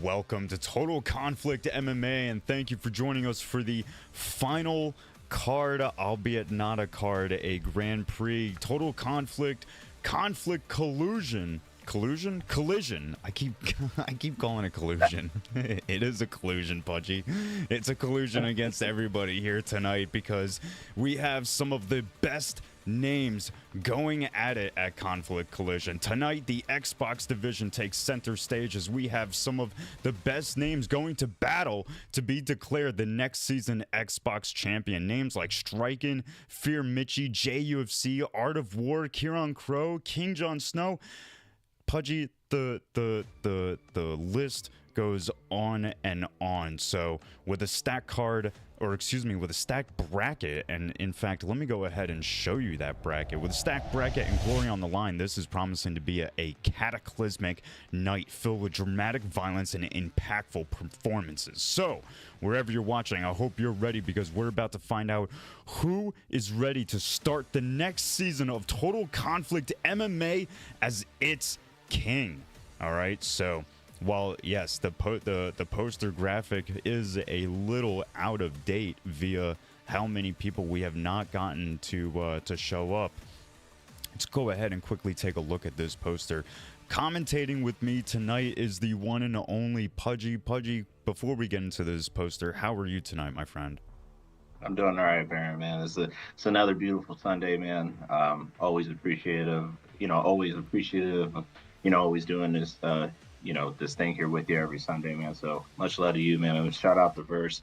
welcome to Total Conflict MMA, and thank you for joining us for the final card, albeit not a card, a Grand Prix. Total Conflict Collusion. Collision. I keep calling it collusion. It is a collusion, Pudgy. It's a collusion against everybody here tonight because we have some of the best names going at it at Conflict Collision. Tonight, the Xbox division takes center stage as we have some of the best names going to battle to be declared the next season Xbox champion. Names like Striken, Fear Mitchie, JUFC, Art of War, Kieran Crow, King Jon Snow. Pudgy, the list goes on and on. So with a stack card, or excuse me, with a stacked bracket, and in fact, let me go ahead and show you that bracket. With a stacked bracket and glory on the line, this is promising to be a cataclysmic night filled with dramatic violence and impactful performances. So wherever you're watching, I hope you're ready because we're about to find out who is ready to start the next season of Total Conflict MMA as its king. All right, so while yes, the poster graphic is a little out of date via how many people we have not gotten to show up, let's go ahead and quickly take a look at this poster. Commentating with me tonight is the one and only Pudgy. Pudgy, before we get into this poster, how are you tonight, my friend? I'm doing all right, Baron, man. It's another beautiful Sunday, man. Always appreciative, always doing this, this thing here with you every Sunday, man. So much love to you, man. And shout out to Verse.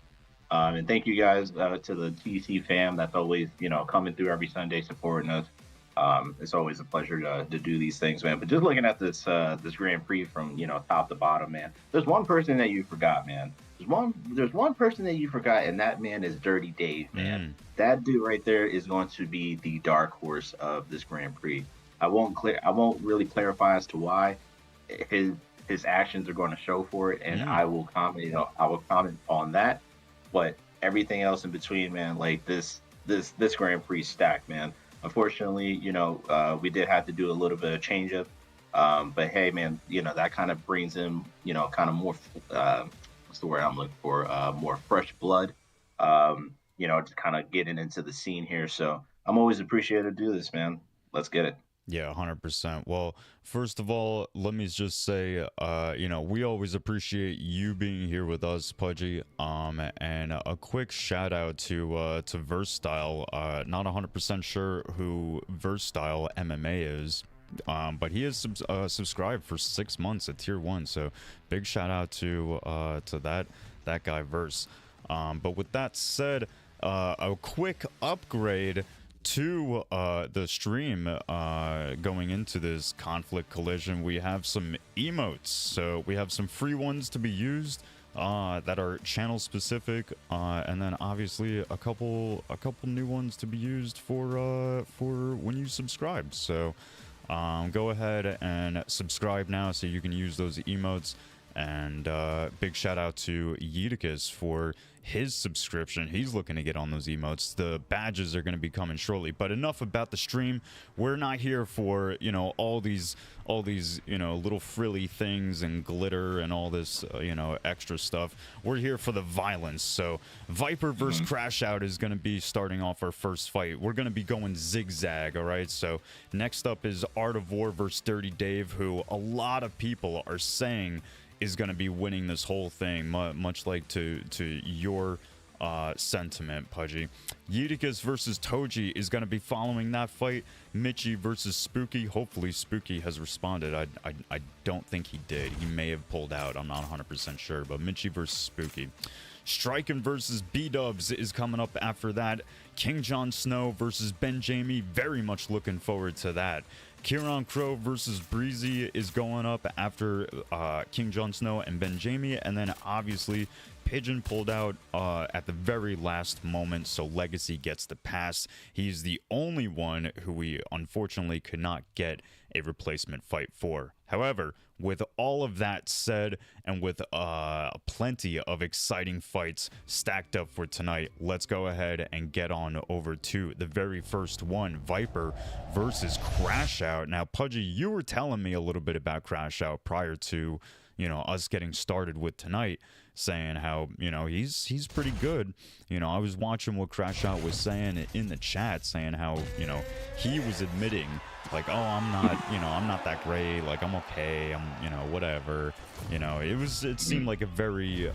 And thank you guys to the TC fam that's always, coming through every Sunday supporting us. It's always a pleasure to do these things, man. But just looking at this Grand Prix from, top to bottom, man, there's one person that you forgot, man. There's one person that you forgot, and that man is Dirty Dave, man. That dude right there is going to be the dark horse of this Grand Prix. I won't really clarify as to why. His actions are going to show for it, and I will comment on that. But everything else in between, man, like this Grand Prix stack, man. Unfortunately, we did have to do a little bit of change up. But hey, man, that kind of brings in, kind of more what's the word I'm looking for? More fresh blood. Just kind of getting into the scene here. So I'm always appreciative to do this, man. Let's get it. Yeah, 100%. Well, first of all, let me just say, we always appreciate you being here with us, Pudgy. And a quick shout out to Versatile. Not 100% sure who Versatile MMA is. But he is subscribed for 6 months at tier 1. So big shout out to that guy Verse. But with that said, a quick upgrade to the stream going into this Conflict Collision. We have some emotes, so we have some free ones to be used that are channel specific, and then obviously a couple new ones to be used for when you subscribe. So go ahead and subscribe now so you can use those emotes. And big shout out to Yeticus for his subscription. He's looking to get on those emotes. The badges are going to be coming shortly. But enough about the stream. We're not here for all these little frilly things and glitter and all this extra stuff. We're here for the violence. So Viper versus Crash Out is going to be starting off our first fight. We're going to be going zigzag. All right. So next up is Art of War versus Dirty Dave, who a lot of people are saying is going to be winning this whole thing, much like to your sentiment, Pudgy. Yeticus versus Toji is going to be following that fight. Mitchie versus Spooky. Hopefully Spooky has responded. I don't think he did. He may have pulled out. I'm not 100% sure, but Mitchie versus Spooky. Striken versus B-Dubs is coming up after that. King Jon Snow versus Ben Jamie. Very much looking forward to that. Kieran Crow versus Breezy is going up after King Jon Snow and Ben Jamie. And then obviously Pigeon pulled out at the very last moment, so Legacy gets the pass. He's the only one who we unfortunately could not get a replacement fight for. However, with all of that said, and with plenty of exciting fights stacked up for tonight, let's go ahead and get on over to the very first one, Viper versus Crash Out. Now, Pudgy, you were telling me a little bit about Crash Out prior to us getting started with tonight, saying how, he's pretty good. I was watching what Crash Out was saying in the chat, saying how, he was admitting, like, oh, I'm not that great, like, I'm okay, I'm, whatever. It seemed like a very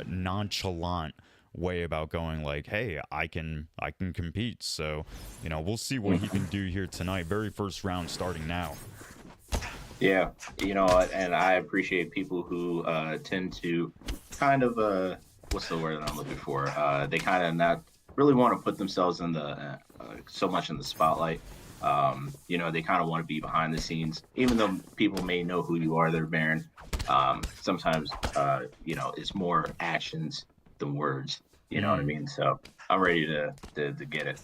nonchalant way about going, like, hey, I can compete. So, we'll see what he can do here tonight. Very first round starting now. Yeah, and I appreciate people who tend to kind of what's the word that I'm looking for? They kind of not really want to put themselves in the so much in the spotlight. They kind of want to be behind the scenes, even though people may know who you are, they're Baron. Sometimes it's more actions than words. You know what I mean? So I'm ready to get it.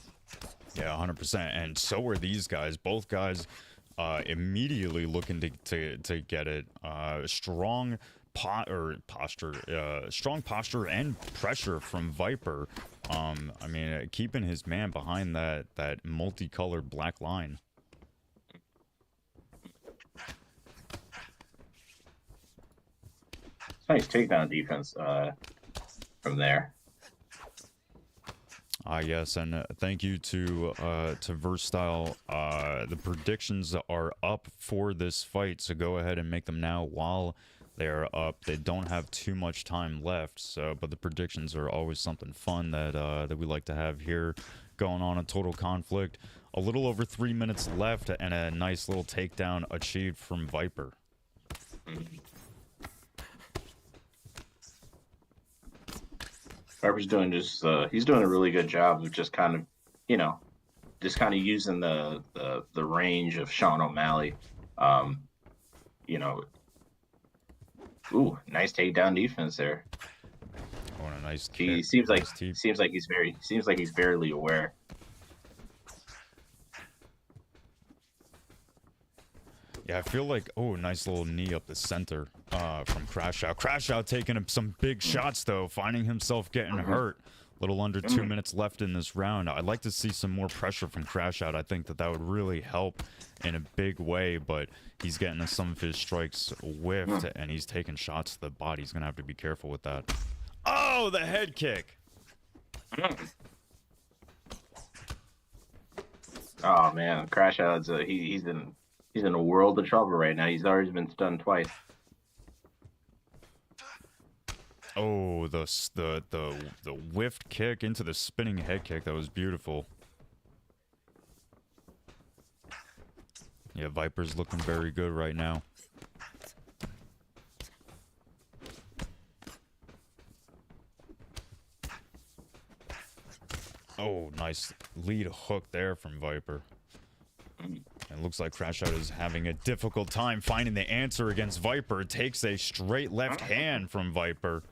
Yeah, 100%. And so are these guys. Both guys immediately looking to get it. Strong posture, strong posture and pressure from Viper. Keeping his man behind that multicolored black line. Nice takedown defense from there. Yes, and thank you to Versatile. The predictions are up for this fight, so go ahead and make them now while they are up. They don't have too much time left, but the predictions are always something fun that we like to have here going on a Total Conflict. A little over 3 minutes left, and a nice little takedown achieved from Viper. Viper's doing he's doing a really good job of just kind of, using the range of Sean O'Malley. Ooh, nice takedown defense there. Oh, and a nice kick. He seems like he's barely aware. Yeah, I feel like, oh, nice little knee up the center from Crash Out. Crash Out taking him some big shots, though, finding himself getting hurt. Little under 2 minutes left in this round. I'd like to see some more pressure from Crash Out. I think that would really help in a big way, but he's getting some of his strikes whiffed, and he's taking shots to the body. He's going to have to be careful with that. Oh, the head kick! Oh, man, Crash Out's he's in a world of trouble right now. He's already been stunned twice. Oh, the whiffed kick into the spinning head kick. That was beautiful. Yeah, Viper's looking very good right now. Oh, nice lead hook there from Viper. It looks like Crash Out is having a difficult time finding the answer against Viper. Takes a straight left hand from Viper.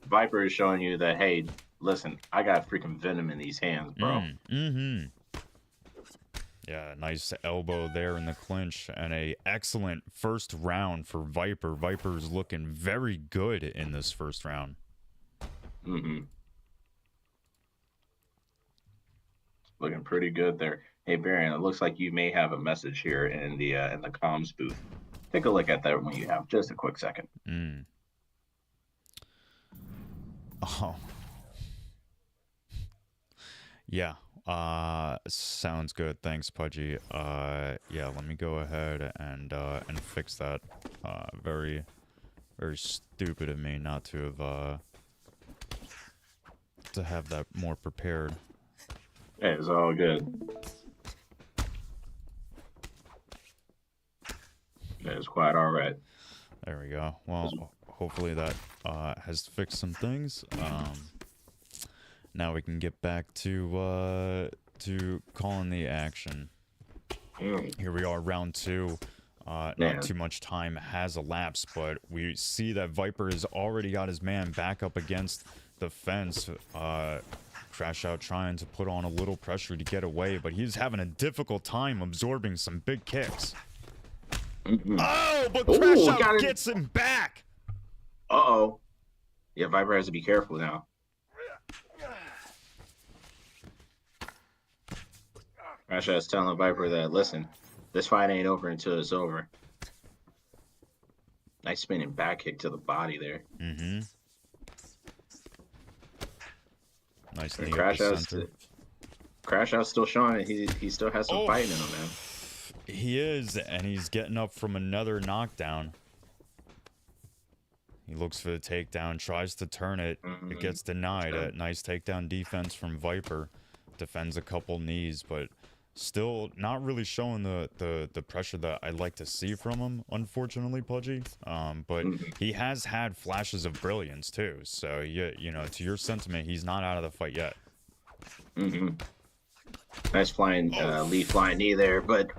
Viper is showing you that, hey, listen, I got freaking venom in these hands, bro. Yeah, nice elbow there in the clinch, and a excellent first round for Viper. Viper is looking very good in this first round. Looking pretty good there. Hey, Baron, it looks like you may have a message here in the comms booth. Take a look at that when you have just a quick second. Oh. Yeah. Sounds good. Thanks, Pudgy. Yeah, let me go ahead and fix that. Very, very stupid of me not to have that more prepared. Hey, it's all good. It's quite all right. There we go. Well, hopefully that has fixed some things. Now we can get back to calling the action. Here we are, round two. Not too much time has elapsed, but we see that Viper has already got his man back up against the fence. Crash Out trying to put on a little pressure to get away, but he's having a difficult time absorbing some big kicks. Oh, but Crash Out gets him back. Uh-oh. Yeah, Viper has to be careful now. Crash Out's telling Viper that, listen, this fight ain't over until it's over. Nice spinning back kick to the body there. Mm-hmm. Nice And knee up the center. Crash Out's still showing he still has some fight in him, man. He is, and he's getting up from another knockdown. He looks for the takedown, tries to turn it. It gets denied. A nice takedown defense from Viper. Defends a couple knees, but still not really showing the pressure that I'd like to see from him, unfortunately, Pudgy. But he has had flashes of brilliance, too. So, you know, to your sentiment, he's not out of the fight yet. Nice flying leaf flying knee there, but...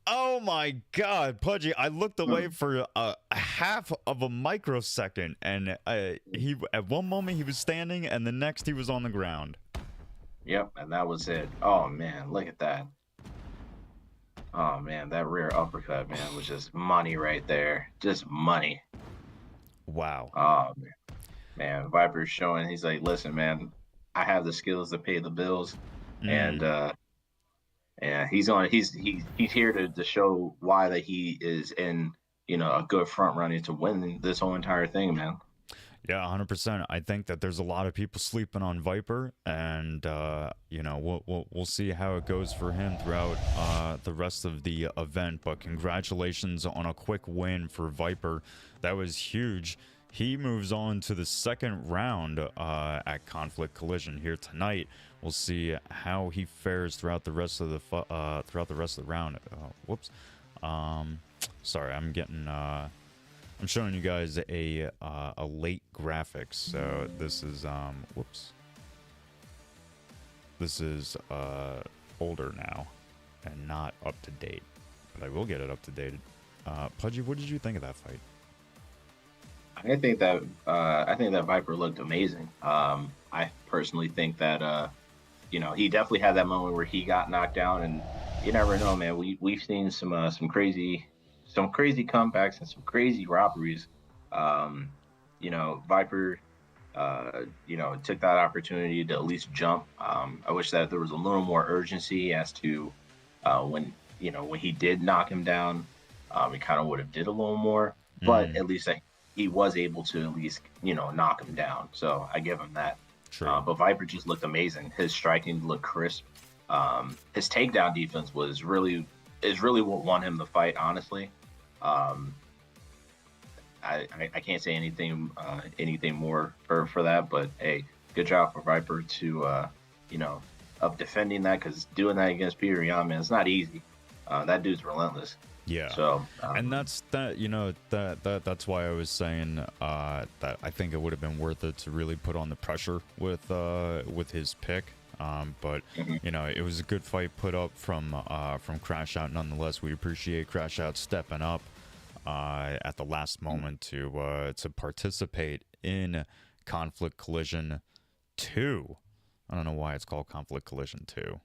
Oh my God, Pudgy! I looked away for a half of a microsecond, and he at one moment he was standing, and the next he was on the ground. Yep, and that was it. Oh man, look at that! Oh man, that rear uppercut, man, was just money right there, just money. Wow. Oh man, Viper's showing. He's like, listen, man, I have the skills to pay the bills, and he's here to show why that he is in, you know, a good front running to win this whole entire thing, man. Yeah, 100%. I think that there's a lot of people sleeping on Viper, and you know, we'll see how it goes for him throughout the rest of the event. But congratulations on a quick win for Viper. That was huge. He moves on to the second round at Conflict Collision here tonight. We'll see how he fares throughout the rest of the round. Whoops. Sorry, I'm showing you guys a late graphic. So this is whoops. This is older now and not up to date, but I will get it up to date. Pudgy, what did you think of that fight? I think that Viper looked amazing. I personally think that you know, he definitely had that moment where he got knocked down, and you never know, man. We've seen some crazy comebacks and some crazy robberies. You know, Viper, you know, took that opportunity to at least jump. I wish that there was a little more urgency as to when he did knock him down. He kind of would have did a little more, but at least he was able to at least, you know, knock him down. So I give him that. But Viper just looked amazing. His striking looked crisp. His takedown defense is really what won him the fight, honestly. I can't say anything more for that, but hey, good job for Viper to you know, of defending that, because doing that against Peter Yan, man, it's not easy. That dude's relentless. Yeah. So and that's why I was saying that I think it would have been worth it to really put on the pressure with his pick. But you know, it was a good fight put up from Crash Out nonetheless. We appreciate Crash Out stepping up at the last moment to participate in Conflict Collision 2. I don't know why it's called Conflict Collision 2.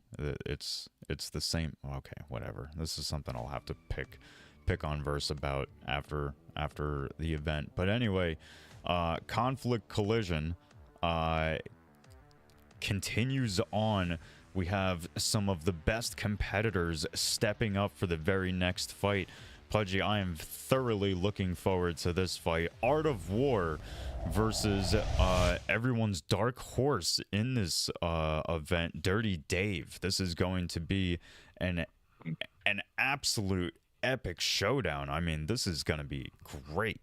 It's the same. Okay, whatever. This is something I'll have to pick on verse about after the event. But anyway, Conflict Collision continues on. We have some of the best competitors stepping up for the very next fight. Pudgy, I am thoroughly looking forward to this fight. Art of War versus everyone's dark horse in this event, Dirty Dave. This is going to be an absolute epic showdown. I mean, this is going to be great.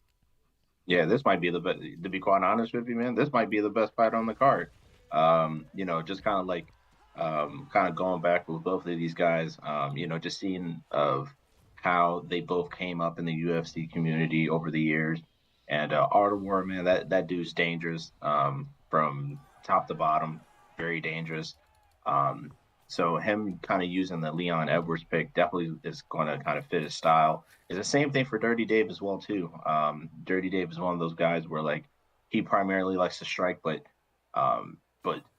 Yeah, this might be the best. To be quite honest with you, man, this might be the best fight on the card. You know, just kind of like kind of going back with both of these guys. You know, just seeing of how they both came up in the UFC community over the years. And Art of War, man, that dude's dangerous from top to bottom, very dangerous. So him kind of using the Leon Edwards pick definitely is going to kind of fit his style. It's the same thing for Dirty Dave as well too. Dirty Dave is one of those guys where like he primarily likes to strike, but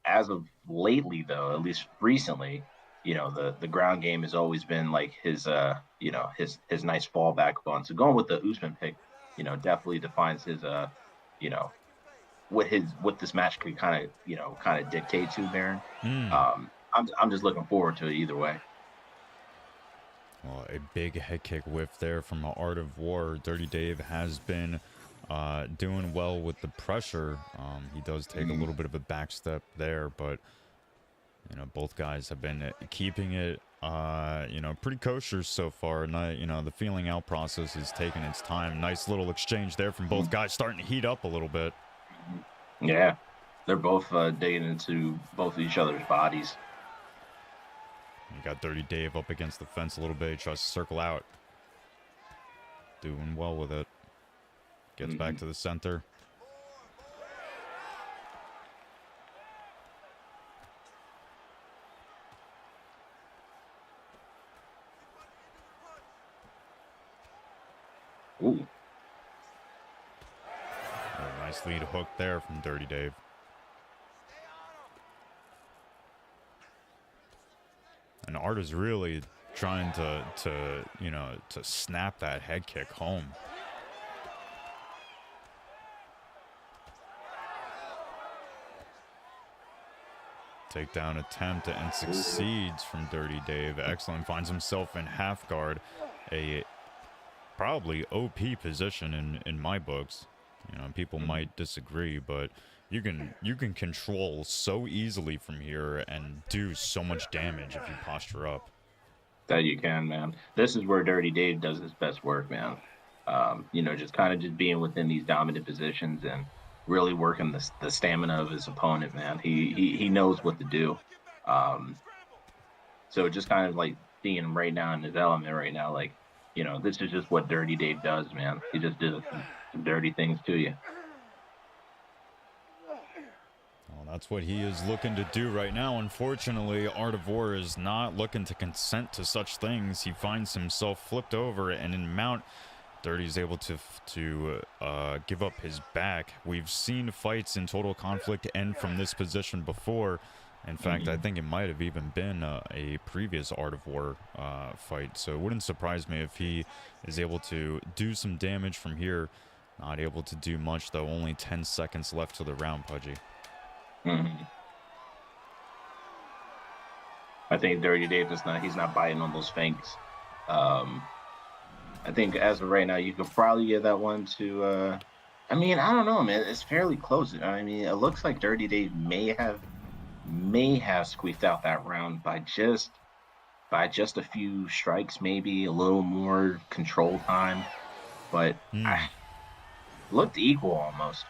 as of lately though, at least recently, you know, the ground game has always been like his you know, his nice fallback on. So going with the Usman pick, you know, definitely defines his you know, what this match could kind of dictate to Baron. I'm just looking forward to it either way. Well, a big head kick whiff there from Art of War. Dirty Dave has been doing well with the pressure. He does take a little bit of a back step there, but you know, both guys have been keeping it, you know, pretty kosher so far. And, you know, the feeling out process is taking its time. Nice little exchange there from both guys, starting to heat up a little bit. Yeah, they're both digging into both each other's bodies. You got Dirty Dave up against the fence a little bit. He tries to circle out. Doing well with it. Gets back to the center. Ooh. A nice lead hook there from Dirty Dave. And Art is really trying to you know, to snap that head kick home. Takedown attempt and succeeds from Dirty Dave. Excellent. Finds himself in half guard. A probably OP position in my books. You know, people might disagree, but you can control so easily from here and do so much damage if you posture up. That you can, man. This is where Dirty Dave does his best work, man. You know, just kind of just being within these dominant positions and really working the stamina of his opponent, man. He knows what to do. So just kind of like seeing him right now in his element right now, like, you know, this is just what Dirty Dave does, man. He just does some dirty things to you. Well, that's what he is looking to do right now. Unfortunately, Art of War is not looking to consent to such things. He finds himself flipped over, and in mount, Dirty is able to give up his back. We've seen fights in Total Conflict end from this position before. In fact, I think it might have even been a previous Art of War fight. So it wouldn't surprise me if he is able to do some damage from here. Not able to do much, though. Only 10 seconds left to the round, Pudgy. I think Dirty Dave he's not biting on those fangs. I think as of right now, you could probably give that one to. I mean, I don't know, man. It's fairly close. I mean, it looks like Dirty Dave may have squeaked out that round by just a few strikes, maybe a little more control time, but looked equal almost.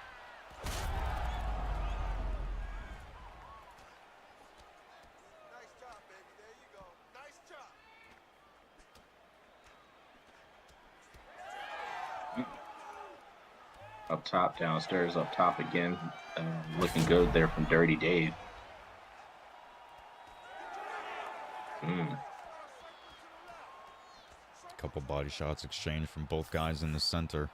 Up top, downstairs, up top again. Looking good there from Dirty Dave. Couple body shots exchanged from both guys in the center.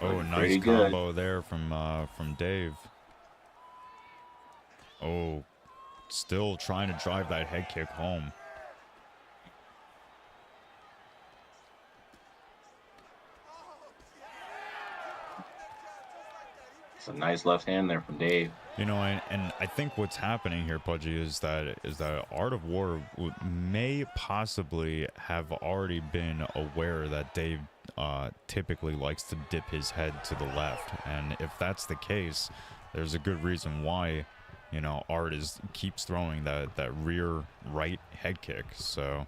Oh, Looking nice combo there from Dave. Oh, still trying to drive that head kick home. It's a nice left hand there from Dave. You know, and I think what's happening here, Pudgy, is that Art of War may possibly have already been aware that Dave typically likes to dip his head to the left, and if that's the case, there's a good reason why, you know, Art keeps throwing that rear right head kick. So,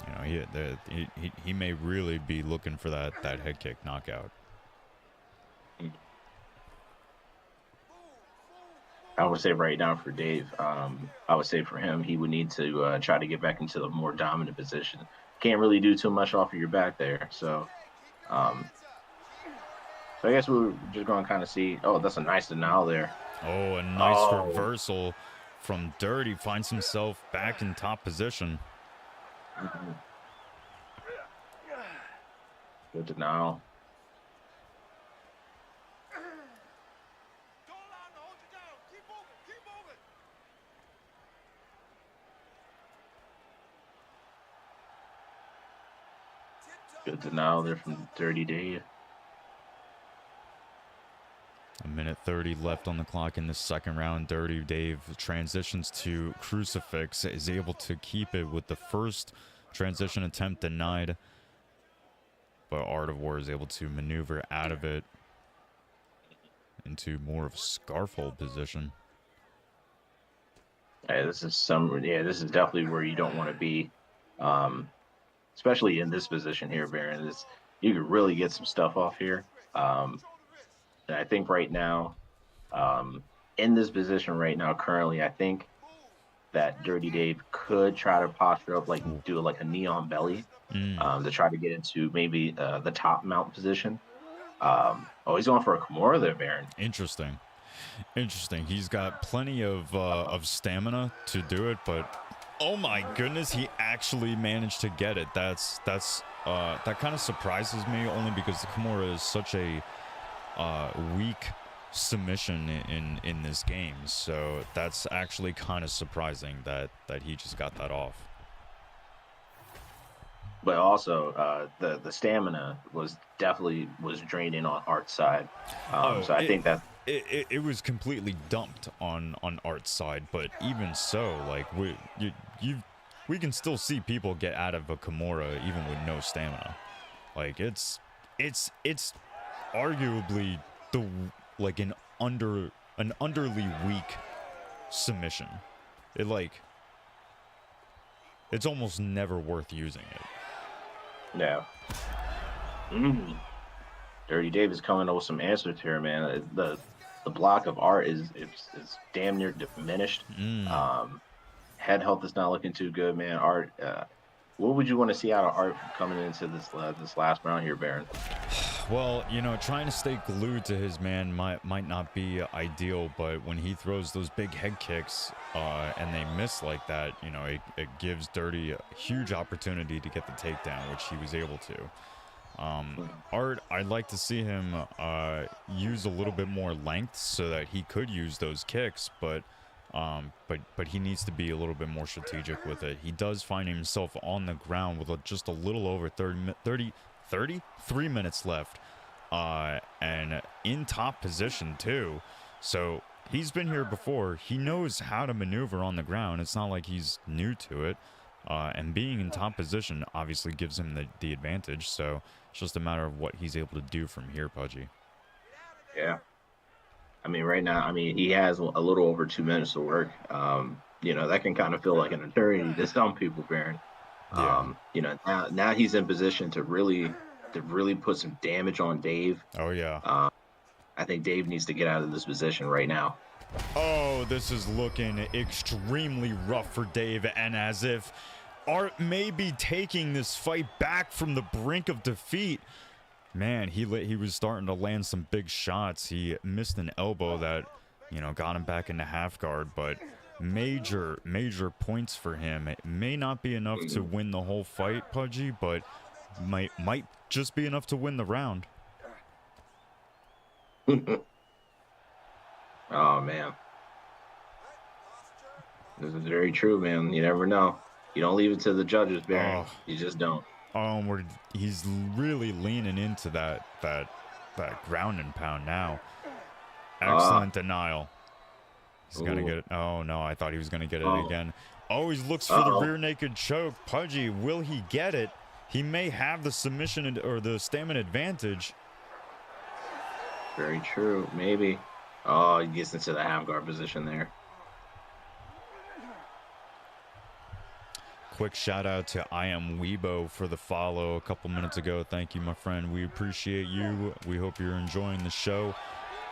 you know, he may really be looking for that head kick knockout. I would say right now for Dave, I would say for him, he would need to try to get back into the more dominant position. Can't really do too much off of your back there. So I guess we're just going to kind of see. Oh, that's a nice denial there. Oh, a nice reversal from Dirty. Finds himself back in top position. Good denial. Good denial there from Dirty Dave. A minute 30 left on the clock in the second round. Dirty Dave transitions to Crucifix, is able to keep it with the first transition attempt denied. But Art of War is able to maneuver out of it into more of a scarf hold position. Yeah, this is definitely where you don't want to be, especially in this position here, Baron. You could really get some stuff off here. And I think right now, in this position right now, currently, I think that Dirty Dave could try to posture up, like do like a neon belly, to try to get into maybe the top mount position. Oh, he's going for a Kimura there, Baron. Interesting. He's got plenty of stamina to do it, but oh my goodness, he actually managed to get it. That kind of surprises me, only because the Kimura is such a weak submission in this game. So that's actually kind of surprising that he just got that off. But also, the stamina was definitely draining on Art's side. So I think that it was completely dumped on Art's side. But even so, like we can still see people get out of a Kimura even with no stamina. Like it's arguably an underly weak submission. It's almost never worth using it. Yeah. Dirty Dave is coming up with some answers here, man. The block of Art is damn near diminished. Head health is not looking too good, man. Art, what would you want to see out of Art coming into this last round here, Baron? Well, trying to stay glued to his man might not be ideal, but when he throws those big head kicks and they miss like that, it gives Dirty a huge opportunity to get the takedown, which he was able to. Art, I'd like to see him use a little bit more length so that he could use those kicks, but he needs to be a little bit more strategic with it. He does find himself on the ground with just a little over 33 minutes left, and in top position too. So he's been here before. He knows how to maneuver on the ground. It's not like he's new to it. And being in top position obviously gives him the advantage. So it's just a matter of what he's able to do from here, Pudgy. Yeah. I mean, right now, he has a little over 2 minutes to work. That can kind of feel like an eternity to some people, Baron. Yeah. Now he's in position to really put some damage on Dave. Oh yeah. I think Dave needs to get out of this position right now. Oh, this is looking extremely rough for Dave, and as if Art may be taking this fight back from the brink of defeat. Man, he was starting to land some big shots. He missed an elbow that, got him back into half guard, but major points for him. It may not be enough to win the whole fight, Pudgy, but might just be enough to win the round. Oh man, this is very true, man. You never know. You don't leave it to the judges, Baron. You just don't. He's really leaning into that ground and pound now. Excellent denial. He's gonna get it. Oh no, I thought he was gonna get it again. Oh, he looks for the rear naked choke. Pudgy, will he get it? He may have the submission or the stamina advantage. Very true. Maybe. Oh, he gets into the half guard position there. Quick shout out to I Am Weibo for the follow a couple minutes ago. Thank you, my friend. We appreciate you. We hope you're enjoying the show.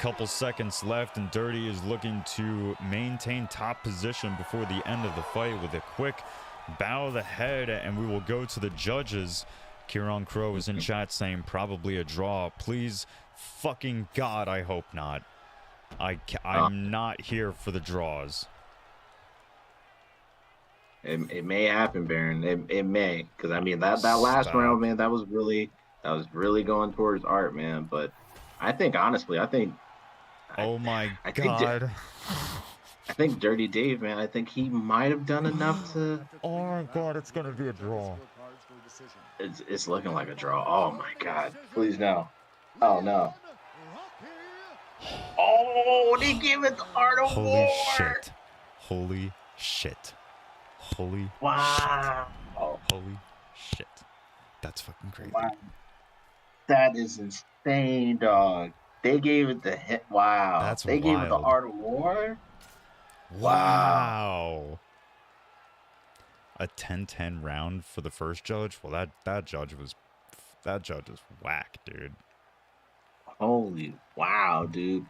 Couple seconds left, and Dirty is looking to maintain top position before the end of the fight with a quick bow of the head, and we will go to the judges. Kieran Crow is in chat saying probably a draw. Please, fucking God, I hope not. I'm not here for the draws. It may happen, Baron. It may, because that last round, man, that was really going towards Art, man. But I think honestly, oh my God. I think Dirty Dave, man, I think he might have done enough to. Oh my God, it's gonna be a draw. It's looking like a draw. Oh my God, please no. Oh no. Oh, they gave it the Art of Holy War. shit. Holy shit. Holy shit. Wow. Holy shit. That's fucking crazy. Wow. That is insane, dog. They gave it the hit. Wow. That's They gave it the wild. Art of War. Wow. Wow. A 10-10 round for the first judge? Well, that judge is whack, dude. Holy wow, dude.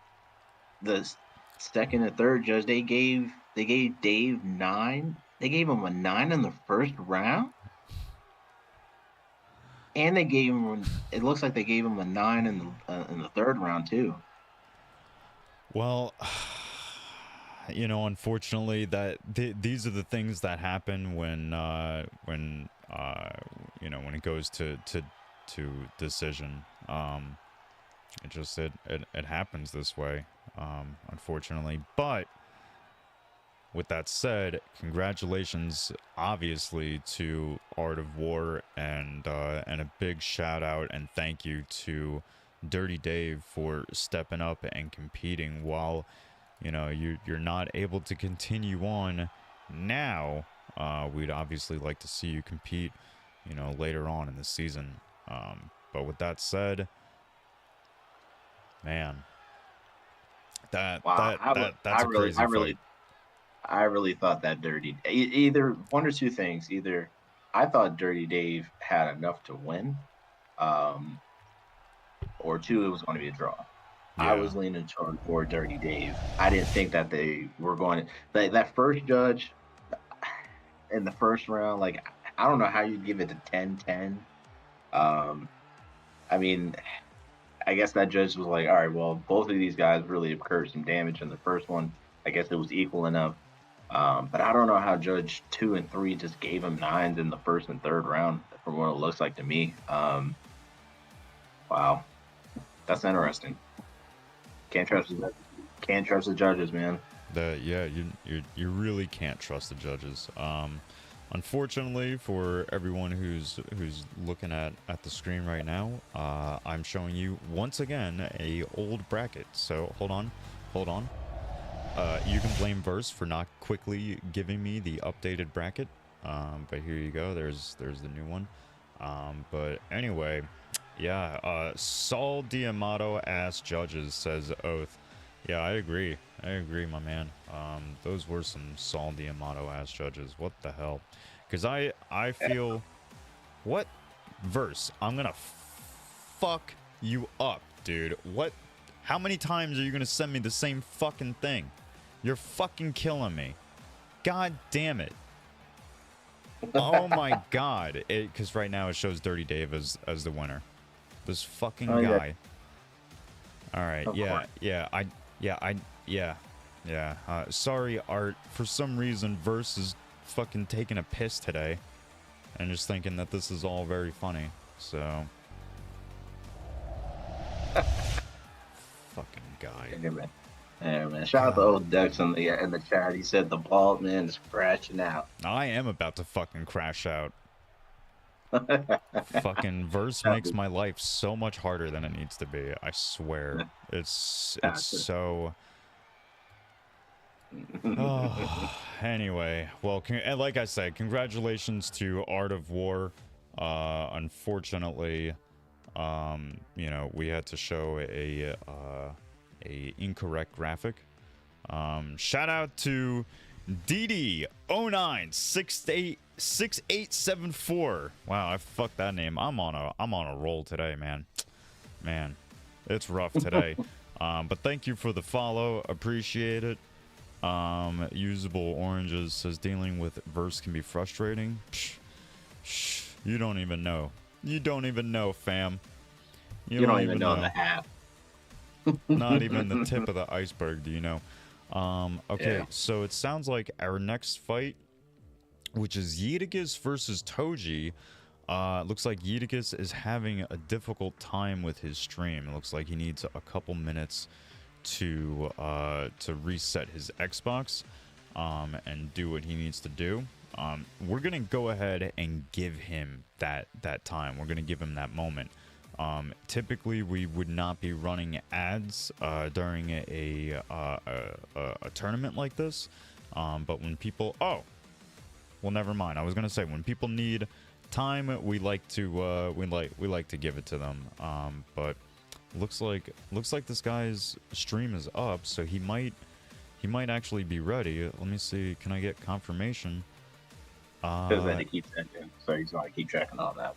The second and third judge, they gave Dave 9. They gave him a 9 in the first round. And they gave him. It looks like they gave him a 9 in the third round too. Well, unfortunately, these are the things that happen when when it goes to decision. It happens this way, unfortunately. But with that said, congratulations, obviously, to Art of War, and a big shout out and thank you to Dirty Dave for stepping up and competing while you're not able to continue on now. We'd obviously like to see you compete, later on in the season. But with that said, man, Wow, that's a crazy fight. I really thought that either one or two things. Either I thought Dirty Dave had enough to win, um, or two, it was going to be a draw. I Yeah. was leaning toward Dirty Dave. I didn't think that they were going to that first judge in the first round. Like, I don't know how you give it a 10-10. I mean, I guess that judge was like, all right, well, both of these guys really incurred some damage in the first one. I guess it was equal enough. But I don't know how Judge 2 and 3 just gave him 9s in the first and third round, from what it looks like to me. Wow, that's interesting. Can't trust the judges, man. You really can't trust the judges. Unfortunately, for everyone who's looking at the screen right now, I'm showing you once again a old bracket. So hold on. You can blame Verse for not quickly giving me the updated bracket. But here you go. There's the new one. But anyway, yeah. Saul Diamato ass judges, says Oath. Yeah, I agree, my man. Those were some Saul Diamato ass judges. What the hell? Because I feel, what? Verse, I'm gonna fuck you up, dude. What? How many times are you gonna send me the same fucking thing? You're fucking killing me. God damn it. Oh my god. Because right now it shows Dirty Dave as the winner. This fucking guy. Yeah. Alright, yeah. Sorry, Art. For some reason, Verse is fucking taking a piss today. And just thinking that this is all very funny. So. Fucking guy. Yeah, man. Shout out to old Dex in the chat. He said the bald man is crashing out. I am about to fucking crash out. Fucking Verse makes my life so much harder than it needs to be. I swear. It's so. Oh, anyway, well, and like I said, congratulations to Art of War. Unfortunately, we had to show a incorrect graphic. Shout out to DD09686874. Wow, I fucked that name. I'm on a roll today, man. Man, it's rough today. But thank you for the follow. Appreciate it. Usable Oranges says dealing with Verse can be frustrating. You don't even know. You don't even know, fam. You don't even know the half. Not even the tip of the iceberg, do you know? Okay, yeah. So it sounds like our next fight, which is Yeetigus versus Toji, looks like Yeetigus is having a difficult time with his stream. It looks like he needs a couple minutes to reset his Xbox and do what he needs to do. We're gonna go ahead and give him that time. We're gonna give him that moment. Typically, we would not be running ads during a tournament like this. But when people, well, never mind. I was gonna say when people need time, we like to we like to give it to them. But looks like this guy's stream is up, so he might actually be ready. Let me see. Can I get confirmation? Because then it keeps ending, so he's gonna keep checking all that.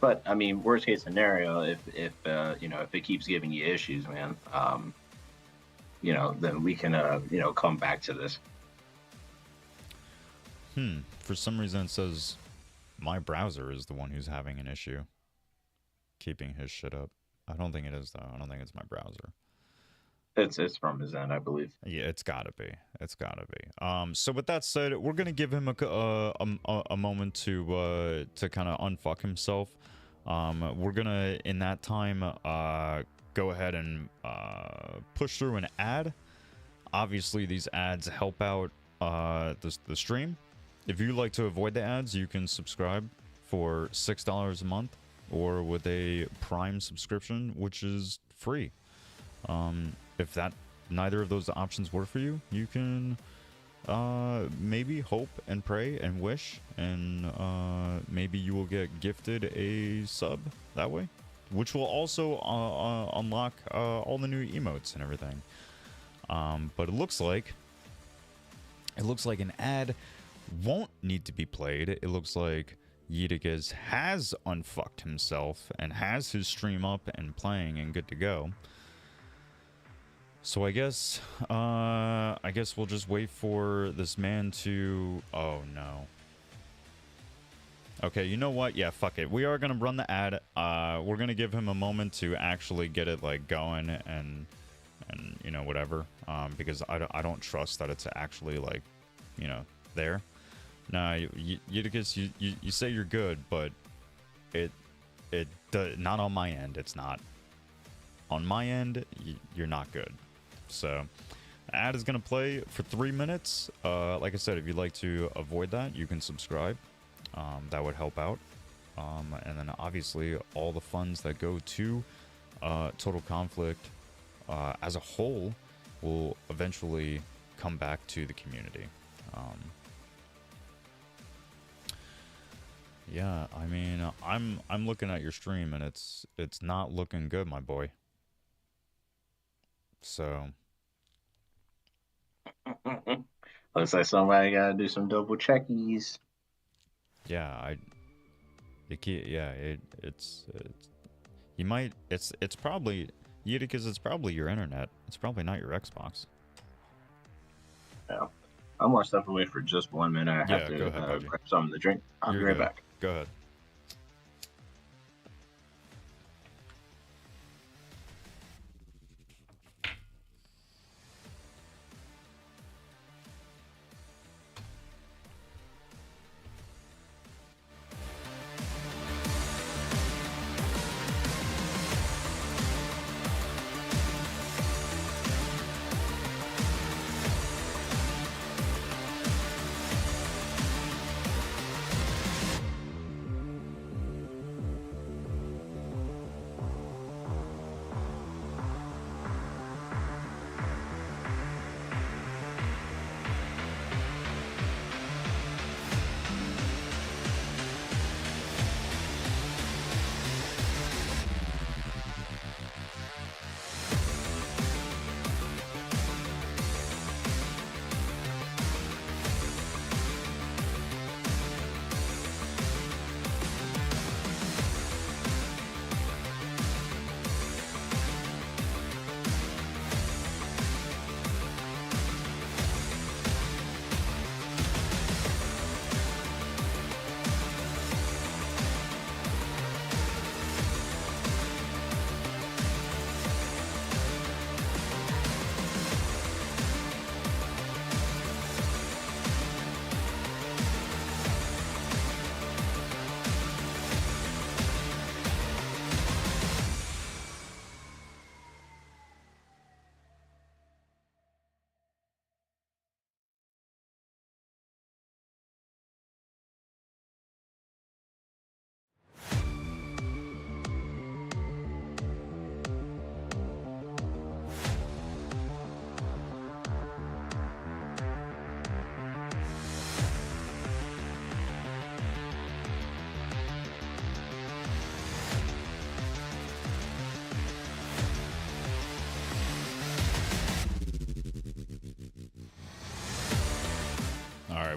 But I mean, worst case scenario, if you know, if it keeps giving you issues, man, you know, then we can you know, come back to this. For some reason it says my browser is the one who's having an issue keeping his shit up. I don't think it is though. I don't think it's my browser. It's from his end, I believe. Yeah, it's gotta be. It's gotta be. So with that said, we're gonna give him a moment to kind of unfuck himself. We're gonna in that time go ahead and push through an ad. Obviously, these ads help out the stream. If you'd like to avoid the ads, you can subscribe for $6 a month, or with a Prime subscription, which is free. If that neither of those options work for you, you can maybe hope and pray and wish, and maybe you will get gifted a sub that way, which will also unlock all the new emotes and everything. But it looks like an ad won't need to be played. It looks like Yeetigas has unfucked himself and has his stream up and playing and good to go. So I guess we'll just wait for this man to... Oh, no. Okay, you know what? Yeah, fuck it. We are going to run the ad. We're going to give him a moment to actually get it, like, going and you know, whatever. Because I don't trust that it's actually, like, you know, there. Nah, Eutychus, you say you're good, but not on my end. It's not. On my end, you're not good. So, the ad is going to play for 3 minutes. Like I said, if you'd like to avoid that, you can subscribe. That would help out. And then, obviously, all the funds that go to Total Conflict as a whole will eventually come back to the community. Yeah, I mean, I'm looking at your stream, and it's not looking good, my boy. So... Looks like somebody gotta do some double checkies. Yeah, it's you might, it's probably, because it's probably your internet. It's probably not your Xbox. Yeah. I'm gonna step away for just 1 minute. I have to go ahead, grab something to drink. I'll be right back. Go ahead.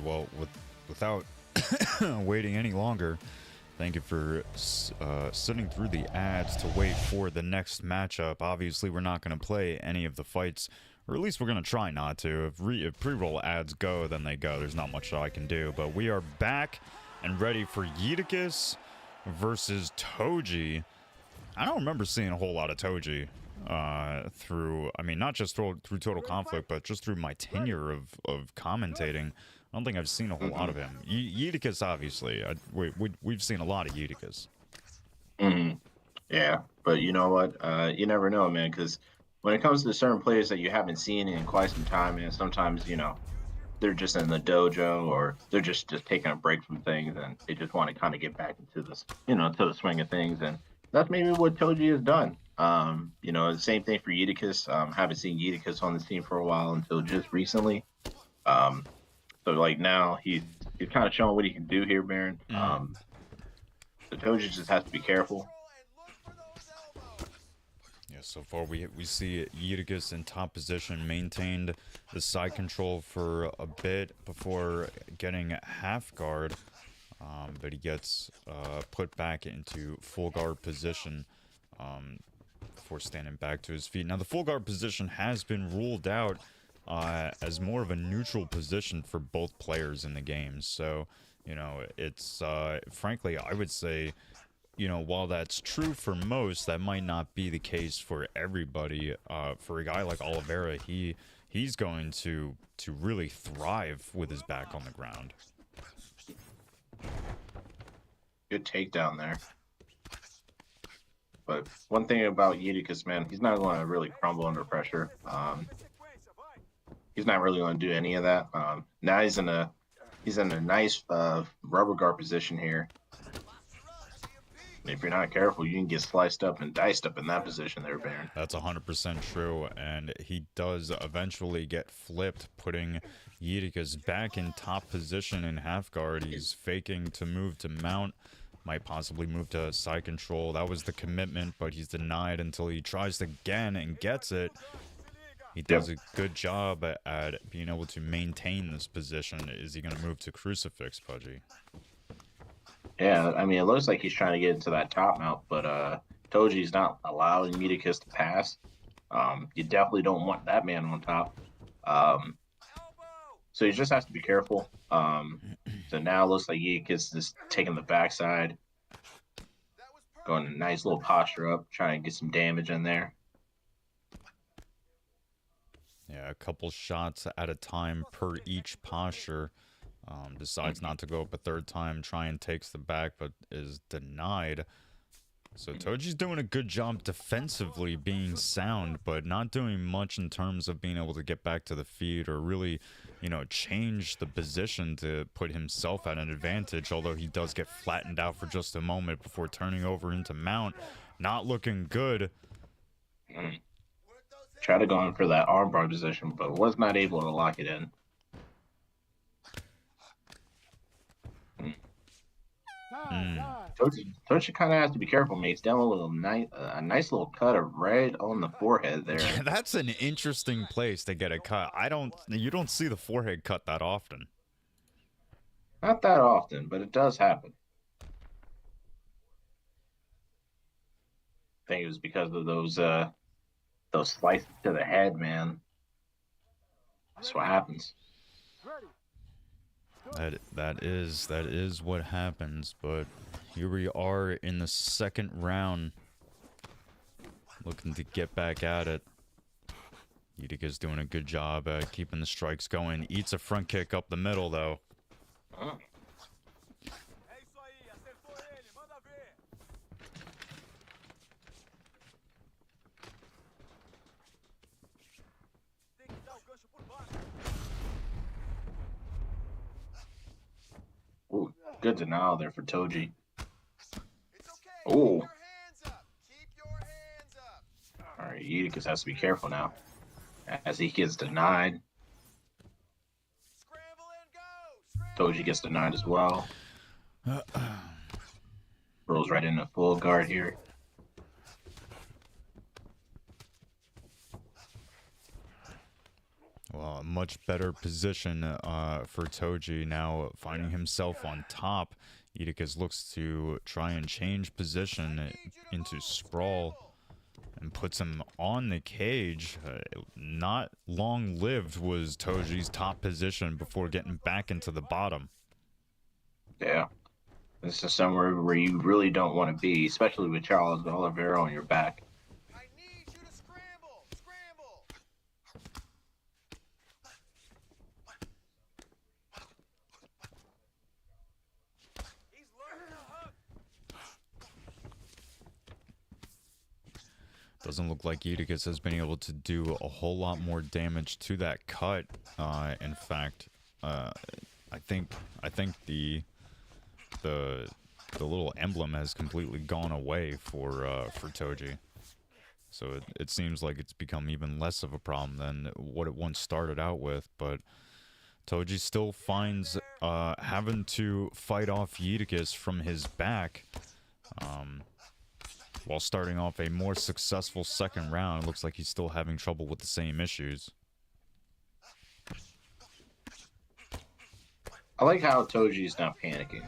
well, without waiting any longer, thank you for sitting through the ads to wait for the next matchup. Obviously, we're not going to play any of the fights, or at least we're going to try not to. If pre-roll ads go, then they go. There's not much I can do. But we are back and ready for Yeeticus versus Toji. I don't remember seeing a whole lot of Toji through, I mean, not just through Total Conflict, but just through my tenure of commentating. I don't think I've seen a whole lot of him. Yeeticus, obviously. We've seen a lot of Yeeticus. Yeah, but you know what? You never know, man, because when it comes to certain players that you haven't seen in quite some time, man, sometimes, they're just in the dojo or they're just taking a break from things and they just want to kind of get back into this, to the swing of things. And that's maybe what Toji has done. The same thing for Yeeticus. Haven't seen Yeeticus on the team for a while until just recently. So like now he's kind of showing what he can do here, Baron. So Toji just has to be careful. Yeah, so far we see Yeeticus in top position, maintained the side control for a bit before getting half guard, but he gets put back into full guard position before standing back to his feet. Now the full guard position has been ruled out as more of a neutral position for both players in the game, so it's frankly, I would say, while that's true for most, that might not be the case for everybody. For a guy like Oliveira, he's going to really thrive with his back on the ground. Good takedown there. But one thing about Yeeticus, man, he's not going to really crumble under pressure. He's not really going to do any of that. Now he's in a nice rubber guard position here. If you're not careful, you can get sliced up and diced up in that position there, Baron. That's 100% true, and he does eventually get flipped, putting Yeeticus back in top position in half guard. He's faking to move to mount, might possibly move to side control. That was the commitment, but he's denied until he tries again and gets it. He does a good job at being able to maintain this position. Is he going to move to crucifix, Pudgy? Yeah, I mean, it looks like he's trying to get into that top mount, but Toji's not allowing Yeeticus to pass. You definitely don't want that man on top. So he just has to be careful. So now it looks like Yeeticus is taking the backside, going a nice little posture up, trying to get some damage in there. Yeah, a couple shots at a time per each posture. Decides not to go up a third time, takes the back, but is denied. So Toji's doing a good job defensively, being sound, but not doing much in terms of being able to get back to the feet or really, change the position to put himself at an advantage, although he does get flattened out for just a moment before turning over into mount. Not looking good. Try to go in for that armbar position, but was not able to lock it in. Toji kind of has to be careful, mate. He's down a nice little cut of red on the forehead there. Yeah, that's an interesting place to get a cut. You don't see the forehead cut that often. Not that often, but it does happen. I think it was because of those slices to the head, man. That's what happens. That is what happens, but here we are in the second round, looking to get back at it. Yeeticus doing a good job at keeping the strikes going. Eats a front kick up the middle, though. Ooh, good denial there for Toji. Ooh. All right, Yeeticus has to be careful now, as he gets denied. Toji gets denied as well. Rolls right into full guard here. Well, a much better position for Toji now, finding himself on top. Edicus looks to try and change position into sprawl and puts him on the cage. Not long lived was Toji's top position before getting back into the bottom. Yeah. This is somewhere where you really don't want to be, especially with Charles Oliveira on your back. I need you to scramble! Scramble! He's learning to hook! Doesn't look like Edicus has been able to do a whole lot more damage to that cut. In fact, I think the little emblem has completely gone away for Toji. So it seems like it's become even less of a problem than what it once started out with. But Toji still finds having to fight off Edicus from his back. While starting off a more successful second round, it looks like he's still having trouble with the same issues. I like how Toji's not panicking.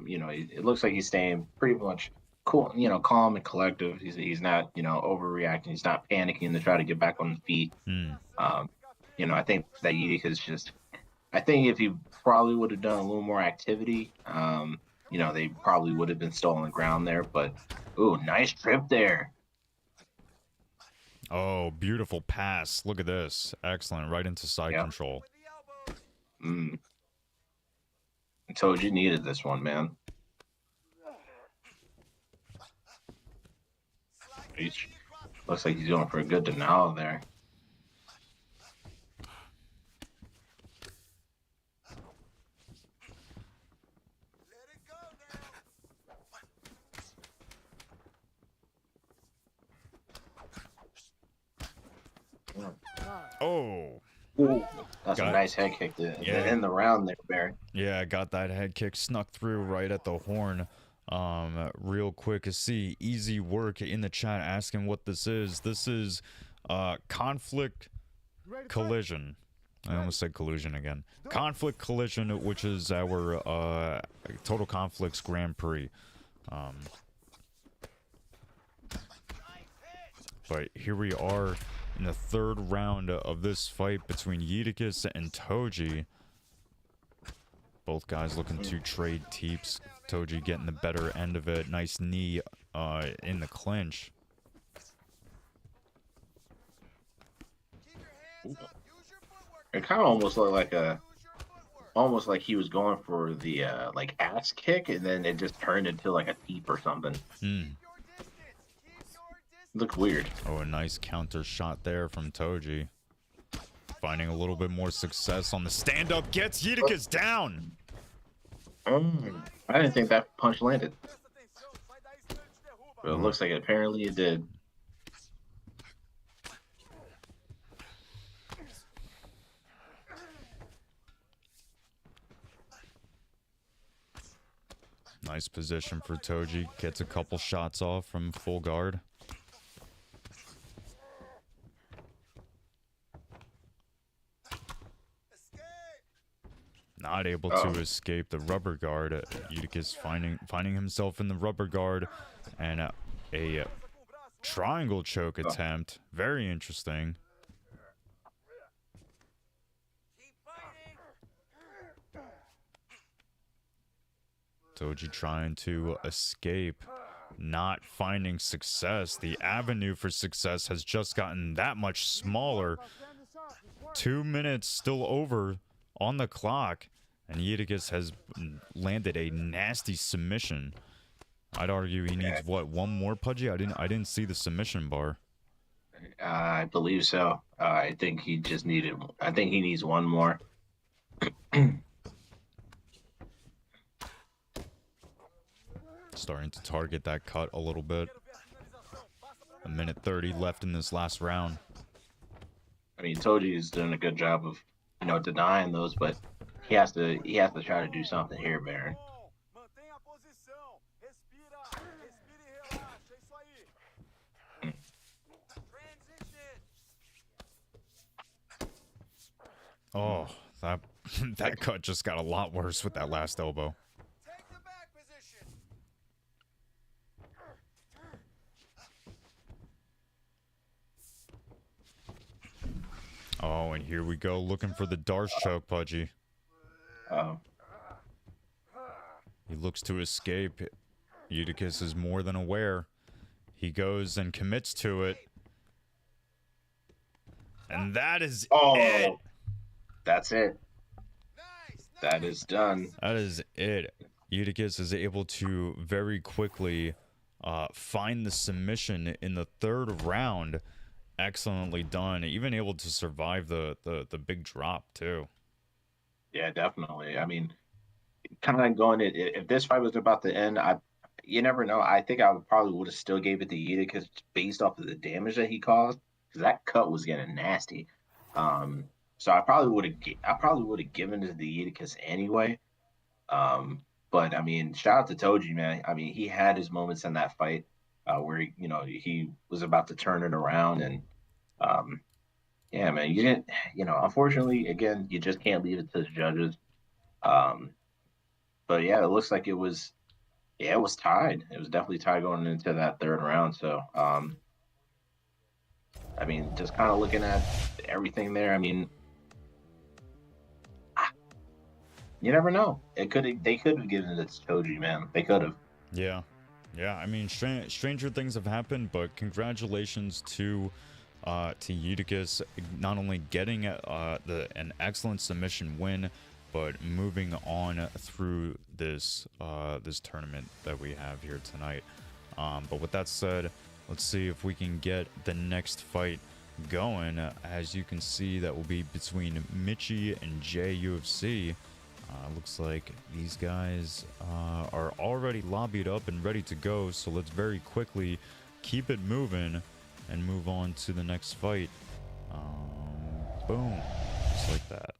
You know, it looks like he's staying pretty much cool, you know, calm and collective. He's not, you know, overreacting. He's not panicking to try to get back on his feet. You know, I think that Utica is just. I think if he probably would have done a little more activity, you know, they probably would have been still on the ground there. But, ooh, nice trip there. Oh, beautiful pass. Look at this. Excellent. Right into side control. With the elbows! I told you needed this one, man. Looks like he's going for a good denial there. Let it go now! Oh. Ooh, that's Got a it. nice head kick Yeah. in the round there, Barry. Yeah, got that head kick snuck through right at the horn. Real quick, see easy work in the chat asking what this is. This is conflict collision. I almost said collusion again. Conflict collision, which is our Total Conflicts Grand Prix. But here we are in the third round of this fight between Edicus and Toji. Both guys looking to trade teeps. Toji getting the better end of it. Nice knee in the clinch. Keep your hands up! Use your footwork! It kind of almost looked like Use your footwork! almost like he was going for the like ass kick, and then it just turned into like a teep or something. Keep your distance! Keep your distance! Looked weird. Oh, a nice counter shot there from Toji. Finding a little bit more success on the stand-up. Gets Edicus down! I didn't think that punch landed, Presta atenção, vai dar isso que ele te derruba! but it looks like apparently it did. Nice position for Toji. Gets a couple shots off from full guard. Escape! Not able to escape the rubber guard. Edicus finding himself in the rubber guard. And a Com o braço! triangle choke attempt. Very interesting. Keep fighting! Toji trying to escape. Not finding success. The avenue for success has just gotten that much smaller. 2 minutes still over on the clock. And Edicus has landed a nasty submission. I'd argue he needs what, one more, Pudgy? I didn't see the submission bar. I believe so. I think he just needed. I think he needs one more. Starting to target that cut a little bit. Quero ver a finalização! Passa pra A minute 30 left in this last round. I mean, Toji's doing a good job of, you know, denying those, but he has to try to do something here, Baron. bom! Mantenha a posição! Respira! Respira e relaxa! É isso aí! Transition! Oh, that that cut just got a lot worse with that last elbow. Take the back position. Oh, and here we go, looking for the Darce choke, Pudgy. Oh, He looks to escape. Eutychus is more than aware. He goes and commits to it. And that is it. that's it. Nice. That is done. That is it. Eutychus is able to very quickly find the submission in the third round. Excellently done. Even able to survive the big drop too. Yeah, definitely. I mean, kind of going it. If this fight was about to end, you never know. I think I would have still gave it to Yida because based off of the damage that he caused, because that cut was getting nasty. So I probably would have given it to the Eutychus anyway. But I mean, shout out to Toji, man. I mean, he had his moments in that fight where he was about to turn it around, and um, yeah, man, you didn't. Unfortunately, again, you just can't leave it to the judges. Um, but yeah, it looks like it was. Yeah, it was tied. It was definitely tied going into that third round. So, I mean, just kind of looking at everything there. I mean, you never know. They could have given it to Toji, man. They could have. Yeah. Yeah, I mean, stranger things have happened, but congratulations to Eutychus not only getting an excellent submission win, but moving on through this this tournament that we have here tonight. But with that said, let's see if we can get the next fight going. As you can see, that will be between Mitchy and JUFC. Looks like these guys are already lobbied up and ready to go, so let's very quickly keep it moving and move on to the next fight. Boom, just like that.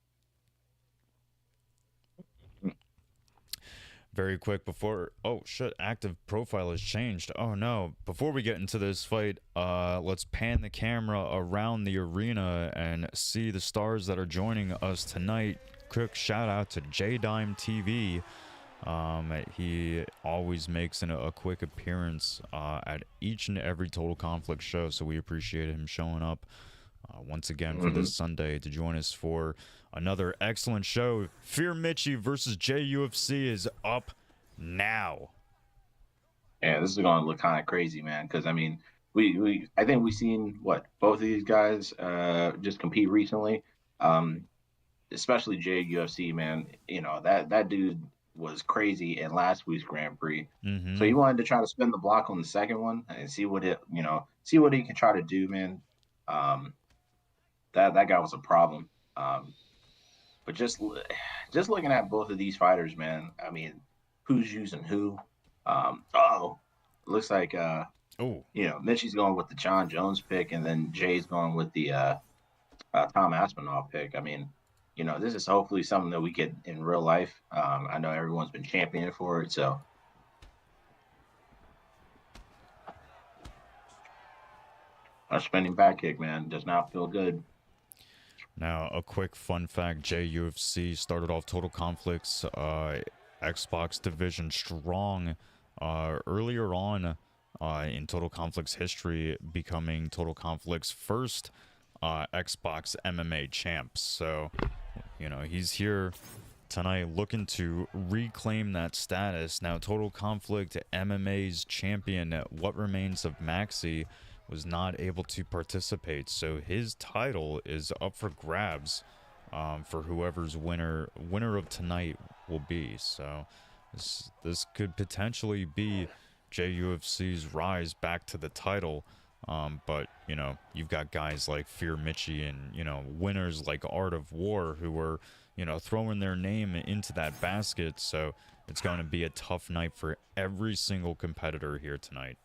Very quick before, oh shit, active profile has changed. Oh no, before we get into this fight, let's pan the camera around the arena and see the stars that are joining us tonight. Quick shout out to JDime TV. He always makes a quick appearance at each and every Total Conflict show, so we appreciate him showing up once again for this Sunday to join us for another excellent show. Fear Mitchy versus JUFC is up now. Yeah, this is going to look kind of crazy, man. Because I mean, I think we've seen what both of these guys just compete recently. Especially JUFC, man. That dude was crazy in last week's Grand Prix. So he wanted to try to spin the block on the second one and see what he can try to do, man. That guy was a problem. But just looking at both of these fighters, man. I mean, who's using who? Looks like Mitchy's going with the John Jones pick, and then Jay's going with the Tom Aspinall pick. I mean, this is hopefully something that we get in real life. I know everyone's been championing for it, so. Our spinning back kick, man, does not feel good. Now, a quick fun fact, JUFC started off Total Conflicts Xbox division strong earlier on in Total Conflicts history, becoming Total Conflicts' first Xbox MMA champ. So, he's here tonight looking to reclaim that status. Now, Total Conflict MMA's champion, What Remains of Maxy, was not able to participate, so his title is up for grabs for whoever's winner of tonight will be. So this could potentially be JUFC's rise back to the title. But you've got guys like Fear Mitchy and winners like Art of War who are throwing their name into that basket. So it's going to be a tough night for every single competitor here tonight.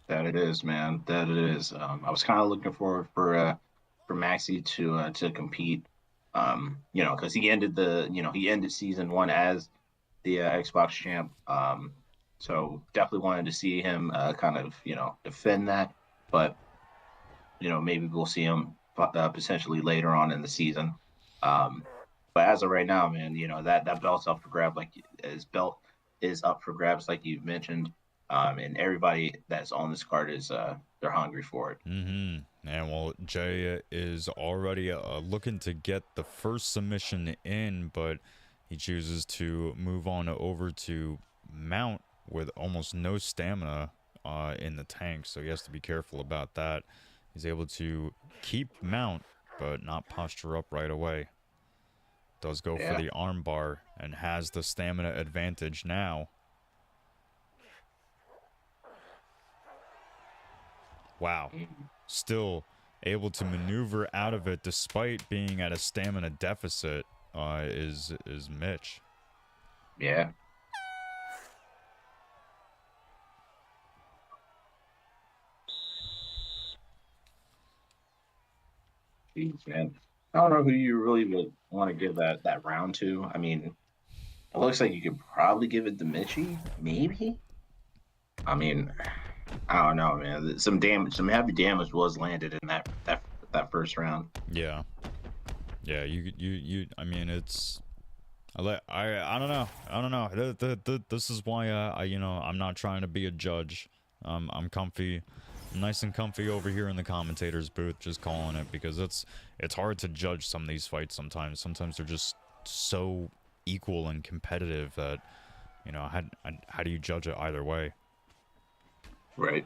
That it is, man. That it is. I was kind of looking forward for Maxi to compete. Because he ended season one as the Xbox champ. So definitely wanted to see him kind of defend that. But maybe we'll see him potentially later on in the season. Um, but as of right now, man, that belt's up for grab. Like his belt is up for grabs, like you mentioned. And everybody that's on this card is they're hungry for it. Mm-hmm. And well, Jay is already looking to get the first submission in, but he chooses to move on over to Mount with almost no stamina in the tank, so he has to be careful about that. He's able to keep Mount, but not posture up right away. Does go for Yeah. the armbar and has the stamina advantage now. Wow. Still able to maneuver out of it despite being at a stamina deficit is Mitch. Yeah. Jeez, man. I don't know who you really would want to give that round to. I mean, it looks like you could probably give it to Mitchie, maybe. I mean, I don't know, man. Some damage, some heavy damage was landed in that first round. Yeah. Yeah, you I mean it's I don't know. I don't know. This is why I'm not trying to be a judge. I'm comfy. I'm nice and comfy over here in the commentators booth just calling it because it's hard to judge some of these fights sometimes. Sometimes they're just so equal and competitive that how do you judge it either way? Right.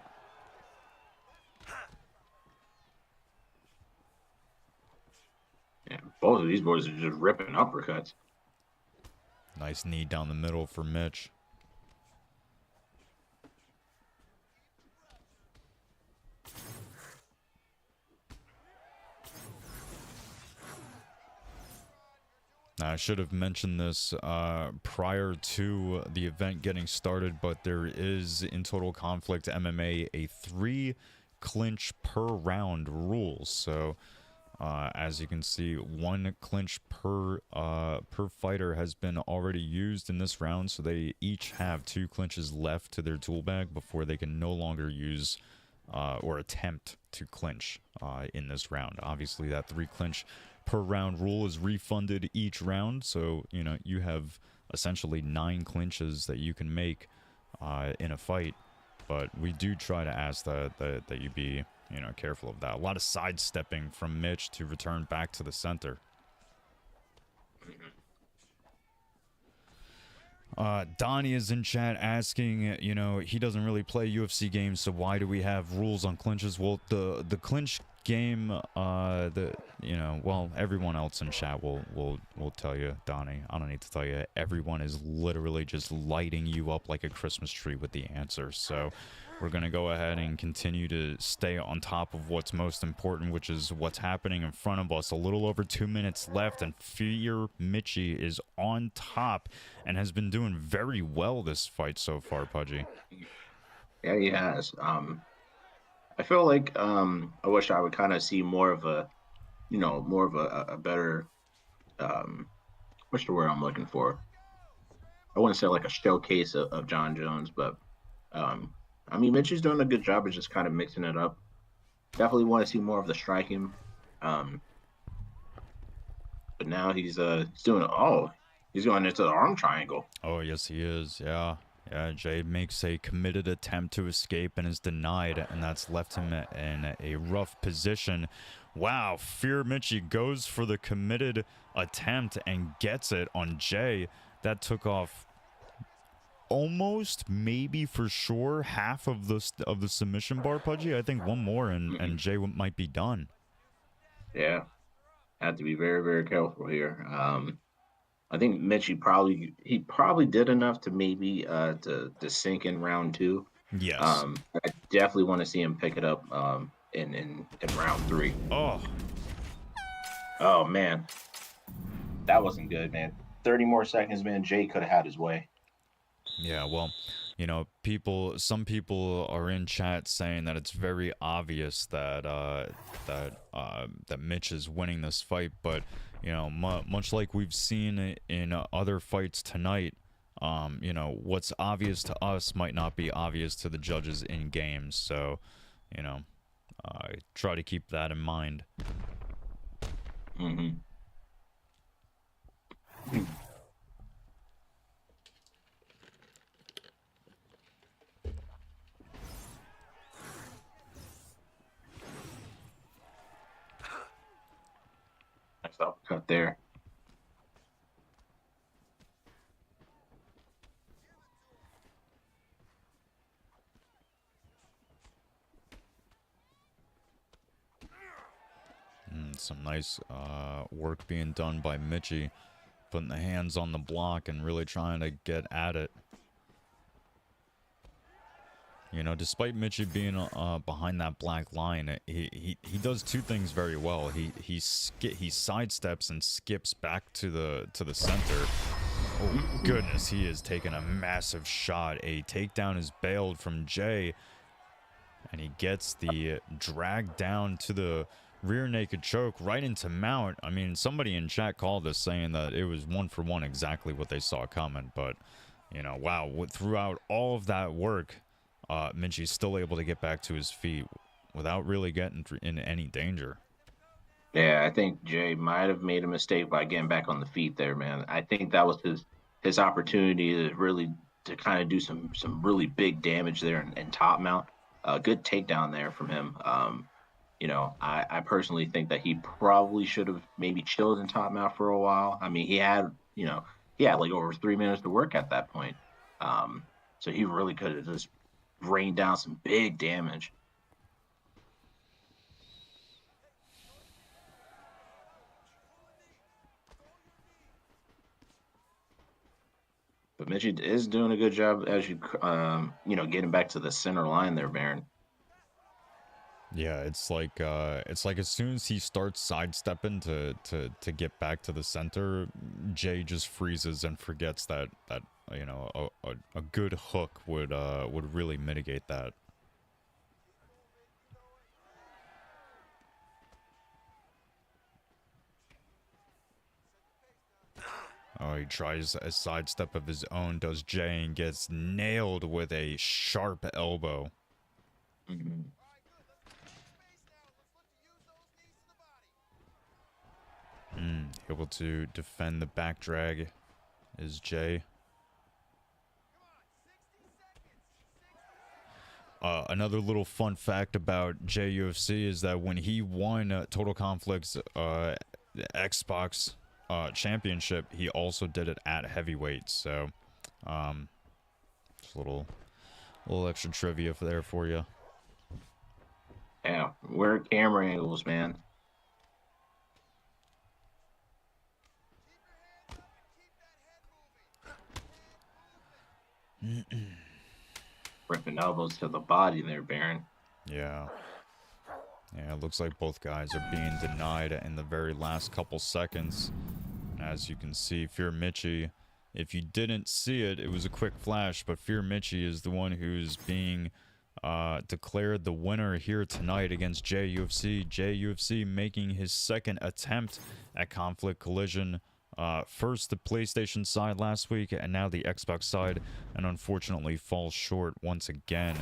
Yeah, both of these boys are just ripping uppercuts. Nice knee down the middle for Mitch. Now, I should have mentioned this prior to the event getting started, but there is in Total Conflict MMA a 3 clinch per round rule. So, as you can see, 1 clinch per fighter has been already used in this round. So they each have 2 clinches left to their tool bag before they can no longer use or attempt to clinch in this round. Obviously, that 3 clinch per round rule is refunded each round, so you have essentially 9 clinches that you can make in a fight. But we do try to ask that you be careful of that. A lot of sidestepping from Mitch to return back to the center. Donnie is in chat asking, he doesn't really play UFC games, so why do we have rules on clinches? Well, the clinch game, everyone else in chat will tell you, Donnie. I don't need to tell you. Everyone is literally just lighting you up like a Christmas tree with the answers. So we're going to go ahead and continue to stay on top of what's most important, which is what's happening in front of us. A little over 2 minutes left, and Fear Mitchie is on top and has been doing very well this fight so far, Pudgy. Yeah, he has. I feel like I wish I would kind of see more of a, a better, what's the word I'm looking for? I wouldn't say like a showcase of John Jones, but I mean, Mitch is doing a good job of just kind of mixing it up. Definitely want to see more of the striking. But now he's doing he's going into the arm triangle. Oh, yes, he is. Yeah. Yeah, Jay makes a committed attempt to escape and is denied, and that's left him in a rough position. Wow, Fear Mitchie goes for the committed attempt and gets it on Jay. That took off almost, maybe for sure, half of the submission bar, Pudgy. I think one more and Jay might be done. Yeah, have to be very, very careful here. I think Mitchie probably did enough to maybe to sink in round 2. Yes. I definitely want to see him pick it up in round 3. Oh man, that wasn't good, man. 30 more seconds, man. Jay could have had his way. Yeah, well, some people are in chat saying that it's very obvious that that Mitch is winning this fight, but much like we've seen in other fights tonight, what's obvious to us might not be obvious to the judges in games. So, try to keep that in mind. Mm-hmm. Nice uppercut there. Some nice work being done by Mitchie, putting the hands on the block and really trying to get at it. You know, despite Mitchie being behind that black line, he does two things very well. He sidesteps and skips back to the center. Oh goodness, he is taking a massive shot. A takedown is bailed from Jay, and he gets the drag down to the rear naked choke right into mount. I mean, somebody in chat called this saying that it was 1-for-1 exactly what they saw coming, but you know, wow, throughout all of that work, Minchie's still able to get back to his feet without really getting in any danger. Yeah, I think Jay might have made a mistake by getting back on the feet there, man. I think that was his opportunity to kind of do some really big damage there and top mount. Good takedown there from him. You know, I personally think that he probably should have maybe chilled in top mount for a while. I mean, he had like over 3 minutes to work at that point. So he really could have just rained down some big damage. But Mitchie is doing a good job as getting back to the center line there, Baron. Yeah, it's like as soon as he starts sidestepping to get back to the center, Jay just freezes and forgets that you know a good hook would really mitigate that. Oh, he tries a sidestep of his own, does Jay, and gets nailed with a sharp elbow. Mm-hmm. Able to defend the back drag is Jay. Another little fun fact about JUFC is that when he won Total Conflict's Xbox championship, he also did it at heavyweight. So, just a little extra trivia there for you. Yeah, we're camera angles, man. Ripping elbows to the body there, Baron. Yeah. Yeah, it looks like both guys are being denied in the very last couple seconds. As you can see, Fear Mitchie, if you didn't see it, it was a quick flash, but Fear Mitchie is the one who's being declared the winner here tonight against JUFC. JUFC making his second attempt at Conflict Collision. First the PlayStation side last week, and now the Xbox side, and unfortunately falls short once again.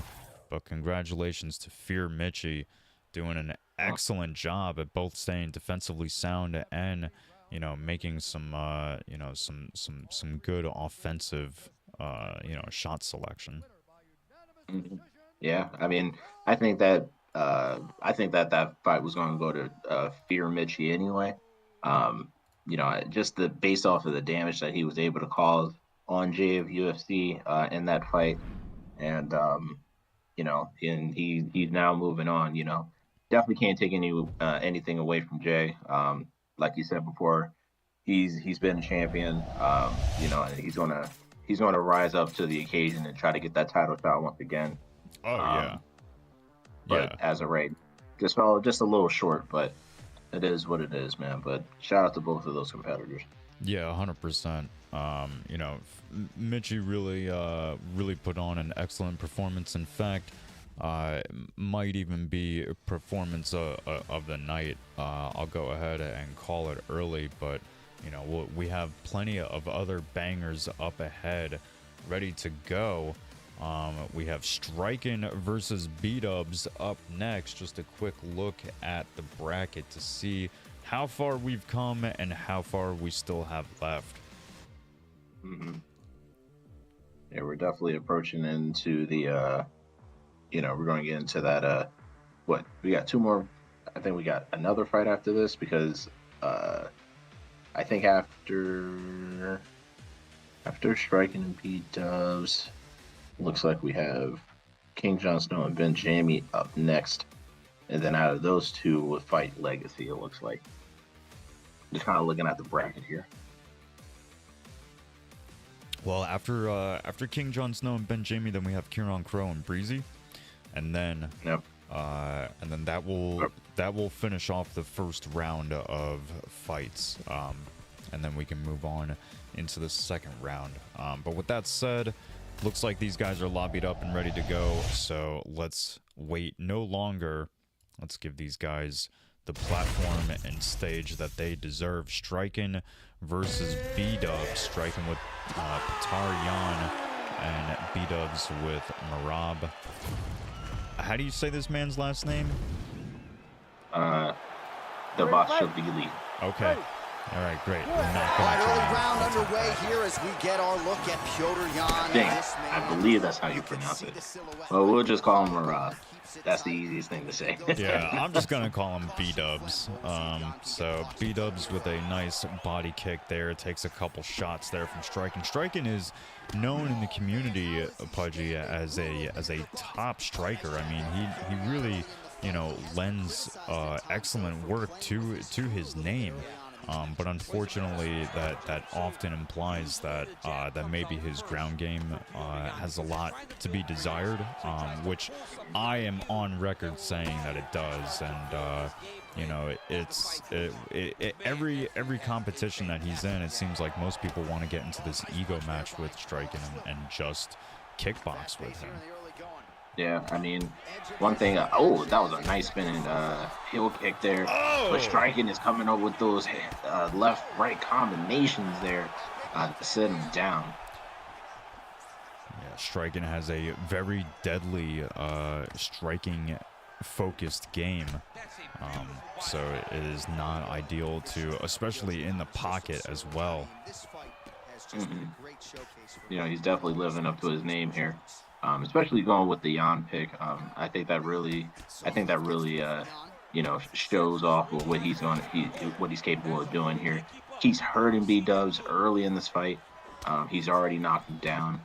But congratulations to Fear Mitchie, doing an excellent job at both staying defensively sound and, you know, making some some good offensive shot selection. Mm-hmm. Yeah, I mean, I think that that fight was going to go to Fear Mitchie anyway. Just based off of the damage that he was able to cause on Jay of UFC in that fight, and and he's now moving on. You know, definitely can't take anything away from Jay. Like you said before, he's been a champion. And he's gonna rise up to the occasion and try to get that title shot once again. Oh yeah. But as of right, just fell just a little short, but it is what it is, man. But shout out to both of those competitors. Yeah, 100%. Mitchie really put on an excellent performance. In fact, might even be performance of the night. I'll go ahead and call it early, but you know, we have plenty of other bangers up ahead, ready to go. We have Strikin versus B-Dubs up next. Just a quick look at the bracket to see how far we've come and how far we still have left. Hmm. Yeah, we're definitely approaching into the we're going to get into that what we got two more. I think we got another fight after this because uh I think after striking and beat Doves, looks like we have King Jon Snow and Ben Jamie up next, and then out of those two would fight Legacy. It looks like just kind of looking at the bracket here. Well, after King Jon Snow and Ben Jamie, then we have Kieran Crow and Breezy, and then Yep. that will finish off the first round of fights, and then we can move on into the second round. But with that said, looks like these guys are lobbied up and ready to go. So let's wait no longer. Let's give these guys the platform and stage that they deserve. Striking versus B-Dub, striking with Patar Yan and B-Dubs with Marab. How do you say this man's last name? Davashvili. Okay. All right, great. I'm not All gonna right, try early and round pronounce underway that. here as we get our look at Piotr Jan. Dang, I believe that's how you pronounce it. Well, we'll just call him Marab. That's the easiest thing to say. Yeah, I'm just gonna call him B-Dubs. So B-Dubs with a nice body kick there, takes a couple shots there from Striking. Striking is known in the community, Pudgy, as a top striker. I mean, he really, lends excellent work to his name. But unfortunately, that often implies that that maybe his ground game has a lot to be desired, which I am on record saying that it does. And every competition that he's in, it seems like most people want to get into this ego match with Striking and just kickbox with him. Yeah, I mean, one thing. Oh, that was a nice spinning heel kick there. Oh! But Striking is coming up with those left-right combinations there to set him down. Yeah, Striking has a very deadly striking focused game, so it is not ideal to, especially in the pocket as well. Mm-hmm. He's definitely living up to his name here. Especially going with the Jan pick. I think that really, shows off of what what he's capable of doing here. He's hurting B-Dubs early in this fight. He's already knocked him down.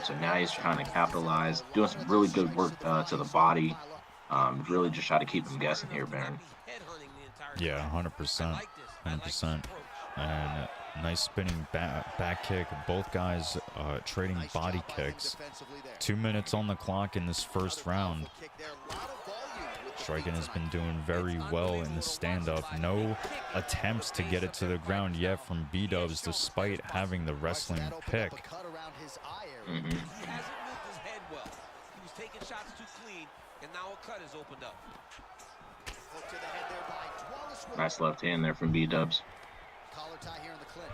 So now he's trying to capitalize, doing some really good work to the body. Really just try to keep him guessing here, Baron. Yeah, 100%, 100%, and nice spinning back kick. Both guys trading body kicks. 2 minutes on the clock in this first round. Striking has been doing very well in the stand-up. No attempts to get it to the ground yet from B-Dubs, despite having the wrestling pick. Mm-hmm. Nice left hand there from B-Dubs. Collar tie here in the clinch.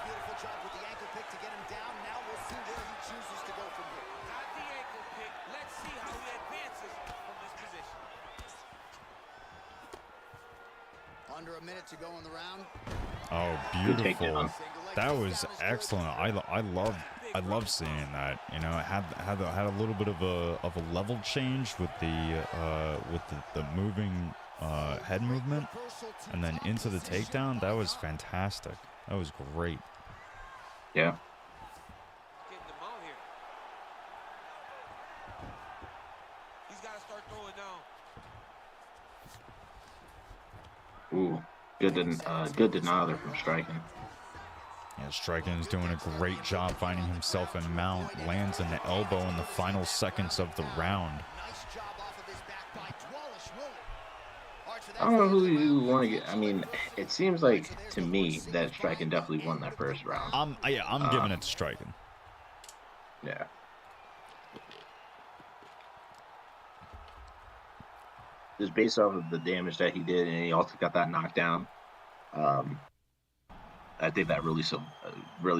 Beautiful job with the ankle pick to get him down. Now we'll see where he chooses to go from here. Not the ankle pick. Let's see how he advances from this position. Under a minute to go in the round. Oh, beautiful! That was excellent. I love seeing that. It had a little bit of a level change with the moving head movement, and then into the takedown. That was fantastic. That was great. Yeah. Getting him out here. He's got to start throwing down. Ooh, good denial there from Striking. Yeah, Striking is doing a great job finding himself a mount. Lands an elbow in the final seconds of the round. I don't know who you want to get. I mean, it seems like to me that Striking definitely won that first round. I'm giving it to Striking. Yeah. Just based off of the damage that he did, and he also got that knockdown. I think that really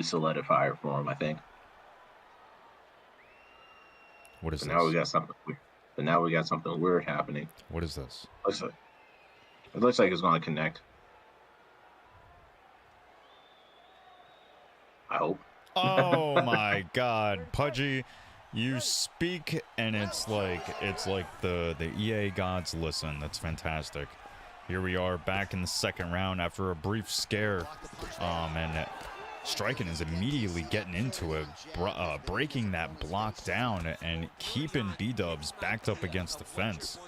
solidified it for him. I think. What is this? Now we got something weird. But now we got something weird happening. What is this? It looks like it's going to connect. I hope. Oh my God, Pudgy, you speak and it's like the EA gods listen. That's fantastic. Here we are back in the second round after a brief scare, and Striking is immediately getting into it, breaking that block down and keeping B-Dubs backed up against the fence.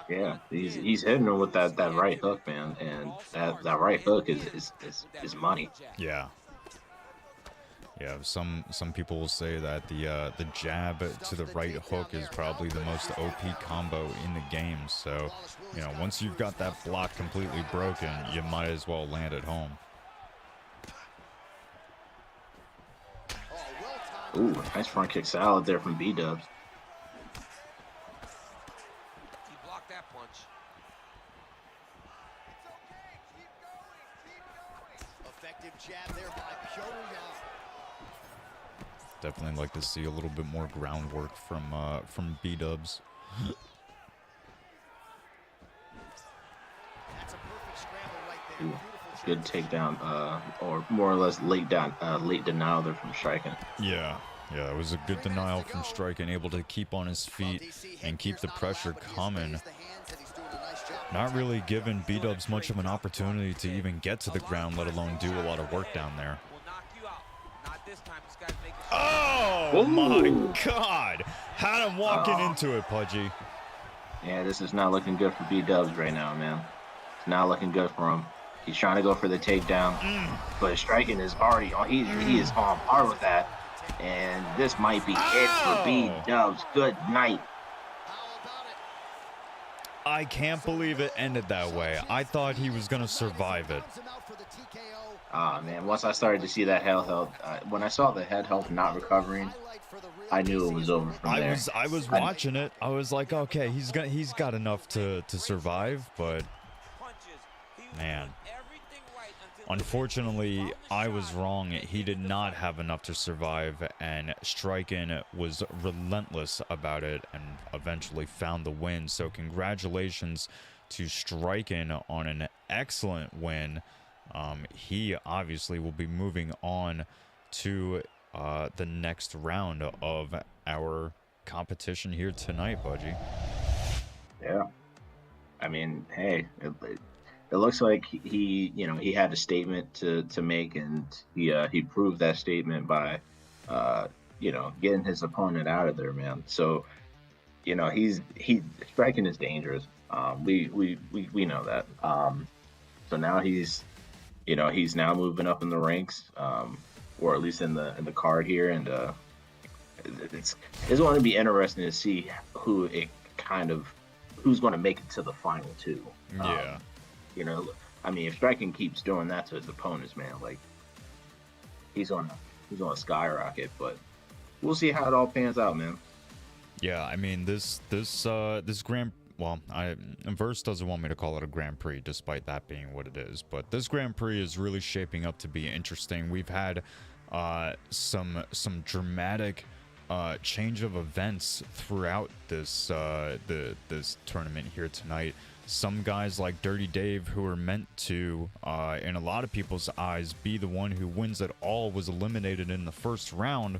Yeah, he's hitting her with that right hook, man, and that right hook is money. Yeah. Yeah, some people will say that the jab to the right hook is probably the most OP combo in the game. So, you know, once you've got that block completely broken, you might as well land at home. Ooh, nice front kick salad there from B-Dubs. He blocked that punch. Effective jab there by Pyongyang. Definitely like to see a little bit more groundwork from B-Dubs. That's a perfect scramble right there. Ooh, Beautiful good transition. takedown, or more or less late denial there from Striking. Yeah, it was a good denial from Striking, able to keep on his feet and keep the pressure coming. Not really giving B-Dubs much of an opportunity to even get to the ground, let alone do a lot of work down there. Will knock you out. Not this time. This guy's making Oh my God! Had him walking into it, Pudgy. Yeah, this is not looking good for B-Dubs right now, man. It's not looking good for him. He's trying to go for the takedown, but Striking is already on. He is on par with that, and this might be it for B-Dubs. Good night. I can't believe it ended that way. I thought he was gonna survive it. Ah, man, once I started to see that head health, when I saw the head health not recovering, I knew it was over from there. I was watching it. I was like, okay, he's got enough to survive, but man, unfortunately, I was wrong. He did not have enough to survive, and Striking was relentless about it and eventually found the win. So congratulations to Striking on an excellent win. He obviously will be moving on to the next round of our competition here tonight, Budgie. Yeah, I mean, hey, it looks like he had a statement to make, and he proved that statement by getting his opponent out of there, man. So he Striking is dangerous. We know that. So now he's now moving up in the ranks, or at least in the card here, and it's going to be interesting to see who's going to make it to the final two. Yeah. I mean, if Striking keeps doing that to his opponents, man, like he's on a skyrocket. But we'll see how it all pans out, man. Yeah, I mean this Grand. Well, Verse doesn't want me to call it a Grand Prix, despite that being what it is. But this Grand Prix is really shaping up to be interesting. We've had some dramatic change of events throughout this this tournament here tonight. Some guys like Dirty Dave, who are meant to, in a lot of people's eyes, be the one who wins it all, was eliminated in the first round.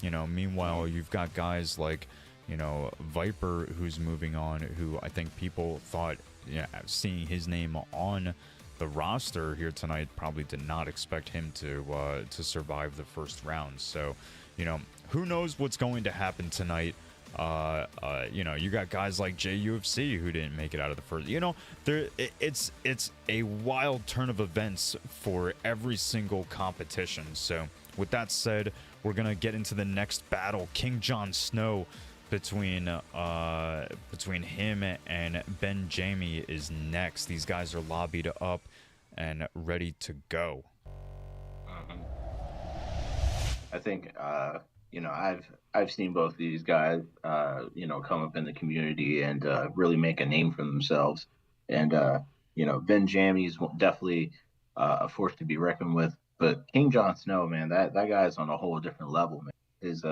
Meanwhile, you've got guys like, Viper, who's moving on, who I think people thought, seeing his name on the roster here tonight, probably did not expect him to survive the first round. So, who knows what's going to happen tonight. You got guys like JUFC who didn't make it out of the first. It's a wild turn of events for every single competition. So, with that said, we're gonna get into the next battle. King Jon Snow between him and Ben Jamie is next. These guys are lobbied up and ready to go. I think I've seen both of these guys come up in the community and really make a name for themselves. And Ben Jamie's definitely a force to be reckoned with. But King Jon Snow, man, that guy's on a whole different level, man. His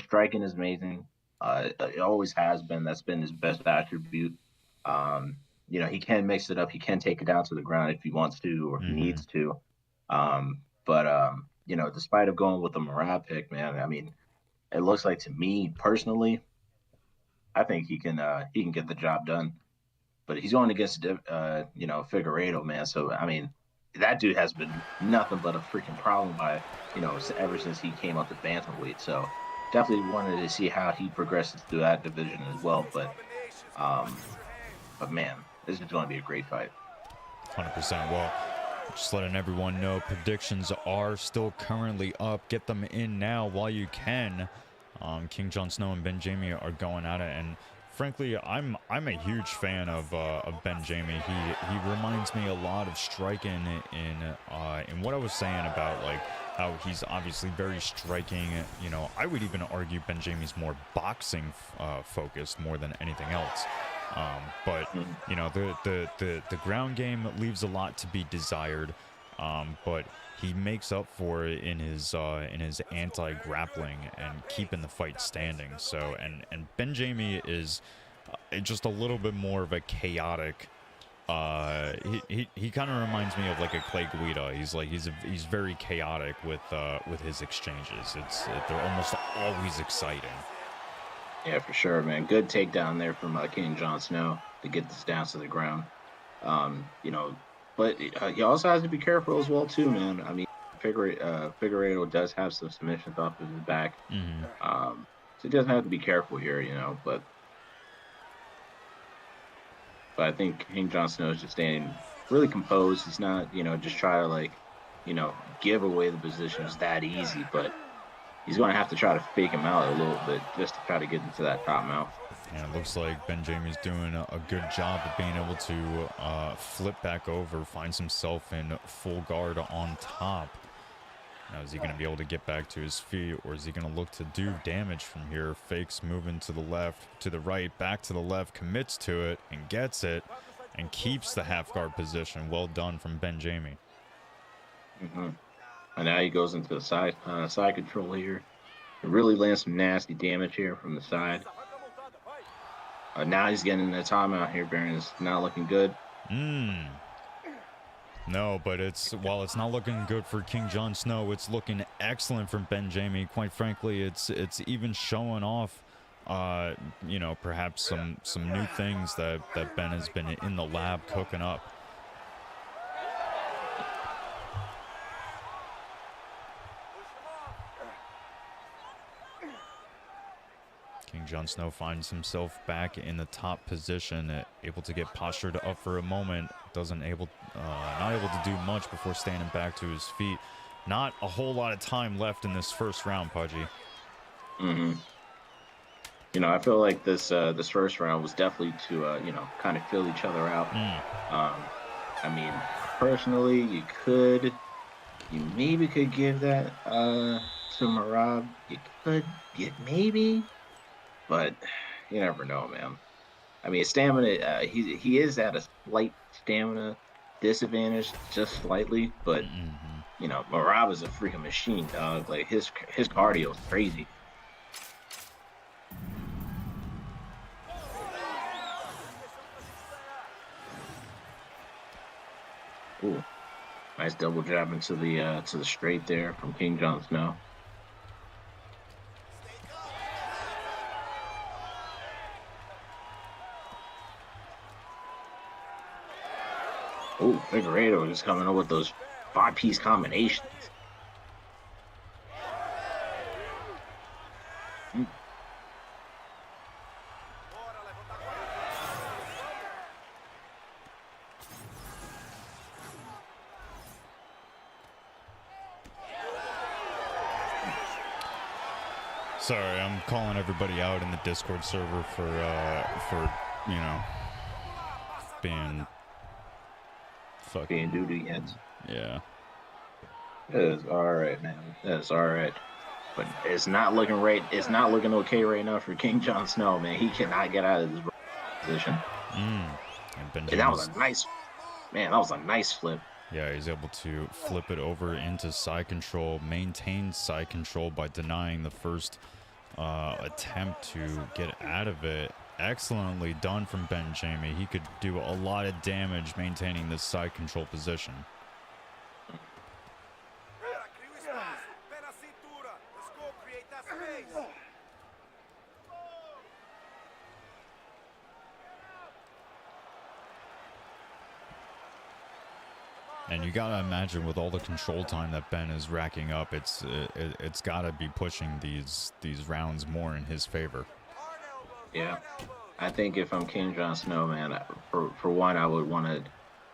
striking is amazing. It always has been. That's been his best attribute. He can mix it up. He can take it down to the ground if he wants to or if he needs to. But you know, despite of going with the Marab pick, man, I mean, it looks like to me personally, I think he can get the job done. But he's going against you know, Figueiredo, man. So I mean, that dude has been nothing but a freaking problem by, you know, ever since he came up to bantamweight. So definitely wanted to see how he progresses through that division as well. Um, but man, this is going to be a great fight. 100%. Well, just letting everyone know, predictions are still currently up. Get them in now while you can. King Jon Snow and Ben Jamie are going at it, and frankly, I'm a huge fan of Ben Jamie. He reminds me a lot of striking in what I was saying about like how he's obviously very striking. You know, I would even argue Ben Jamie's more boxing focused more than anything else. But you know, the ground game leaves a lot to be desired. But he makes up for it in his anti-grappling and keeping the fight standing. So and Ben Jamie is just a little bit more of a chaotic. He kind of reminds me of like a Clay Guida. He's very chaotic with his exchanges. They're almost always exciting. Yeah, for sure, man. Good takedown there from King Jon Snow to get this down to the ground. You know, but he also has to be careful as well, too, man. I mean, Figueiredo does have some submissions off of his back. So he doesn't have to be careful here, you know. But I think King Jon Snow is just staying really composed. He's not, you know, just try to like, you know, give away the positions that easy, but he's going to have to try to fake him out a little bit just to try to get into that top mouth. And it looks like Ben Jamie's doing a good job of being able to flip back over, finds himself in full guard on top. Now, is he going to be able to get back to his feet, or is he going to look to do damage from here? Fakes moving to the left, to the right, back to the left, commits to it, and gets it, and keeps the half guard position. Well done from Ben Jamie. And now he goes into the side control here. It really lands some nasty damage here from the side. Now he's getting the timeout here, Baron. It's not looking good. No, but while it's not looking good for King Jon Snow, it's looking excellent from Ben Jamie. Quite frankly, it's even showing off, you know, perhaps some new things that Ben has been in the lab cooking up. King Jon Snow finds himself back in the top position, able to get postured up for a moment. Not able to do much before standing back to his feet. Not a whole lot of time left in this first round, Pudgy. You know, I feel like this first round was definitely to you know, kind of fill each other out. I mean, personally, you maybe could give that to Marab. You could maybe. But you never know, man. I mean, stamina, he is at a slight stamina disadvantage, just slightly. But, you know, Marab is a freaking machine, dog. Like, his cardio is crazy. Ooh, nice double jab into the straight there from King Jon Snow. Oh, Figueiredo just coming up with those 5-piece combinations. Sorry, I'm calling everybody out in the Discord server for you know, being Being doo-doo heads. Yeah. That is all right, man. That's all right. But it's not looking right. It's not looking okay right now for King Jon Snow, man. He cannot get out of this position. And that was a nice, man. That was a nice flip. Yeah, he's able to flip it over into side control, maintain side control by denying the first attempt to get out of it. Excellently done from Ben Jamie. He could do a lot of damage maintaining this side control position. And you gotta imagine with all the control time that Ben is racking up, it's gotta be pushing these rounds more in his favor. Yeah. I think if I'm King Jon Snow, man, for one, I would want to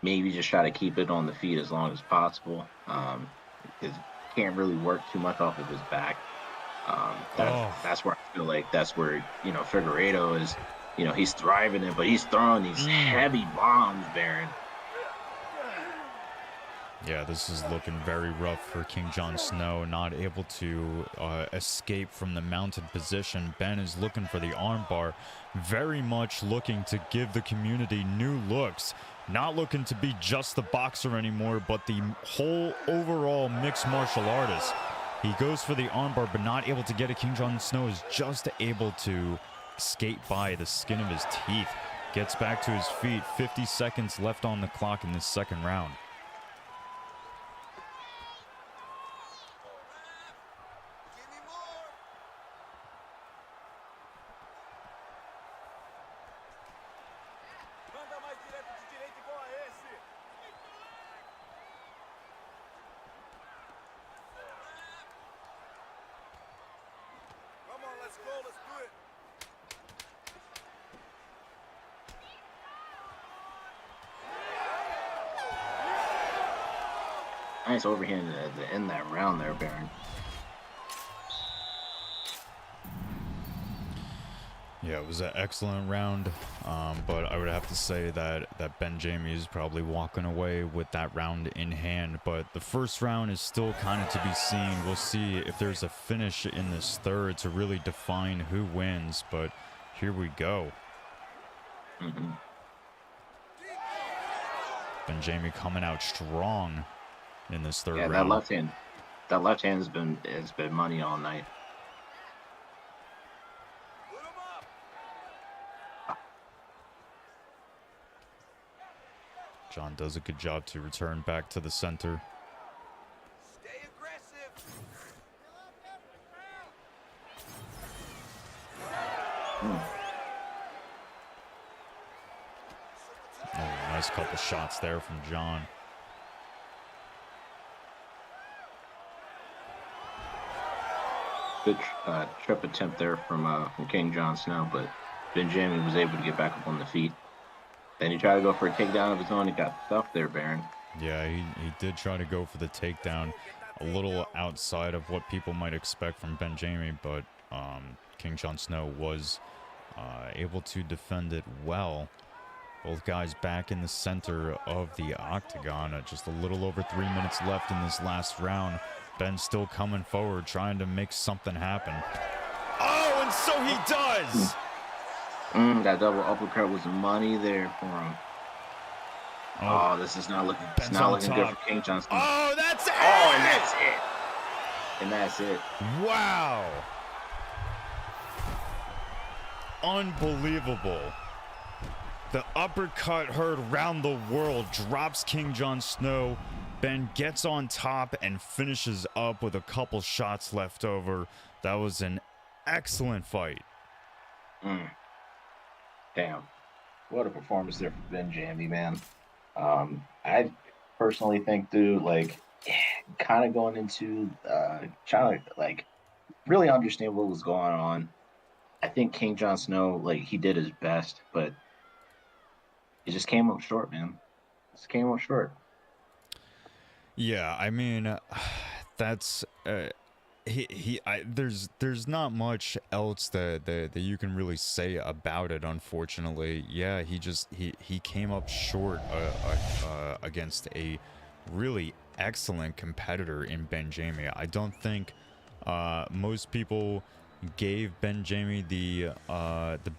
maybe just try to keep it on the feet as long as possible. Because can't really work too much off of his back. That's where I feel like that's where Figueiredo is. He's thriving in, but he's throwing these heavy bombs, Baron. Yeah, this is looking very rough for King Jon Snow, not able to escape from the mounted position. Ben is looking for the armbar, very much looking to give the community new looks, not looking to be just the boxer anymore, but the whole overall mixed martial artist. He goes for the armbar, but not able to get it. King Jon Snow is just able to skate by the skin of his teeth. Gets back to his feet. 50 seconds left on the clock in this second round. Manda mais direto de direita igual a esse. Come on, let's go, let's do it. Nice overhand at the end of that round there, Baron. Yeah, it was an excellent round, but I would have to say that Ben Jamie is probably walking away with that round in hand. But the first round is still kind of to be seen. We'll see if there's a finish in this third to really define who wins. But here we go. Ben Jamie coming out strong in this third round. That left hand has been money all night. Put 'em up. John does a good job to return back to the center. Stay aggressive. Oh, nice couple shots there from John. Good trip attempt there from King Jon Snow, but Ben Jamie was able to get back up on the feet. Then he tried to go for a takedown of his own. He got stuffed there, Baron. Yeah, he did try to go for the takedown, a little outside of what people might expect from Ben Jamie, but King Jon Snow was able to defend it well. Both guys back in the center of the octagon. Just a little over 3 minutes left in this last round. Ben still coming forward, trying to make something happen. Oh, and so he does! That double uppercut was money there for him. Oh, this is not looking. It's not looking good for King Jon Snow. Oh, that's it! Oh, and that's it. And that's it. Wow. Unbelievable. The uppercut heard round the world, drops King Jon Snow. Ben gets on top and finishes up with a couple shots left over. That was an excellent fight. Damn. What a performance there for Ben Jamie, man. I personally think, dude, like, kind of going into trying to, like, really understand what was going on. I think King Jon Snow, like, he did his best, but he just came up short, man. Just came up short. Yeah, I mean, that's there's not much else that you can really say about it, unfortunately. Yeah, he came up short against a really excellent competitor in Ben Jamie. I don't think most people gave Ben Jamie the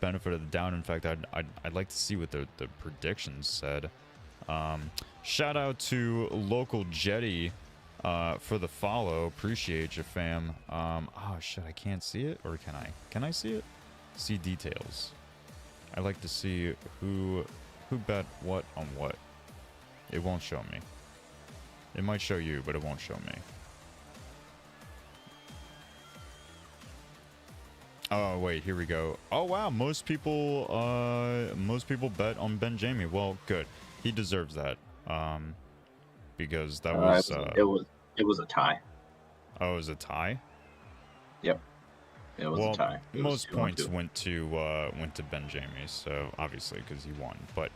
benefit of the doubt. In fact, I'd like to see what the predictions said. Shout out to local Jetty for the follow. Appreciate you, fam. Oh shit, I can't see it, or can I? Can I see it? See details. I like to see who bet what on what. It won't show me. It might show you, but it won't show me. Oh wait, here we go. Oh wow, most people bet on Ben Jamie. Well, good. He deserves that. because that was it was a tie. oh, it was a tie. Yep, it was Well, a tie. It was most 2-2. points went to Ben Jamie, so obviously because he won. But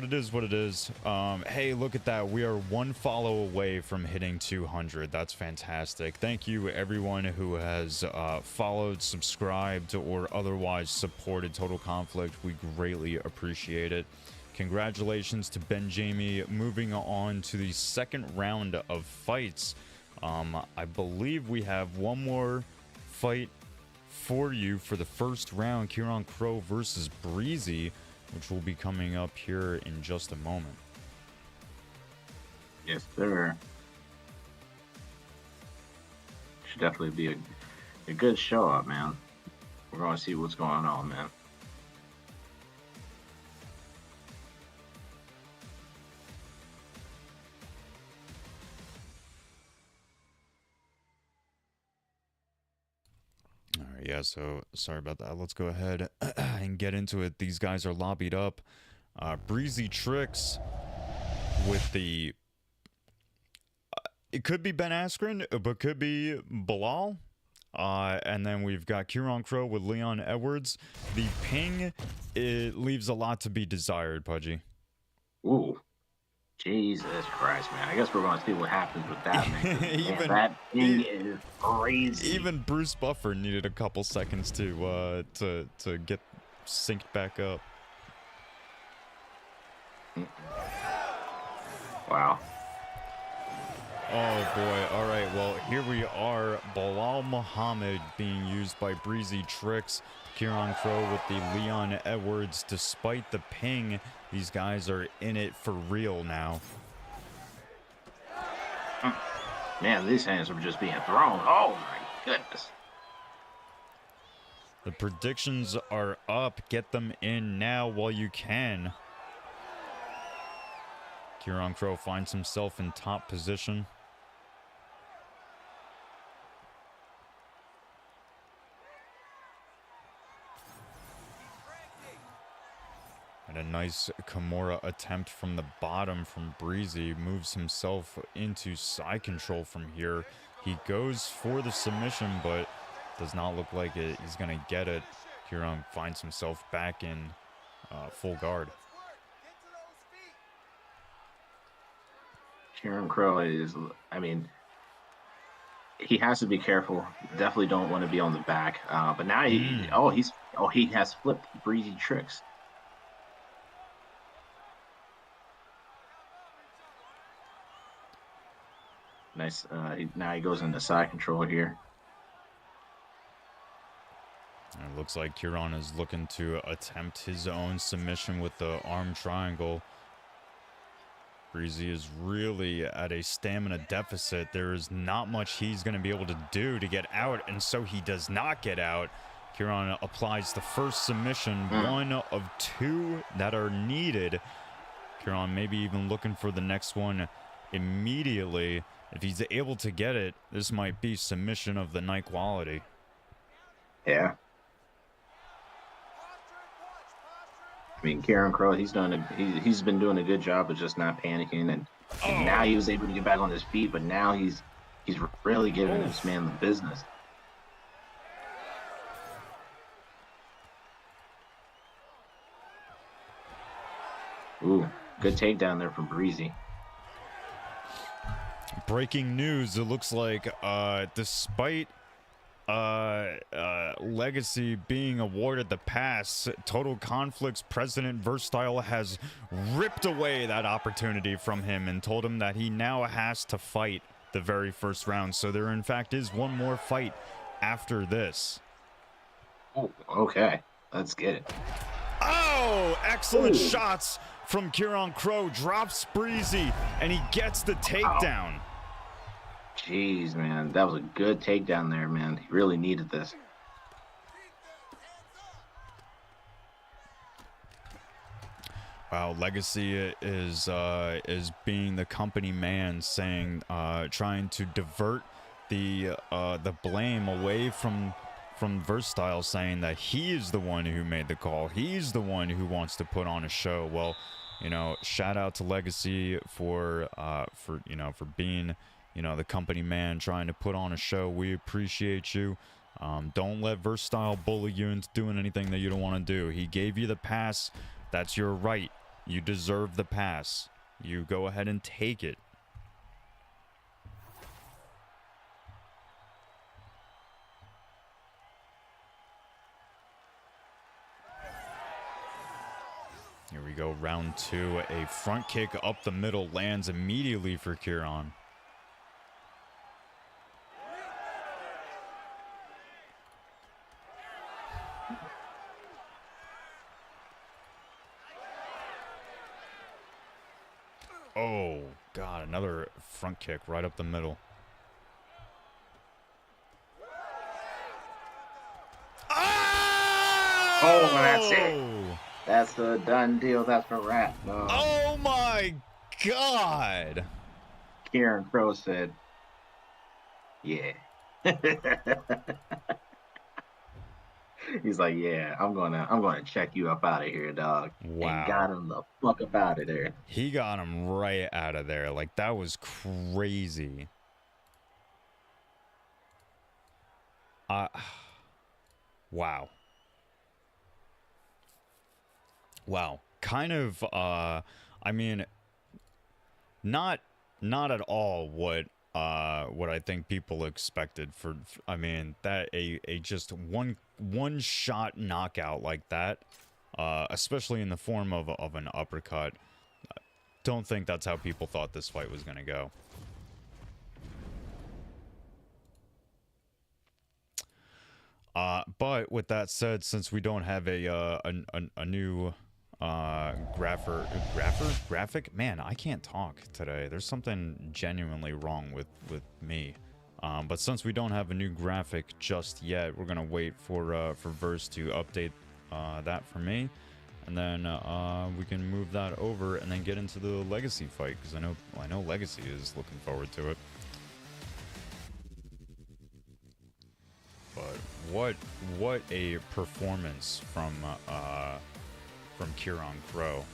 it is what it is. Hey, look at that. We are one follow away from hitting 200. That's fantastic. Thank you, everyone who has followed, subscribed, or otherwise supported Total Conflict. We greatly appreciate it. Congratulations to Ben Jamie moving on to the second round of fights. I believe we have one more fight for you for the first round. Kieran Crow versus Breezy, which will be coming up here in just a moment. Yes, sir. Should definitely be a good show up, man. We're going to see what's going on, man. All right, yeah, so sorry about that. Let's go ahead and get into it. These guys are lobbied up. Breezy Tricks with the... it could be Ben Askren, but could be Bilal. And then we've got Kieran Crow with Leon Edwards. The ping, it leaves a lot to be desired, Pudgy. Ooh. Jesus Christ, man. I guess we're going to see what happens with that, man. Man, that thing is crazy. Even Bruce Buffer needed a couple seconds to get synced back up. Wow. Oh boy. All right, well, here we are. Bilal Muhammad being used by Breezy Tricks. Kieran Crow with the Leon Edwards. Despite the ping, these guys are in it for real now. Man, these hands are just being thrown. Oh my goodness. The predictions are up. Get them in now while you can. Kieran Crow finds himself in top position. And a nice Kimura attempt from the bottom from Breezy. Moves himself into side control from here. He goes for the submission, but does not look like it. He's going to get it. Kieran finds himself back in full guard. Kieran Crow is, I mean, he has to be careful. Definitely don't want to be on the back. But now he has flipped Breezy Tricks. Nice. Now he goes into side control here. It looks like Kieran is looking to attempt his own submission with the arm triangle. Breezy is really at a stamina deficit. There is not much he's going to be able to do to get out, and so he does not get out. Kieran applies the first submission, one of two that are needed. Kieran maybe even looking for the next one immediately. If he's able to get it, this might be submission of the night quality. Yeah. I mean, Kieran Crow, he's been doing a good job of just not panicking, and now he was able to get back on his feet, but now he's really giving this man the business. Ooh, good takedown there from Breezy. Breaking news, it looks like despite Legacy being awarded the pass, Total Conflict's president Versatile has ripped away that opportunity from him and told him that he now has to fight the very first round. So there in fact is one more fight after this. Oh, okay, let's get it. Oh, excellent shots from Kieran Crow. Drops Breezy and he gets the takedown. Wow. Jeez, man, that was a good takedown there, man. He really needed this. Wow, Legacy is being the company man, saying, trying to divert the blame away from Versatile, saying that he is the one who made the call. He's the one who wants to put on a show. Well, You know, shout out to Legacy for being, you know, the company man trying to put on a show. We appreciate you. Don't let Versatile bully you into doing anything that you don't want to do. He gave you the pass. That's your right. You deserve the pass. You go ahead and take it. Here we go, round 2. A front kick up the middle lands immediately for Kieran. Oh, God, another front kick right up the middle. Oh, that's it. That's a done deal. That's a wrap. Oh my God! Kieran Crow said, "Yeah." He's like, "Yeah, I'm gonna check you up out of here, dog." Wow. And got him the fuck up out of there. He got him right out of there. Like, that was crazy. Wow. Wow. Kind of, I mean, not at all what I think people expected for I mean, that a just one shot knockout like that, especially in the form of an uppercut. Don't think that's how people thought this fight was going to go. But with that said, since we don't have a new graphic, man, I can't talk today. There's something genuinely wrong with me. But since we don't have a new graphic just yet, we're gonna wait for Verse to update that for me, and then we can move that over and then get into the Legacy fight, because I know Legacy is looking forward to it. But what a performance from Kieran Crow.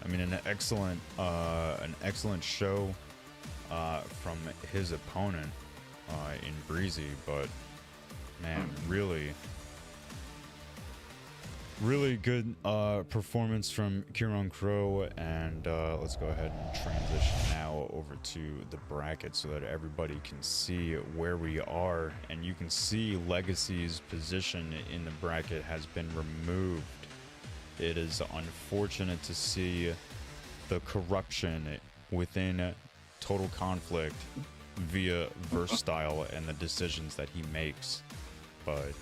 I mean, an excellent show from his opponent in Breezy, but man, really good performance from Kieran Crow. And let's go ahead and transition now over to the bracket so that everybody can see where we are, and you can see Legacy's position in the bracket has been removed. It is unfortunate to see the corruption within Total Conflict via Versatile and the decisions that he makes, but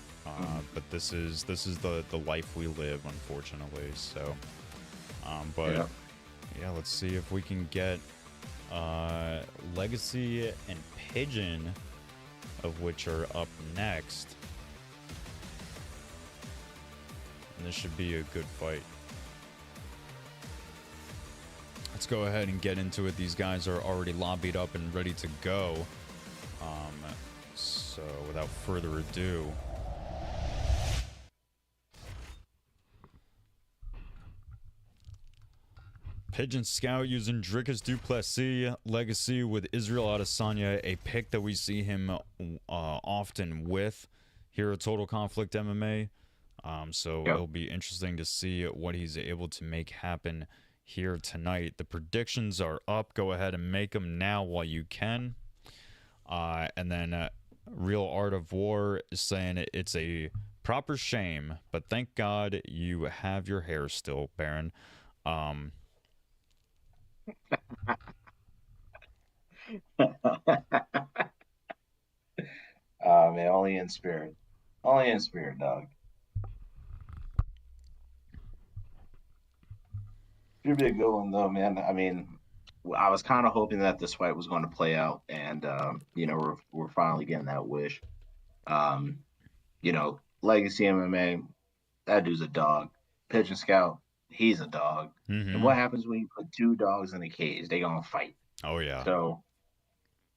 this is the life we live, unfortunately. So but yeah, let's see if we can get Legacy and Pigeon, of which are up next, and this should be a good fight. Let's go ahead and get into it. These guys are already lobbied up and ready to go, so without further ado, Pigeon Scout using Drickus Duplessis, Legacy with Israel Adesanya, a pick that we see him often with here at Total Conflict MMA. So it'll be interesting to see what he's able to make happen here tonight. The predictions are up. Go ahead and make them now while you can. And then Real Art of War is saying it's a proper shame, but thank God you have your hair still, Baron. Man, only in spirit. Only in spirit, dog. Should be a good one, though, man. I mean, I was kind of hoping that this fight was going to play out, and you know, we're finally getting that wish. You know, Legacy MMA, that dude's a dog. Pigeon Scout, he's a dog. And what happens when you put two dogs in a cage? They gonna fight. Oh yeah. So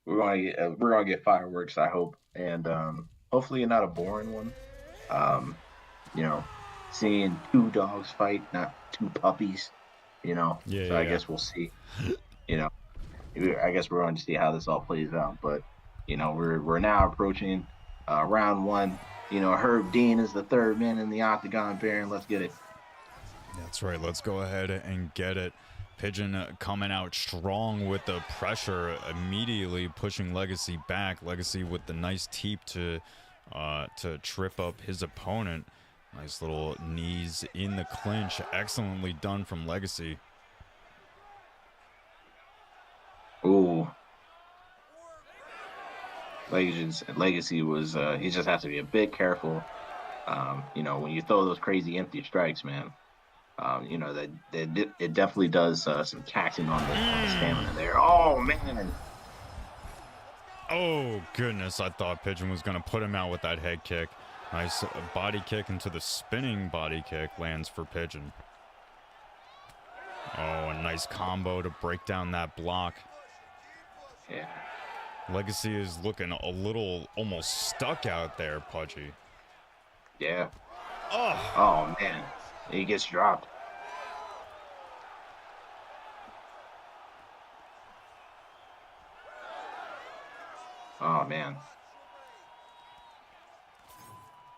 we're gonna get fireworks, I hope, and hopefully not a boring one. You know, seeing two dogs fight, not two puppies. You know, Yeah, so I yeah. guess we'll see. You know, I guess we're going to see how this all plays out. But we're now approaching round one. Herb Dean is the third man in the octagon. Baron, let's get it. That's right. Let's go ahead and get it. Pigeon coming out strong with the pressure, immediately pushing Legacy back. Legacy with the nice teep to trip up his opponent. Nice little knees in the clinch. Excellently done from Legacy. Ooh. Legacy was he just has to be a bit careful. When you throw those crazy empty strikes, man. That it definitely does some taxing on the stamina there. Oh man. Oh goodness, I thought Pigeon was gonna put him out with that head kick. Nice body kick into the spinning body kick lands for Pigeon. Oh, a nice combo to break down that block. Yeah. Legacy is looking a little almost stuck out there, Pudgy. Yeah. Oh, Oh man. He gets dropped. Oh man.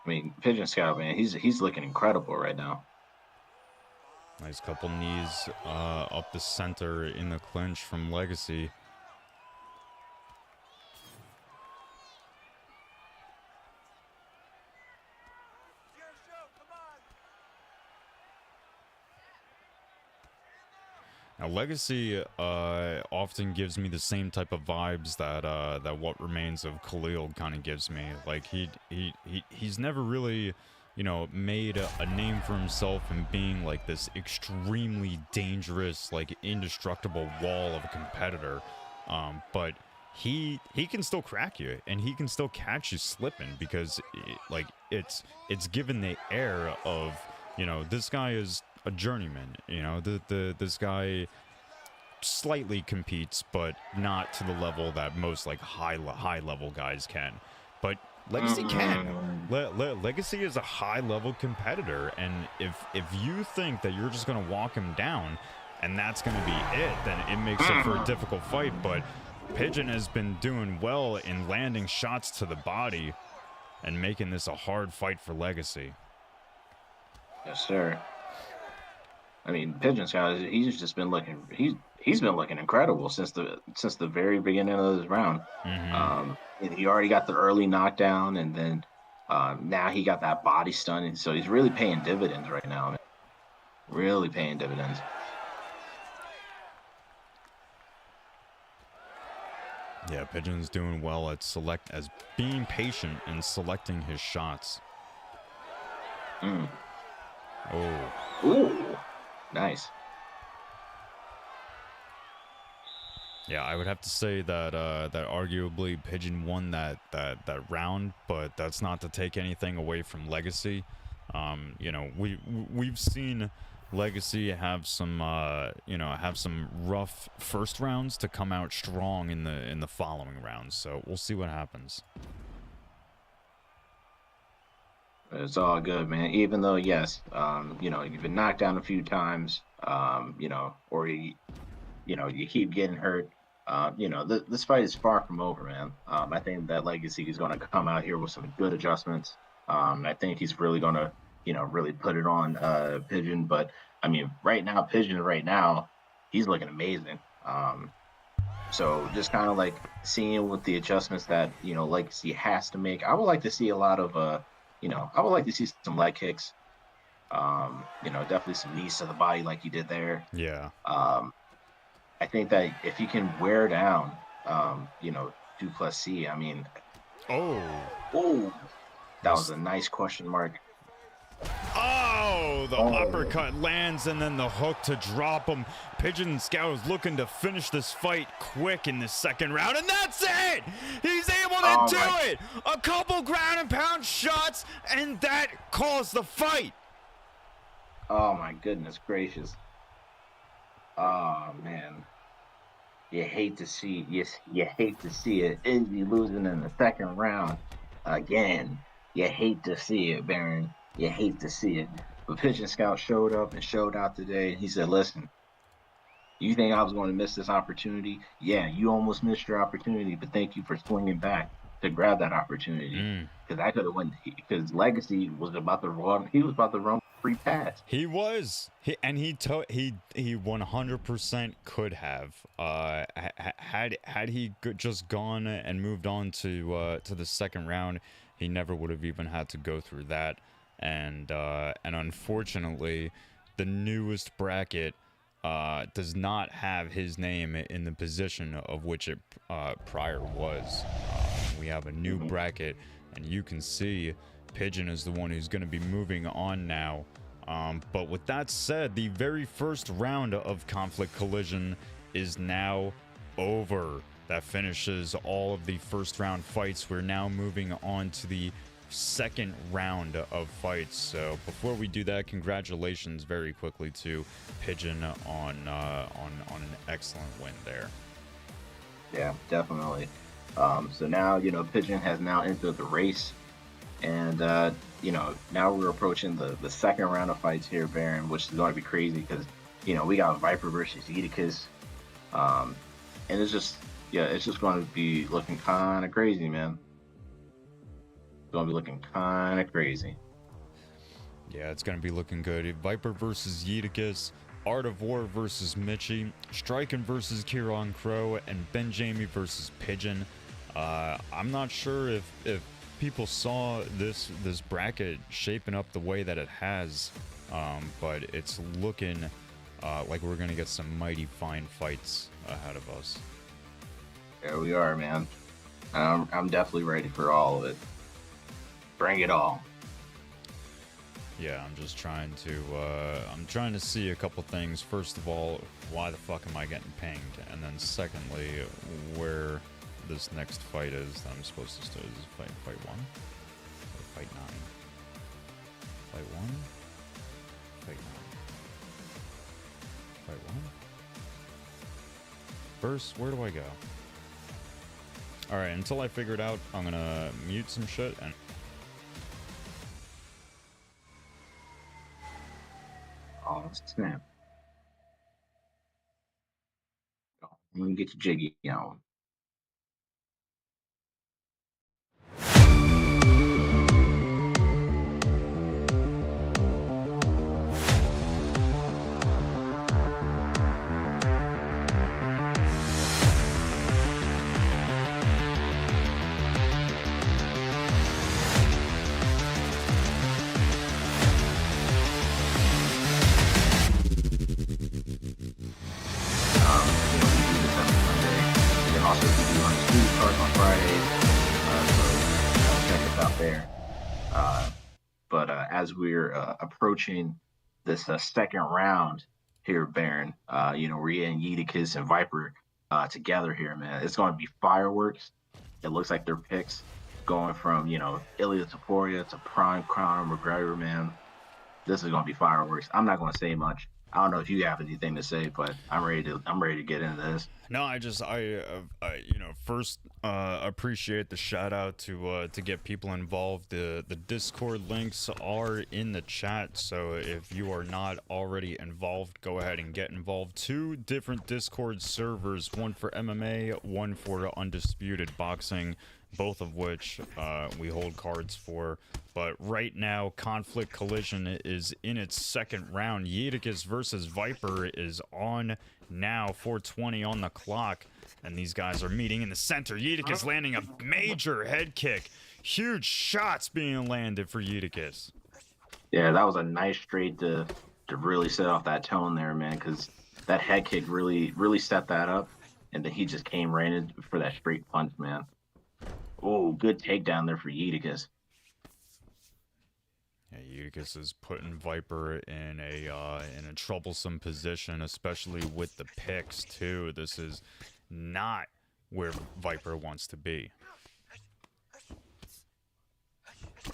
I mean, Pigeon Scout, man, he's looking incredible right now. nice couple knees up the center in the clinch from Legacy. Now, Legacy often gives me the same type of vibes that What Remains of Khalil kind of gives me. Like he's never really, made a name for himself in being like this extremely dangerous, like indestructible wall of a competitor. But he can still crack you, and he can still catch you slipping because it's given the air of this guy is a journeyman. This guy slightly competes, but not to the level that most like high level guys can. But Legacy can. Legacy is a high level competitor, and if you think that you're just gonna walk him down and that's gonna be it, then it makes it for a difficult fight. But Pigeon has been doing well in landing shots to the body and making this a hard fight for Legacy. Yes, sir. I mean, Pigeon Scout, he's just been looking. He's been looking incredible since the very beginning of this round. And he already got the early knockdown, and then now he got that body stun, and so he's really paying dividends right now. Man. Really paying dividends. Yeah, Pigeon's doing well at as being patient and selecting his shots. Mm. Oh. Ooh. Nice. Yeah, I would have to say that that arguably Pigeon won that round, but that's not to take anything away from Legacy. We've seen Legacy have some rough first rounds to come out strong in the following rounds. So we'll see what happens. It's all good, man. Even though, yes, you've been knocked down a few times, or you keep getting hurt. This fight is far from over, man. I think that Legacy is going to come out here with some good adjustments. I think he's really going to, really put it on Pigeon. But I mean, Pigeon right now, he's looking amazing. So just kind of like seeing with the adjustments that Legacy has to make. I would like to see a lot of I would like to see some leg kicks. Definitely some knees to the body like you did there. Yeah. I think that if you can wear down, Duplessis, I mean, that was a nice question mark. Oh, the uppercut lands and then the hook to drop him. Pigeon Scout is looking to finish this fight quick in the second round, and that's it! He's able to do it! A couple ground and pound shots, and that caused the fight! Oh my goodness gracious. Oh man. You hate to see it. Izzy losing in the second round again. You hate to see it, Baron. You hate to see it. But Pigeon Scout showed up and showed out today. And he said, "Listen, you think I was going to miss this opportunity? Yeah, you almost missed your opportunity, but thank you for swinging back to grab that opportunity Mm. because I could have won. Because Legacy was about to run. He was about to run free pass. He was. He 100% could have. Had he just gone and moved on to the second round, he never would have even had to go through that. And unfortunately, the newest bracket does not have his name in the position of which it prior was. We have a new bracket, and you can see Pigeon is the one who's going to be moving on now. But with that said, the very first round of Conflict Collision is now over. That finishes all of the first round fights. We're now moving on to the second round of fights. So before we do that, congratulations very quickly to Pigeon on an excellent win there. Yeah, definitely. So now, Pigeon has now entered the race. And, now we're approaching the second round of fights here, Baron, which is going to be crazy because, we got Viper versus Edicus. And it's just going to be looking kind of crazy, man. It's going to be looking kind of crazy. Yeah, it's going to be looking good. Viper versus Edicus, Art of War versus Mitchie, Striken versus Kieran Crow, and Ben Jamie versus Pigeon. I'm not sure if people saw this bracket shaping up the way that it has, but it's looking like we're gonna get some mighty fine fights ahead of us. There we are, man. I'm definitely ready for all of it. Bring it all. Yeah, I'm just trying to see a couple things. First of all, why the fuck am I getting pinged? And then secondly, where this next fight is that I'm supposed to start. Is it fight 1? Or fight 9? Fight 1? Fight 9. Fight 1? First, where do I go? Alright, until I figure it out, I'm gonna mute some shit and... Oh, snap. I'm gonna get your jiggy on. As we're approaching this second round here, Baron, we're getting Edicus and Viper together here, man. It's going to be fireworks. It looks like their picks going from, Ilya Taporia to Prime Conor McGregor, man. This is going to be fireworks. I'm not going to say much. I don't know if you have anything to say, but I'm ready to get into this. No, I first appreciate the shout out to get people involved. The Discord links are in the chat, so if you are not already involved, go ahead and get involved. 2 different Discord servers, one for MMA, one for Undisputed Boxing, both of which we hold cards for. But right now, Conflict Collision is in its second round. Edicus versus Viper is on now, 4:20 on the clock, and these guys are meeting in the center. Edicus landing a major head kick. Huge shots being landed for Edicus. Yeah, that was a nice straight to really set off that tone there, man, because that head kick really set that up, and then he just came right in for that straight punch, man. Oh, good takedown there for Edicus. Yeah, Edicus is putting Viper in a troublesome position, especially with the picks too. This is not where Viper wants to be.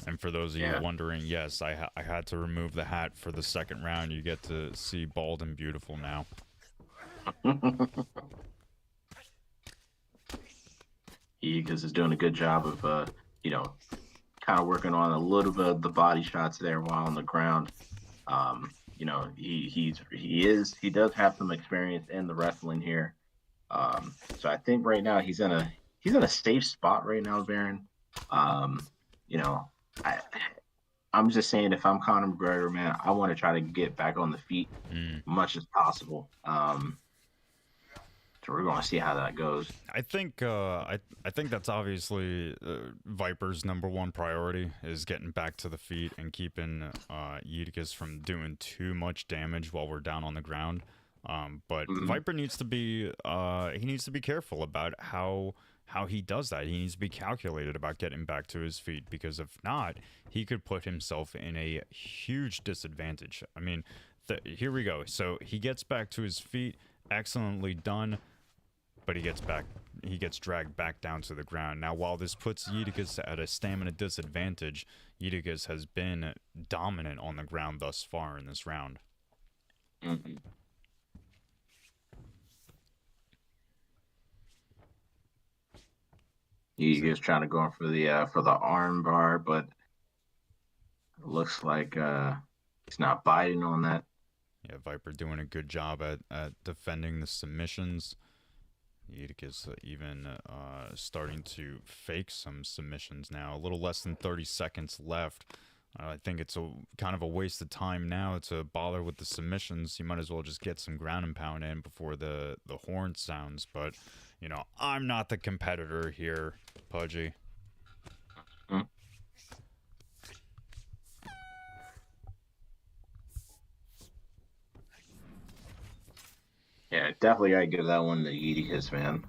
And for those of you wondering, yes, I had to remove the hat for the second round. You get to see bald and beautiful now. Edicus is doing a good job of, kind of working on a little bit of the body shots there while on the ground. He does have some experience in the wrestling here. So I think right now he's in a safe spot right now, Baron. Um, you know, I I'm just saying if I'm Conor McGregor, man, I want to try to get back on the feet Mm. much as possible. So we're going to see how that goes. I think that's obviously Viper's number one priority is getting back to the feet and keeping Eutychus from doing too much damage while we're down on the ground. But Mhm. Viper needs to be careful about how he does that. He needs to be calculated about getting back to his feet, because if not, he could put himself in a huge disadvantage. I mean, here we go. So he gets back to his feet, excellently done, but he gets dragged back down to the ground. Now, while this puts Eutychus at a stamina disadvantage, Eutychus has been dominant on the ground thus far in this round. Mhm. He is trying to go for the arm bar, but it looks like he's not biting on that. Yeah, Viper doing a good job at defending the submissions. Eutychus even starting to fake some submissions now. A little less than 30 seconds left. I think it's a kind of a waste of time now to bother with the submissions. You might as well just get some ground and pound in before the horn sounds. But, I'm not the competitor here, Pudgy. Mm. Yeah, definitely gotta give that one to Eutychus, man.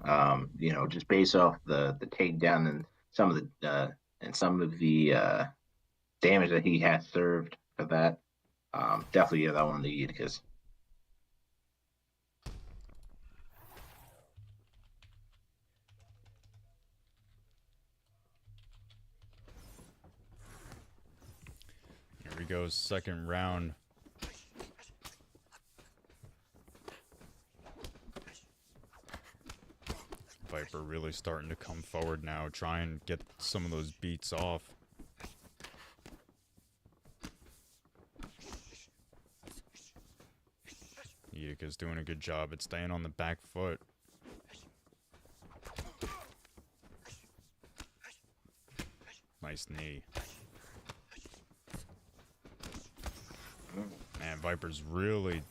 Just based off the takedown and some of the damage that he has served for that. Definitely give that one to Eutychus. Here we go, second round. Viper really starting to come forward now, try and get some of those beats off. Eutychus doing a good job at staying on the back foot. Nice knee. Man, Viper's really,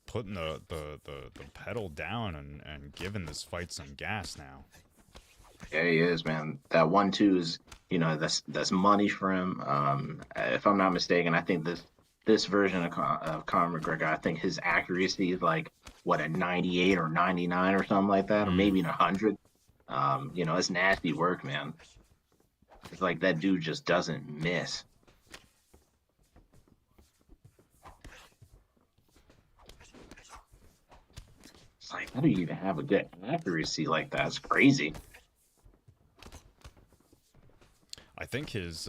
putting the pedal down and giving this fight some gas now. Yeah, he is, man. That 1-2 is, that's money for him. If I'm not mistaken, I think this version of Conor McGregor, I think his accuracy is like what, a 98 or 99 or something like that, or maybe an 100. It's nasty work, man. It's like that dude just doesn't miss. It's like, how do you even have a good accuracy like that? It's crazy. I think his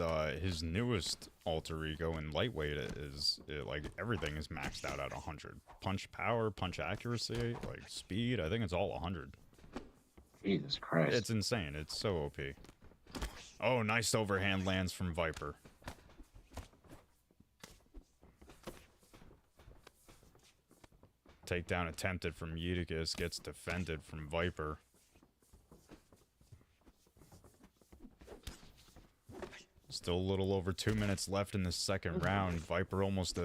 newest alter ego in lightweight is like everything is maxed out at 100. Punch power, punch accuracy, like speed. I think it's all 100. Jesus Christ. It's insane. It's so OP. Oh, nice overhand lands from Viper. Takedown attempted from Eutychus, gets defended from Viper. Still a little over 2 minutes left in the second round. Viper almost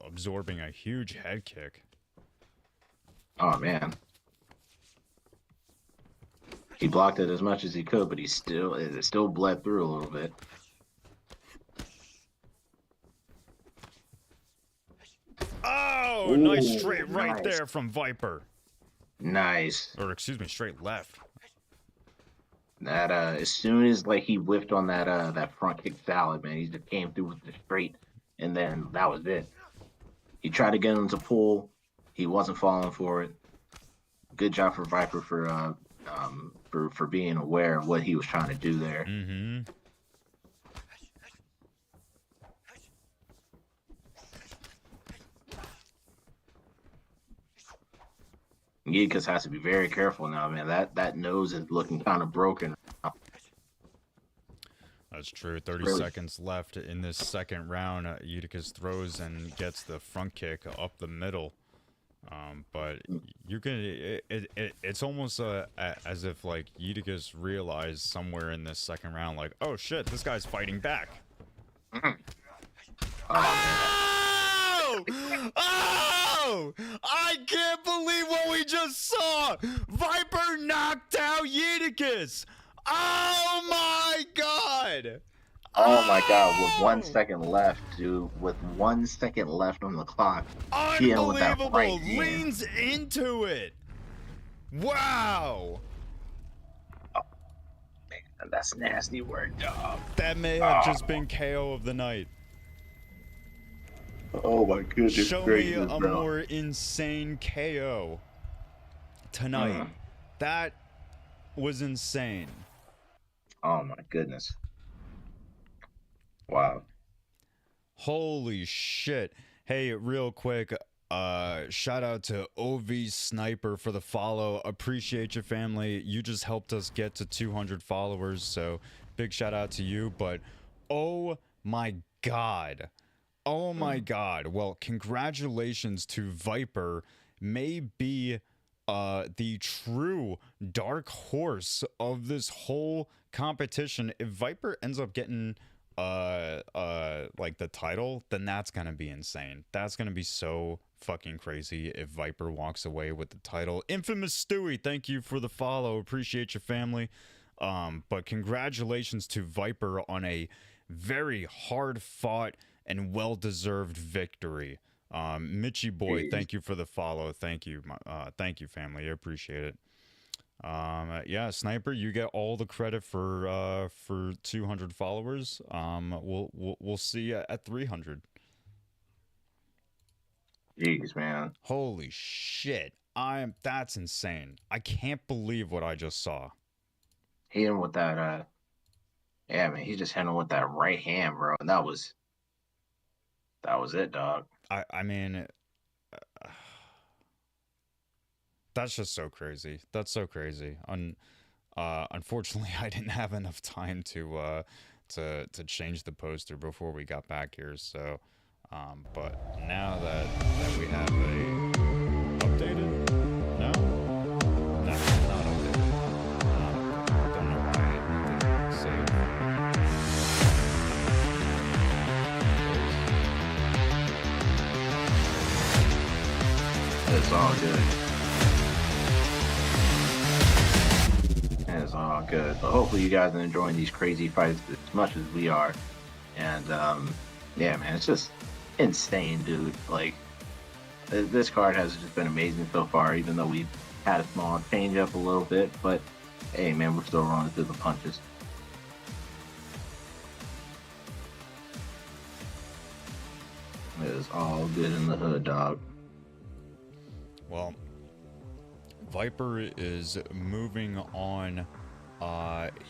absorbing a huge head kick. Oh, man. He blocked it as much as he could, but it still bled through a little bit. Oh, Ooh, nice straight right nice. there from Viper. Nice. Or excuse me, straight left. That as soon as like he whiffed on that front kick salad, man, he just came through with the straight, and then that was it. He tried to get him to pull, he wasn't falling for it. Good job for Viper for being aware of what he was trying to do there. Mm-hmm. Gigas has to be very careful now, man. That nose is looking kind of broken. That's true. 30 Really? seconds left in this second round. Eutychus throws and gets the front kick up the middle. But you can. It's almost as if like Eutychus realized somewhere in this second round, like, oh shit, this guy's fighting back. Oh! Oh! I can't believe what we just saw! Viper knocked out Eutychus! Oh my god! Oh my god, with 1 second left, dude. With 1 second left on the clock. He hit him with that Unbelievable! right hand. Leans into it! Wow! Man, that's nasty work, dog. That may have just been KO of the night. Oh my goodness Show me gracious, a bro. more insane KO tonight. That was insane. Oh my goodness. Wow. Holy shit. Hey, real quick, shout out to OV Sniper for the follow. Appreciate you, family. You just helped us get to 200 followers, so big shout out to you. But oh my god. Oh my god. Well, congratulations to Viper. May be the true dark horse of this whole competition. If Viper ends up getting like the title, then that's gonna be insane. That's gonna be so fucking crazy if Viper walks away with the title. Infamous Stewie, thank you for the follow. Appreciate your family. But congratulations to Viper on a very hard fought and well-deserved victory. Mitchy boy, thank you for the follow. Thank you, thank you, family. I appreciate it. Yeah, Sniper, you get all the credit for 200 followers. We'll see you at 300. Jeez, man. Holy shit! That's insane. I can't believe what I just saw. Hit him with that. Yeah, man. He just hit him with that right hand, bro. And that was it, dog. I mean, that's just so crazy. That's so crazy. Unfortunately, I didn't have enough time to change the poster before we got back here. So, but now that we have a updated, no, not updated. Don't know why it didn't save. It's all good. It's all good. But hopefully you guys are enjoying these crazy fights as much as we are. And yeah, man, it's just insane, dude. Like, this card has just been amazing so far, even though we've had a small change up a little bit. But hey, man, we're still rolling through the punches. It is all good in the hood, dog. Well, Viper is moving on.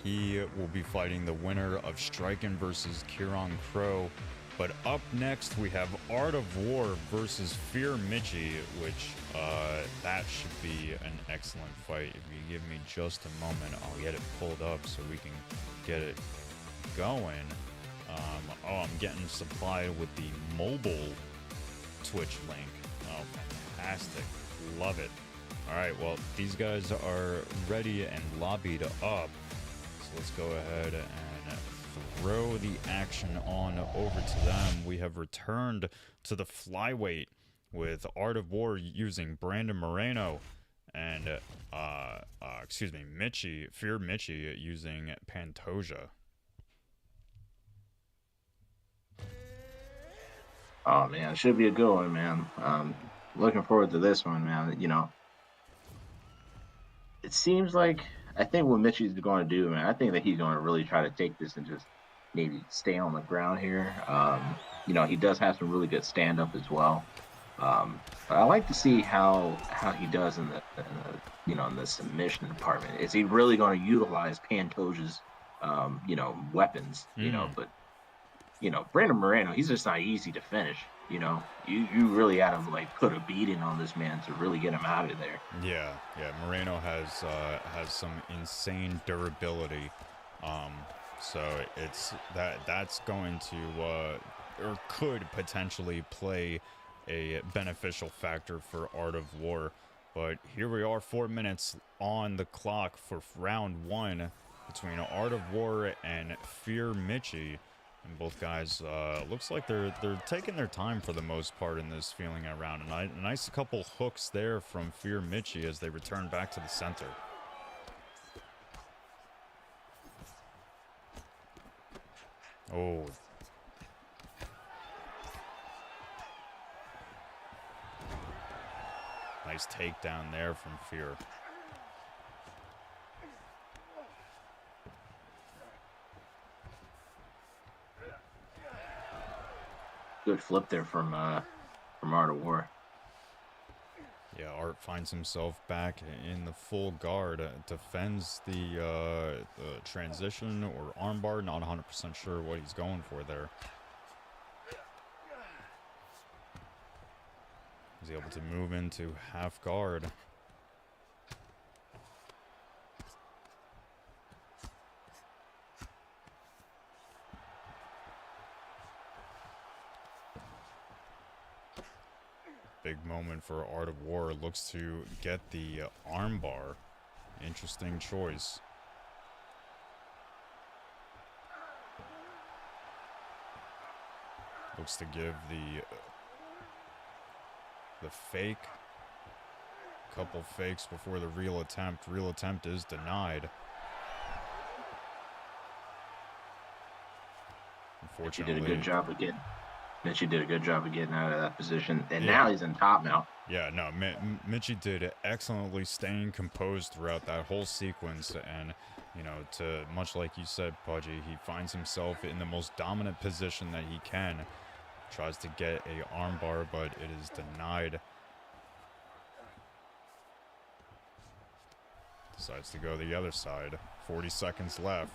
He will be fighting the winner of Striken versus Kieran Crow. But up next, we have Art of War versus Fear Mitchie, which that should be an excellent fight. If you give me just a moment, I'll get it pulled up so we can get it going. Oh, I'm getting supplied with the mobile Twitch link. Oh, fantastic. Love it. All right, well, these guys are ready and lobbied up. So let's go ahead and throw the action on over to them. We have returned to the flyweight with Art of War using Brandon Moreno and, Fear Mitchie using Pantoja. Oh man, it should be a good one, man. Looking forward to this one, man. You know, it seems like I think what Mitchie's going to do, man. I think that he's going to really try to take this and just maybe stay on the ground here. You know, he does have some really good stand up as well. But I like to see how he does in the submission department. Is he really going to utilize Pantoja's weapons? But Brandon Moreno, he's just not easy to finish. You really had to like put a beating on this man to really get him out of there. Yeah. Moreno has some insane durability. So it's that's going to or could potentially play a beneficial factor for Art of War. But here we are, 4 minutes on the clock for round 1 between Art of War and Fear Mitchie. And both guys looks like they're taking their time for the most part in this feeling out round. And a nice couple hooks there from Fear Mitchie as they return back to the center. Oh. Nice takedown there from Fear. Good flip there from Art of War. Yeah, Art finds himself back in the full guard, defends the transition or armbar. Not 100% sure what he's going for there. He's able to move into half guard. Big moment for Art of War. Looks to get the armbar. Interesting choice. Looks to give the fake. Couple fakes before the real attempt. Real attempt is denied. Unfortunately, He did a good job of getting. Mitchie did a good job of getting out of that position, and now he's in top now. Yeah, no, Mitchie did excellently staying composed throughout that whole sequence, and you know, to much like you said, Pudgy, he finds himself in the most dominant position that he can. Tries to get a armbar, but it is denied. Decides to go the other side. 40 seconds left.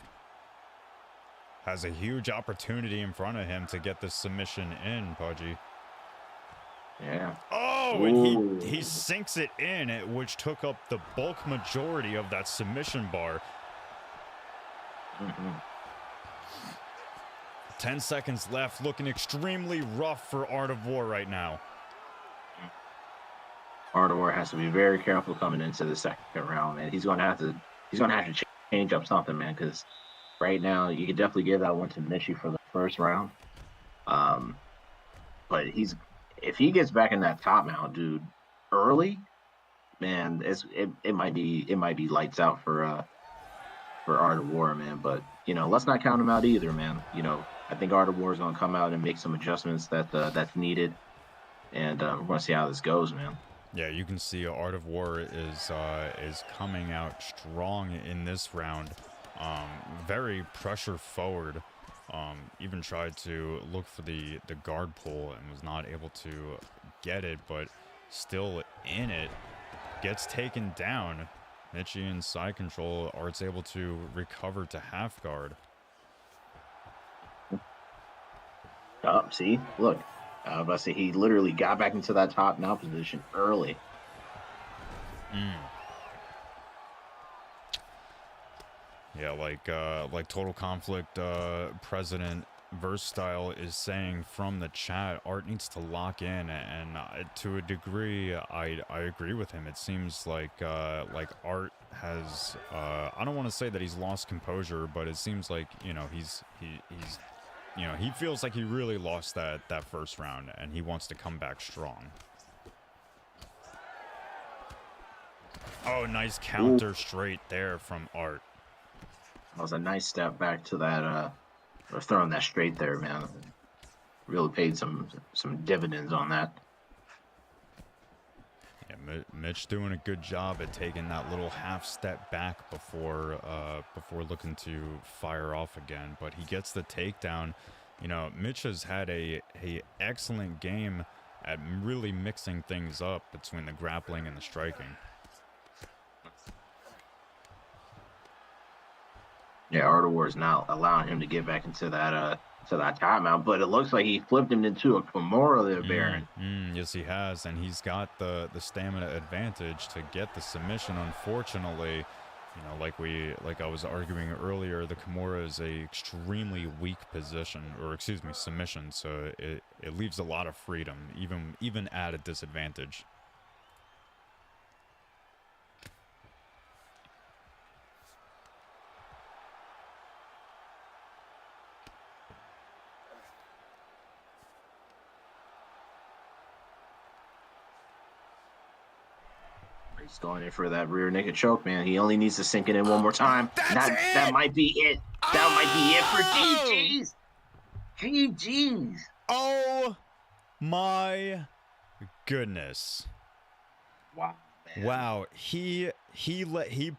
Has a huge opportunity in front of him to get this submission in, Pudgy. Yeah. Oh, and he sinks it in, which took up the bulk majority of that submission bar. 10 seconds left, looking extremely rough for Art of War right now. Art of War has to be very careful coming into the second round, man. He's gonna have to change up something, man, because right now you could definitely give that one to Mitchie for the first round. But if he gets back in that top mount, dude, early, man, it might be lights out for Art of War, man. But you know, let's not count him out either, man. You know, I think Art of War is gonna come out and make some adjustments that's needed, and we're gonna see how this goes, man. Yeah, you can see Art of War is coming out strong in this round. Very pressure forward. Even tried to look for the guard pull and was not able to get it, but still in it. Gets taken down. Mitchie in side control. Art's able to recover to half guard. See, look, I was about to say he literally got back into that top now position early. Yeah, like Total Conflict President Versatile is saying from the chat, Art needs to lock in, and to a degree, I agree with him. It seems like Art has I don't want to say that he's lost composure, but it seems like, you know, he's you know, he feels like he really lost that first round, and he wants to come back strong. Oh, nice counter straight there from Art. That was a nice step back to that, or throwing that straight there, man. Really paid some dividends on that. Yeah, Mitch doing a good job at taking that little half step back before looking to fire off again. But he gets the takedown. You know, Mitch has had a excellent game at really mixing things up between the grappling and the striking. Yeah, Art of War is now allowing him to get back into that timeout, but it looks like he flipped him into a Kimura there, Baron. Yes, he has, and he's got the stamina advantage to get the submission. Unfortunately, You know, like I was arguing earlier, the Kimura is a extremely weak position, or excuse me, submission. So it leaves a lot of freedom, even at a disadvantage. He's going in for that rear naked choke, man. He only needs to sink it in one more time. That might be it. That might be it for GG's. GG's. Oh my goodness. Wow, man. Wow, he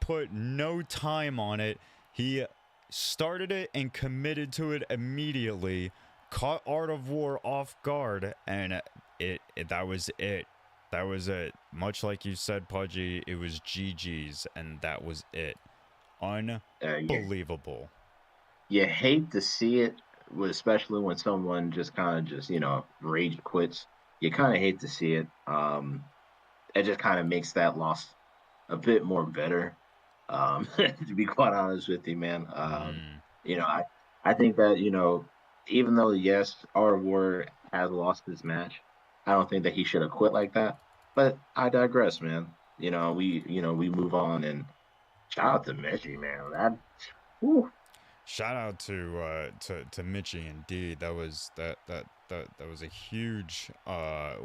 put no time on it. He started it and committed to it immediately. Caught Art of War off guard, and that was it. That was it. Much like you said, Pudgy, it was GG's, and that was it. Unbelievable. You hate to see it, especially when someone just kind of rage quits. You kind of hate to see it. It just kind of makes that loss a bit more bitter. To be quite honest with you, man. I think that even though yes, our War has lost this match, I don't think that he should have quit like that. But I digress, man. We move on, and shout out to Messi, man. Shout out to Mitchie, indeed. That was a huge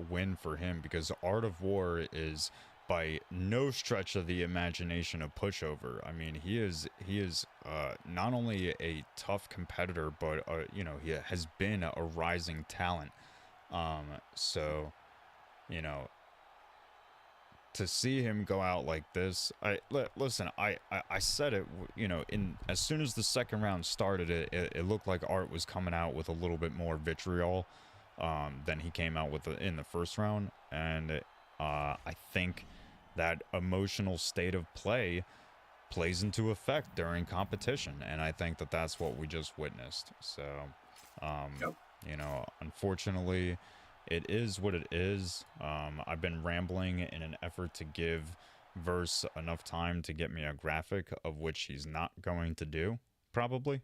win for him, because Art of War is by no stretch of the imagination a pushover. I mean, he is not only a tough competitor, but he has been a rising talent. So to see him go out like this, listen, I said it, in as soon as the second round started, it looked like Art was coming out with a little bit more vitriol than he came out with in the first round, and I think that emotional state of play plays into effect during competition, and I think that that's what we just witnessed. So, unfortunately, it is what it is. I've been rambling in an effort to give Verse enough time to get me a graphic, of which he's not going to do, probably.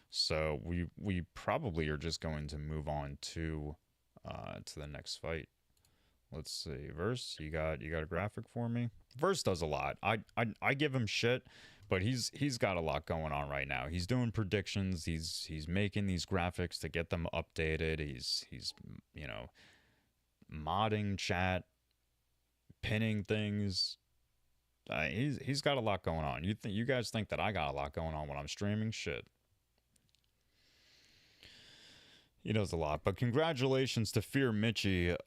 So we probably are just going to move on to the next fight. Let's see, Verse, you got a graphic for me? Verse does a lot. I give him shit, but he's got a lot going on right now. He's doing predictions. He's making these graphics to get them updated. He's modding chat, pinning things. He's got a lot going on. You guys think that I got a lot going on when I'm streaming? Shit. He does a lot. But congratulations to Fear Mitchie.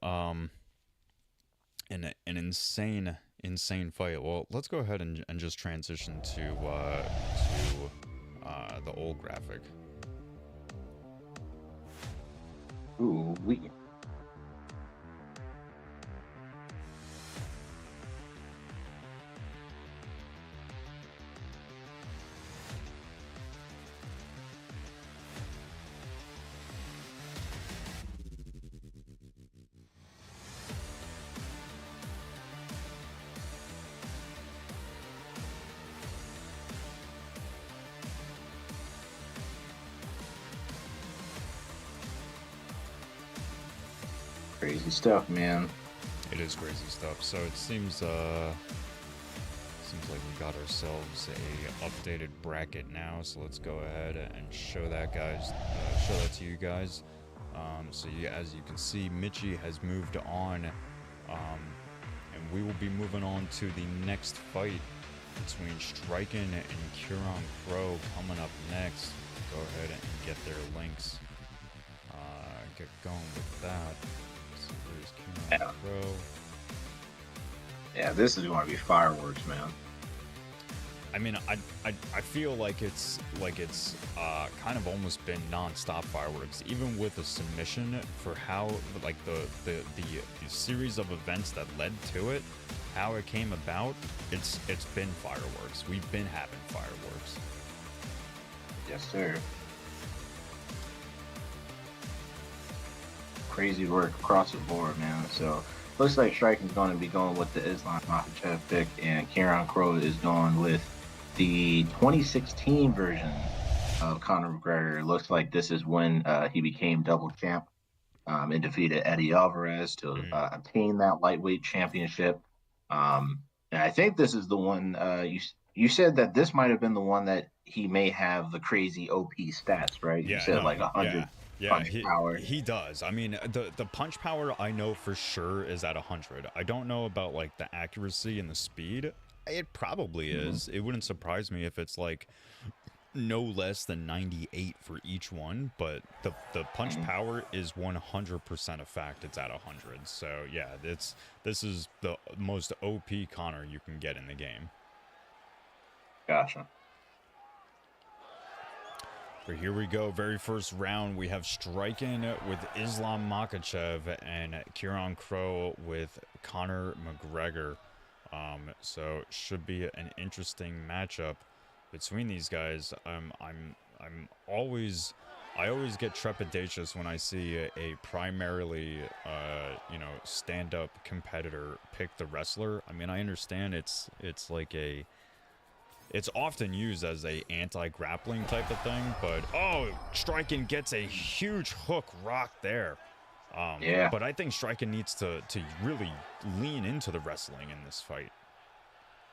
An insane fight. Well, let's go ahead and just transition to the old graphic. Ooh, crazy stuff, man. It is crazy stuff. So it seems like we got ourselves a updated bracket now. So let's go ahead and show that, guys. Show that to you guys. So as you can see, Mitchie has moved on, and we will be moving on to the next fight between Striken and Curon Pro coming up next. Go ahead and get their links. Get going with that. Pro. Yeah, this is going to be fireworks, man. I mean, I feel like it's kind of almost been non-stop fireworks, even with a submission, for how like the series of events that led to it, how it came about. It's been fireworks. We've been having fireworks. Yes, sir. Crazy work across the board, man. So looks like Striken's going to be going with the Islam Makhachev pick, and Kieran Crowe is going with the 2016 version of Conor McGregor. It looks like this is when he became double champ and defeated Eddie Alvarez to obtain that lightweight championship. And I think this is the one you said that this might have been the one that he may have the crazy OP stats, right? You Yeah, said no, like 100 punch power. he does. I mean, the punch power I know for sure is at 100. I don't know about like the accuracy and the speed. It probably is. It wouldn't surprise me if it's like no less than 98 for each one, but the punch power is 100% a fact. It's at 100. So yeah, this is the most OP Conor you can get in the game. Gotcha. But here we go. Very first round, we have striking with Islam Makhachev and Kieran Crowe with Conor McGregor. So should be an interesting matchup between these guys. I always get trepidatious when I see a primarily stand-up competitor pick the wrestler. I mean, I understand it's like it's often used as a anti-grappling type of thing, but Striking gets a huge hook rock there. Yeah. But I think Striking needs to really lean into the wrestling in this fight.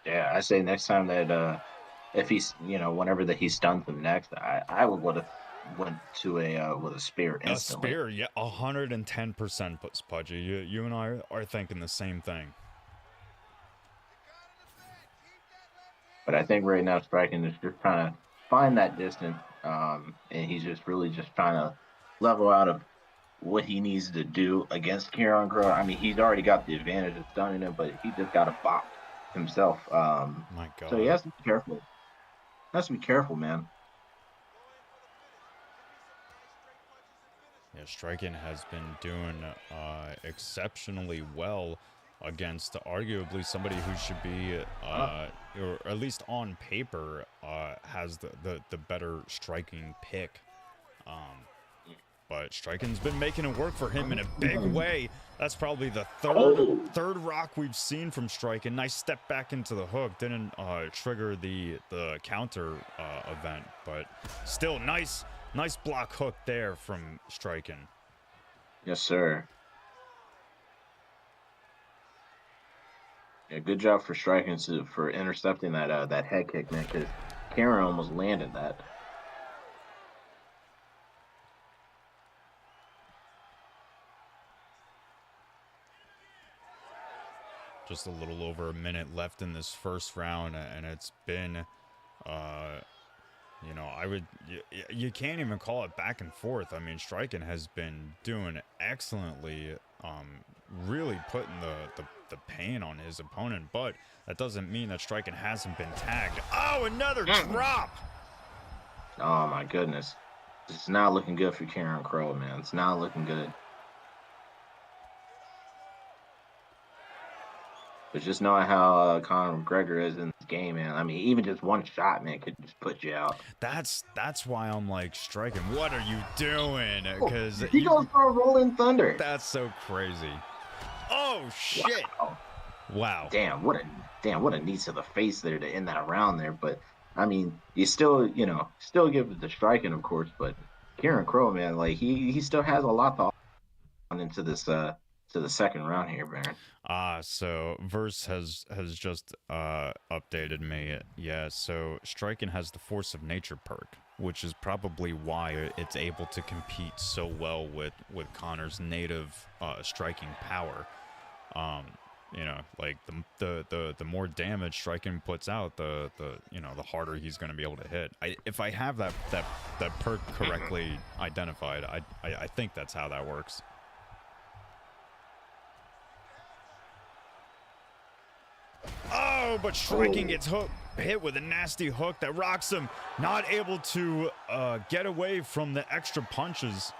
Yeah, I say next time that if he's whenever that he stuns him next, I would have went to a with a spear instantly. A spear, yeah, 110%, Pudgy. You and I are thinking the same thing. But I think right now Striking is just trying to find that distance, and he's just really just trying to level out of what he needs to do against Kieran Crowe. I mean, he's already got the advantage of stunning him, but he just got to bop himself. My God. So he has to be careful. Has to be careful, man. Yeah, Striking has been doing exceptionally well against arguably somebody who should be, or at least on paper, has the better striking pick. But Striking's been making it work for him in a big way. That's probably the third rock we've seen from Striking. Nice step back into the hook. Didn't trigger the counter event, but still nice block hook there from Striking. Yes, sir. Yeah, good job for Striking for intercepting that head kick, man, because Kieran almost landed that. Just a little over a minute left in this first round, and it's been, you can't even call it back and forth. I mean, Striking has been doing excellently, really putting the pain on his opponent, but that doesn't mean that Striking hasn't been tagged. Oh, another drop! Oh, my goodness. It's not looking good for Kieran Crowe, man. It's not looking good. But just knowing how Conor McGregor is in this game, man. I mean, even just one shot, man, could just put you out. That's why I'm like, Striking, what are you doing? Because he goes for a rolling thunder. That's so crazy. Oh shit! Wow. Damn, what a knee to the face there to end that round there. But I mean, you still give it the Striking, of course. But Kieran Crowe, man, like he still has a lot to on into this to the second round here, Baron. So Verse has just updated me. Yeah, so Striking has the Force of Nature perk, which is probably why it's able to compete so well with Conor's native striking power. Like the more damage Striking puts out, the harder he's going to be able to hit. If I have that perk correctly identified, I think that's how that works. Oh, but Striking gets hit with a nasty hook that rocks him. Not able to get away from the extra punches.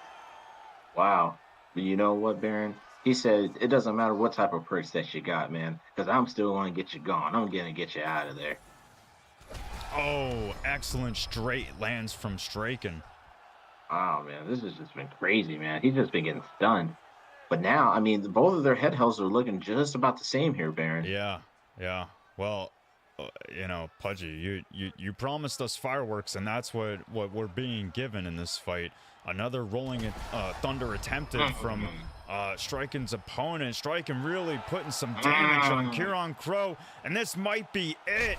Wow. But you know what, Baron? He said it doesn't matter what type of perks that you got, man, because I'm still going to get you gone. I'm going to get you out of there. Oh, excellent straight lands from Striking. Oh, man, this has just been crazy, man. He's just been getting stunned. But now, I mean, both of their head hells are looking just about the same here, Baron. Yeah, yeah. Well, you know, Pudgy, you promised us fireworks, and that's what we're being given in this fight. Another rolling thunder attempted from Striken's opponent. Striken really putting some damage on Kieran Crow, and this might be it.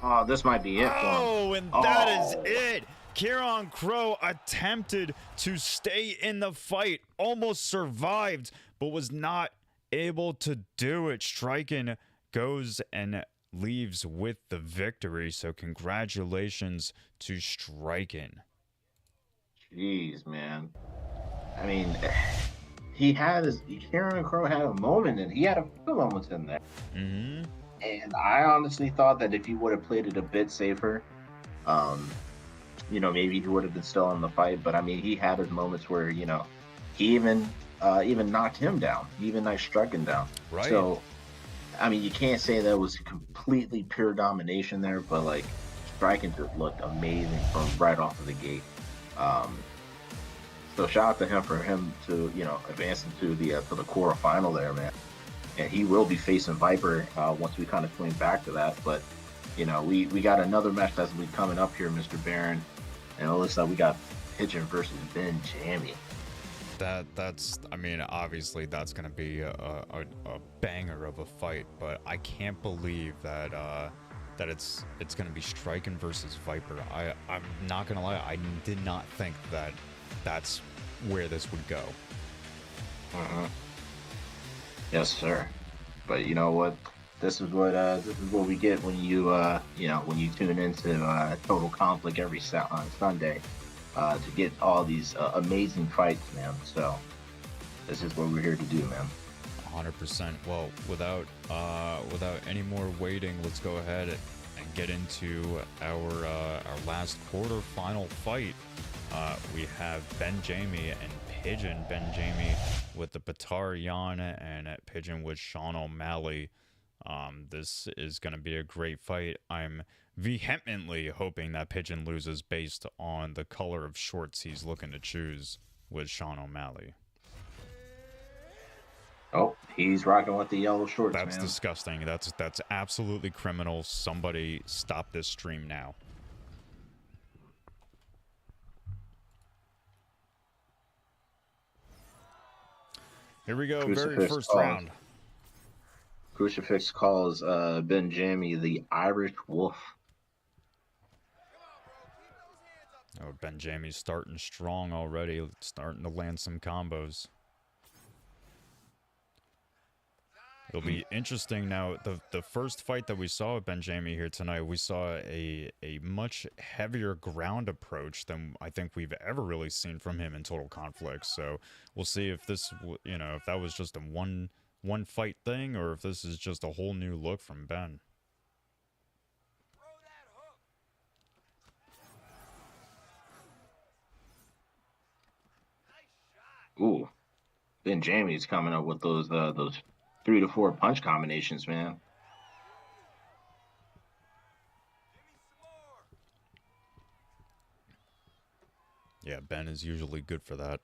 Oh, this might be it for him. Oh, and that is it. Kieran Crow attempted to stay in the fight, almost survived, but was not able to do it. Striken goes and leaves with the victory. So congratulations to Striken. Jeez, man. I mean, Kieran Crow had a moment, and he had a few moments in there. Mm-hmm. And I honestly thought that if he would have played it a bit safer, you know, maybe he would have been still in the fight. But I mean, he had his moments where, you know, he even knocked him down, he even struck him down. Right. So, I mean, you can't say that was completely pure domination there, but like, Striking just looked amazing from right off of the gate. So shout out to him for him to, you know, advance to the quarterfinal there, man. And he will be facing Viper once we kind of swing back to that. But you know, we got another match that's be coming up here, Mr. Barron, and it looks like we got Pigeon versus Ben Jammy. That's I mean, obviously that's gonna be a banger of a fight, but I can't believe that that it's gonna be Striken versus Viper. I'm not gonna lie, I did not think that that's where this would go. Yes, sir. But you know what? This is what we get when you you know, when you tune into Total Conflict every Sunday to get all these amazing fights, man. So this is what we're here to do, man. 100%. Well, without any more waiting, let's go ahead and get into our last quarterfinal fight. We have Ben Jamie and Pigeon. Ben Jamie with the Batar Yan and Pigeon with Sean O'Malley. This is going to be a great fight. I'm vehemently hoping that Pigeon loses based on the color of shorts he's looking to choose with Sean O'Malley. Oh, he's rocking with the yellow shorts, That's man. disgusting. That's absolutely criminal. Somebody stop this stream now. Here we go, very first round. Crucifix calls Ben Jamie the Irish Wolf. Oh, Ben Jamie's starting strong already, starting to land some combos. It'll be interesting now. The first fight that we saw with Ben Jamie here tonight, we saw a much heavier ground approach than I think we've ever really seen from him in Total Conflict. So we'll see if this, you know, if that was just a one fight thing, or if this is just a whole new look from Ben. Ooh, Ben Jamie's coming up with those 3 to 4 punch combinations, man. Yeah, Ben is usually good for that.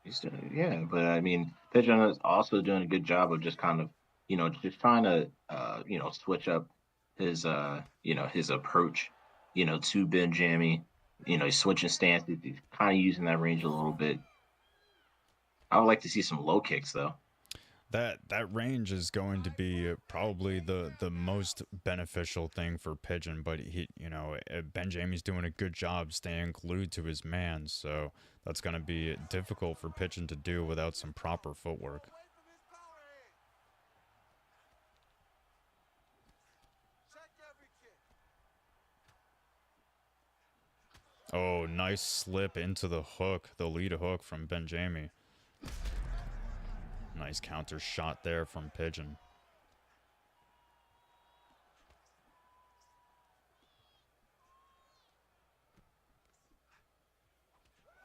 He's doing, yeah, but I mean, Pigeon is also doing a good job of just kind of, you know, just trying to, you know, switch up his, you know, his approach, you know, to Ben Jamie. You know, he's switching stances. He's kind of using that range a little bit. I would like to see some low kicks, though. That range is going to be probably the most beneficial thing for Pigeon, but he, you know, Ben Jamie's doing a good job staying glued to his man, so that's going to be difficult for Pigeon to do without some proper footwork. Oh, nice slip into the hook, the lead hook from Ben Jamie. Nice counter shot there from Pigeon.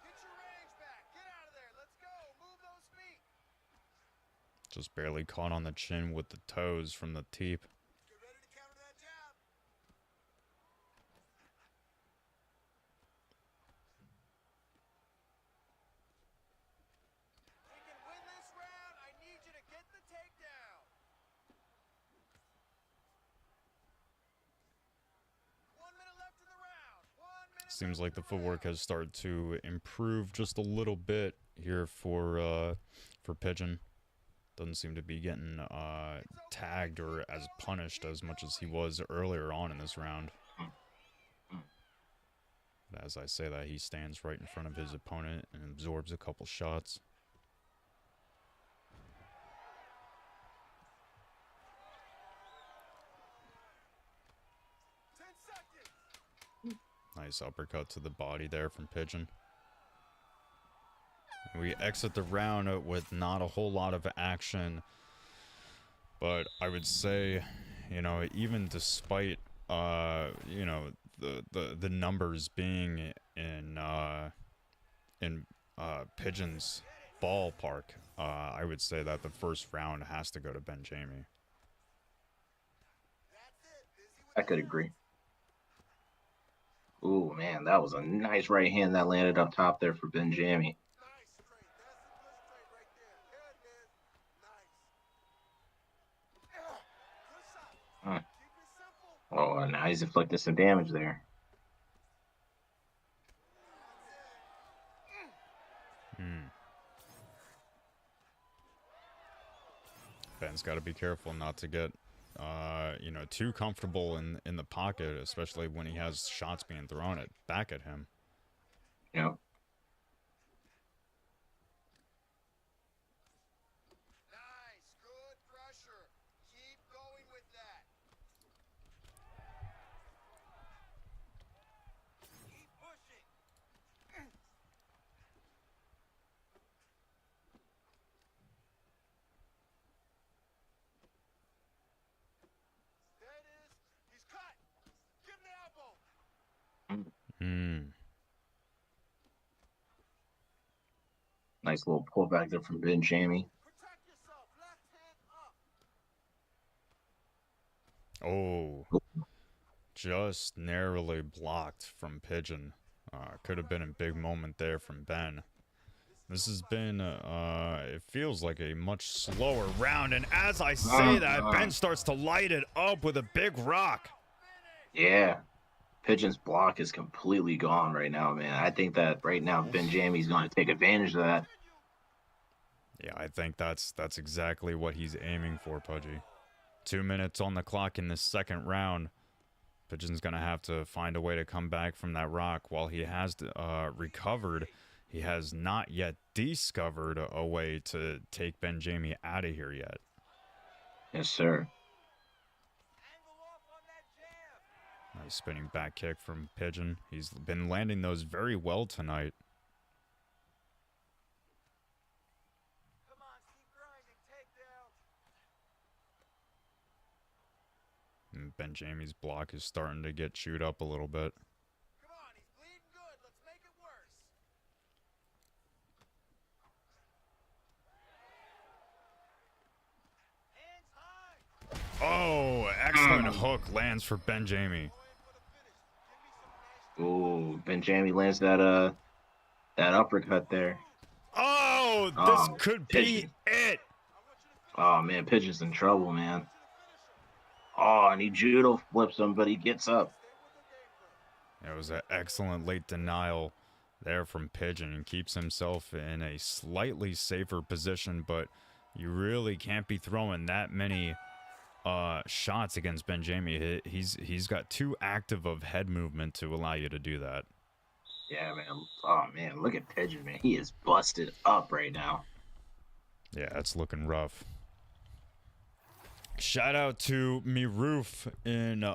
Get your range back. Get out of there. Let's go. Move those feet. Just barely caught on the chin with the toes from the teep. Get ready to counter that jab. seems like the footwork has started to improve just a little bit here for Pigeon. Doesn't seem to be getting tagged or as punished as much as he was earlier on in this round. But as I say that, he stands right in front of his opponent and absorbs a couple shots. Nice uppercut to the body there from Pigeon. We exit the round with not a whole lot of action, but I would say, you know, even despite, you know, the numbers being in Pigeon's ballpark, I would say that the first round has to go to Ben Jamie. I could agree. Ooh, man, that was a nice right hand that landed up top there for Ben Jamie. Nice straight. That's a good straight right there. There it is. Nice. Good shot. Huh. Keep it simple. Oh, now he's inflicted some damage there. Ben's got to be careful not to get, you know, too comfortable in the pocket, especially when he has shots being thrown back at him. Yep. Nice. Good pressure. Keep going with that. Keep pushing. There it is. He's cut. Give him the elbow. Nice little pullback there from Ben Jamie. Protect yourself. Left hand up. Oh, just narrowly blocked from Pigeon. Could have been a big moment there from Ben. This has been, it feels like a much slower round, and as I say that, Ben starts to light it up with a big rock. Yeah. Pigeon's block is completely gone right now, man. I think that right now Ben Jamie's going to take advantage of that. Yeah, I think that's exactly what he's aiming for, Pudgy. 2 minutes on the clock in this second round. Pigeon's going to have to find a way to come back from that rock. While he has recovered, he has not yet discovered a way to take Ben Jamie out of here yet. Yes, sir. Nice spinning back kick from Pigeon. He's been landing those very well tonight. Come on. Keep grinding. Takedown. And Ben Jamie's block is starting to get chewed up a little bit. Come on. He's bleeding good. Let's make it worse. Hands high. Oh, excellent hook lands for Ben Jamie. Ooh, Ben Jamie lands that uppercut there. Oh, this Oh, could be Pigeon. it. Oh man, Pigeon's in trouble, man. Oh, and he judo flips him, but he gets up. It was an excellent late denial there from Pigeon and keeps himself in a slightly safer position, but you really can't be throwing that many shots against Ben Jamie. He's got too active of head movement to allow you to do that. Yeah, man. Oh man, look at Pigeon, man. He is busted up right now. Yeah, it's looking rough. Shout out to me Roof in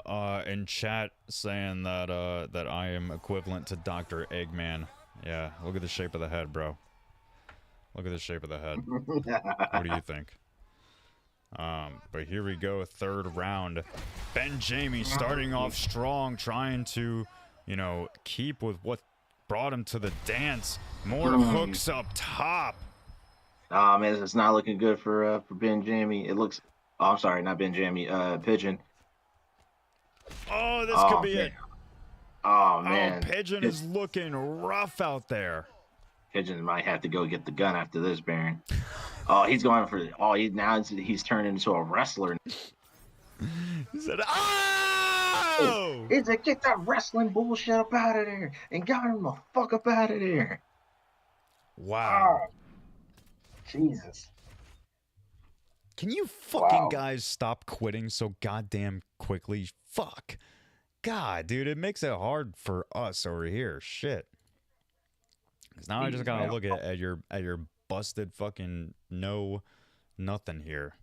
chat saying that that I am equivalent to Dr. Eggman. Yeah, look at the shape of the head, bro. Look at the shape of the head. What do you think? But here we go, third round. Ben Jamie starting off strong, trying to, you know, keep with what brought him to the dance. More hooks up top. Oh man, it's not looking good for Ben Jamie. It looks. Oh, I'm sorry, not Ben Jamie. Pigeon. Oh, this Oh, could be man. it. Oh Oh, man, Pigeon is looking rough out there. Pigeon might have to go get the gun after this, Baron. Oh, he's going for. Oh, he's turned into a wrestler. He said, ah! No! He said, get that wrestling bullshit up out of there. And got him the fuck up out of there. Wow. Ah, Jesus. Can you fucking Wow. guys stop quitting so goddamn quickly? Fuck. God, dude, it makes it hard for us over here. Shit. Because now I just Jeez, gotta man. look at your busted fucking no nothing here.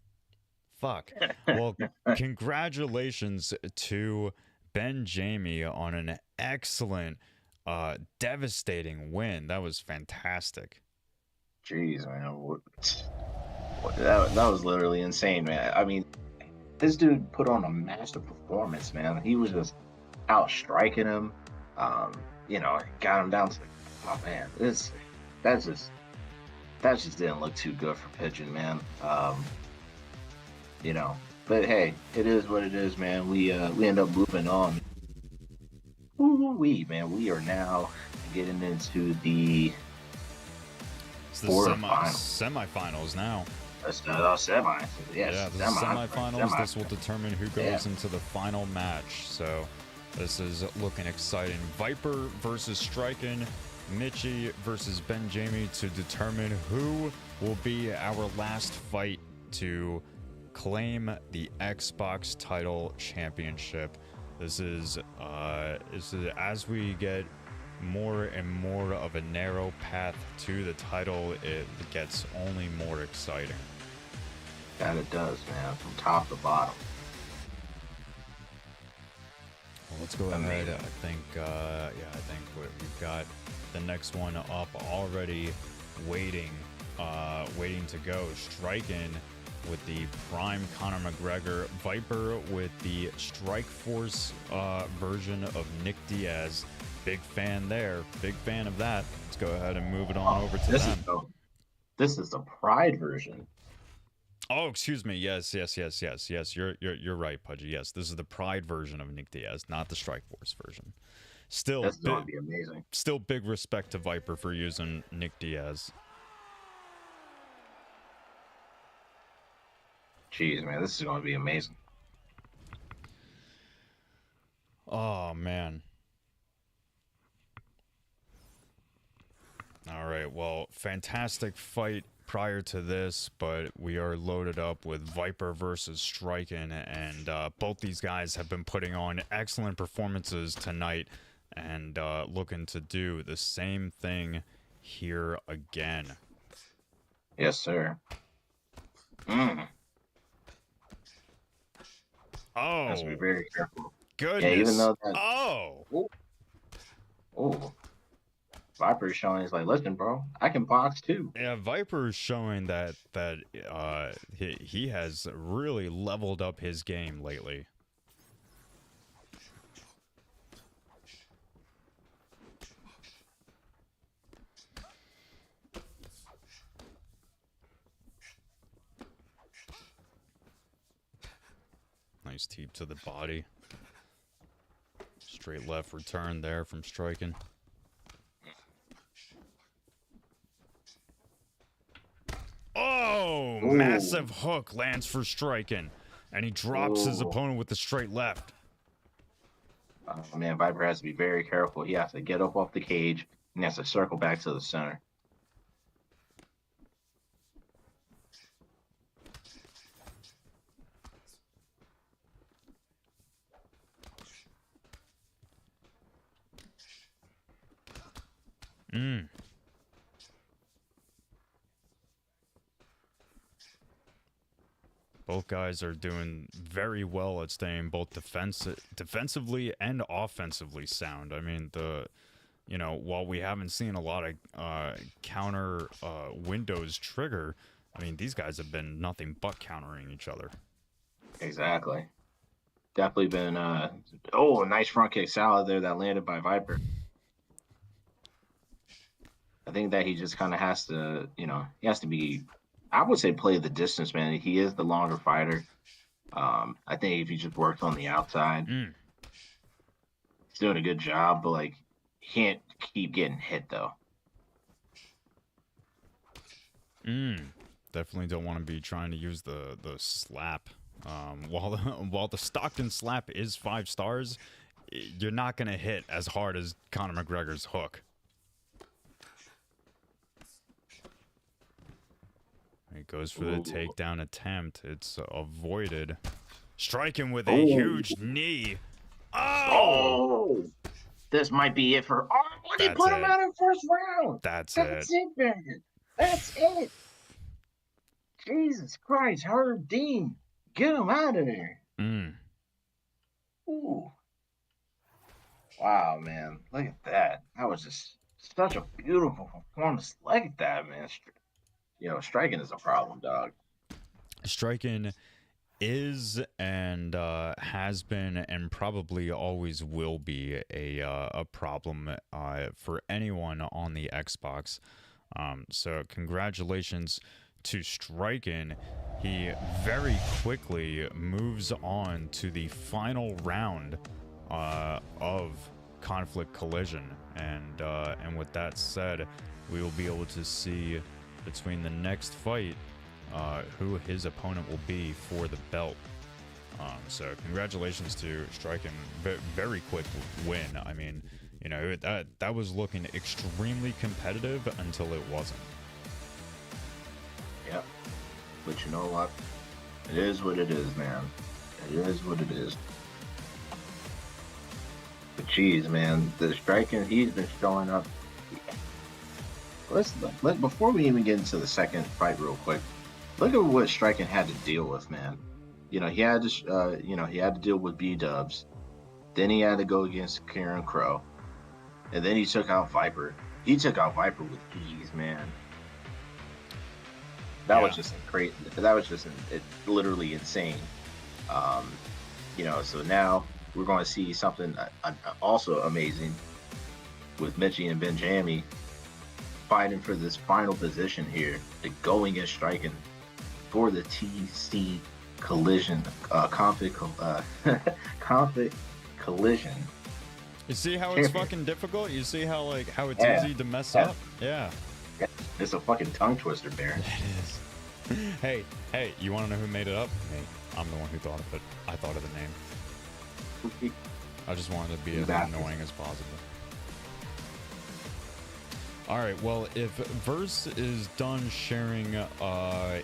Fuck. Well, congratulations to Ben Jamie on an excellent, devastating win. That was fantastic. Jeez, man. That was literally insane, man. I mean, this dude put on a massive performance, man. He was just out striking him. Got him down to oh man, that just that just didn't look too good for Pigeon, man. But hey, it is what it is, man. We end up moving on. Man, we are now getting into the It's the semifinals now. semis. Yes, Yeah, this is semis. semifinals. This will determine who goes Yeah. into the final match. So this is looking exciting. Viper versus Striken, Mitchie versus Ben Jamie to determine who will be our last fight to claim the Xbox title championship. This is as we get more and more of a narrow path to the title, it gets only more exciting. That it does, man, from top to bottom. Well, let's go ahead. I think we've got the next one up already, waiting to go. Striking with the prime Conor McGregor, Viper with the Strike Force version of Nick Diaz. Big fan there. Big fan of that. Let's go ahead and move it on over to them. This is the Pride version. Oh, excuse me. Yes. You're right, Pudgy. Yes, this is the Pride version of Nick Diaz, not the Strike Force version. Still, That's going to be amazing. Still, big respect to Viper for using Nick Diaz. Jeez, man, this is going to be amazing. Oh man. All right. Well, fantastic fight prior to this, but we are loaded up with Viper versus Striken, and both these guys have been putting on excellent performances tonight, and looking to do the same thing here again. Yes, sir. Mm. Oh, Has to be very careful. goodness. Yeah, even though that. Oh. Viper's showing he's like, listen, bro, I can box too. Yeah, Viper is showing that he has really leveled up his game lately. Nice teep to the body. Straight left return there from Striking. Oh, Ooh. massive hook lands for Striking, and he drops his Ooh. opponent with the straight left. Oh, man, Viper has to be very careful. He has to get up off the cage and he has to circle back to the center. Both guys are doing very well at staying both defensively and offensively sound. I mean, while we haven't seen a lot of counter windows trigger, I mean, these guys have been nothing but countering each other. Exactly. Definitely been a nice front kick salad there that landed by Viper. I think that he just kind of has to, he has to be, I would say, play the distance, man. He is the longer fighter. I think if he just works on the outside, he's doing a good job, but he can't keep getting hit though. Definitely don't want to be trying to use the slap While the Stockton slap is 5 stars, you're not gonna hit as hard as Conor McGregor's hook. He goes for the takedown attempt. It's avoided. Striking with a huge knee. Oh! This might be it for. Oh, he That's put him it. out in first round. That's That's it. it, man. That's it. Jesus Christ, Herb Dean, get him out of there. Ooh. Wow, man. Look at that. That was just such a beautiful performance. Look at that, man. Striking is a problem, dog. Striking is and has been and probably always will be a problem for anyone on the Xbox. So congratulations to Striking. He very quickly moves on to the final round of Conflict Collision, and with that said, we will be able to see between the next fight who his opponent will be for the belt. So congratulations to Striking. Very quick win. I mean, that was looking extremely competitive until it wasn't. Yep. But you know what? It is what it is, man. It is what it is. But geez, man, the Striking, he's been showing up. Before we even get into the second fight real quick, look at what Striking had to deal with, man. He had to deal with B-Dubs. Then he had to go against Karen Crow. And then he took out Viper. He took out Viper with ease, man. That was just great. That was just literally insane. So now we're going to see something also amazing with Mitchie and Benjamie fighting for this final position here to go against Striking for the TC Collision conflict collision. You see how it's fucking difficult? You see how it's easy to mess up? Yeah. It's a fucking tongue twister, Bear. It is. Hey, you want to know who made it up? Me. I'm the one who thought of it. I thought of the name. I just wanted to be as annoying as possible. Alright, well, if Verse is done sharing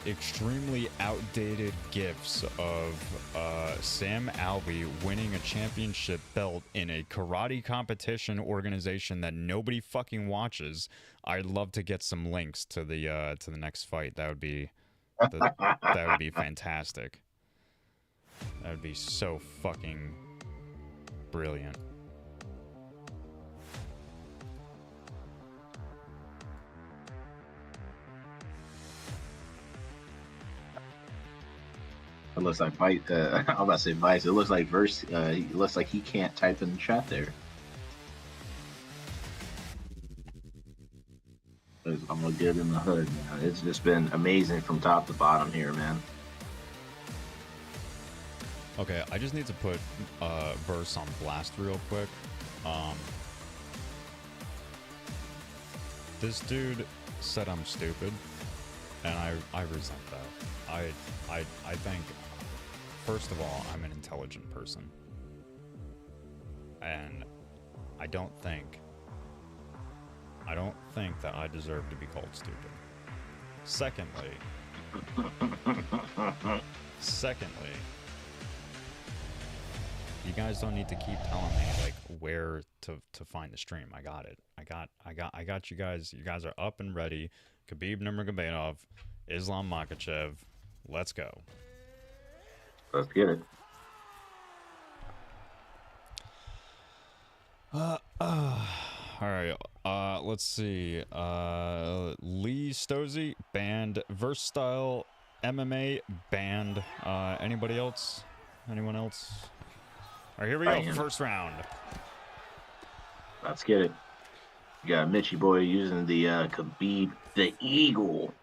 extremely outdated GIFs of Sam Alvey winning a championship belt in a karate competition organization that nobody fucking watches, I'd love to get some links to the next fight. That would be fantastic. That would be so fucking brilliant. It looks like I'm about to say Vice. It looks like Verse. It looks like he can't type in the chat there. I'm gonna get in the hood, man. It's just been amazing from top to bottom here, man. Okay, I just need to put Verse on blast real quick. This dude said I'm stupid, and I resent that. I think, first of all, I'm an intelligent person, and I don't think that I deserve to be called stupid. Secondly, you guys don't need to keep telling me like where to find the stream. I got it. I got you guys. You guys are up and ready. Khabib Nurmagomedov, Islam Makhachev. Let's go. Let's get it. All right. Let's see. Lee Stosey banned. Versatile MMA banned. Anybody else? Anyone else? All right, here we go. First round. Let's get it. You got Mitchie boy using the Khabib, the Eagle.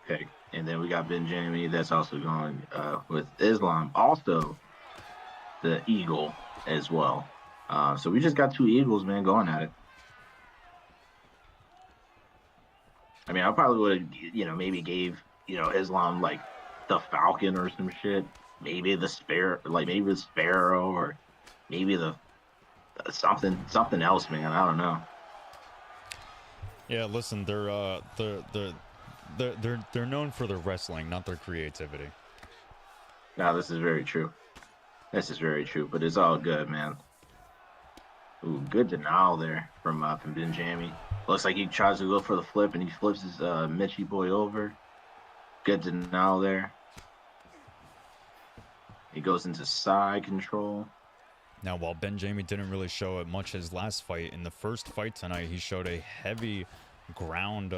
Okay, and then we got Benjamie that's also going with Islam, also the Eagle as well. So we just got two Eagles, man, going at it. I mean, I probably would have, maybe gave, Islam like the Falcon or some shit. Maybe the Sparrow, or maybe the something else, man. I don't know. Yeah, listen, they're known for their wrestling, not their creativity. No, this is very true. This is very true, but it's all good, man. Ooh, good denial there from Benjami. Looks like he tries to go for the flip and he flips his Mitchie boy over. Good denial there. He goes into side control. Now, while Benjami didn't really show it much his last fight, in the first fight tonight, he showed a heavy ground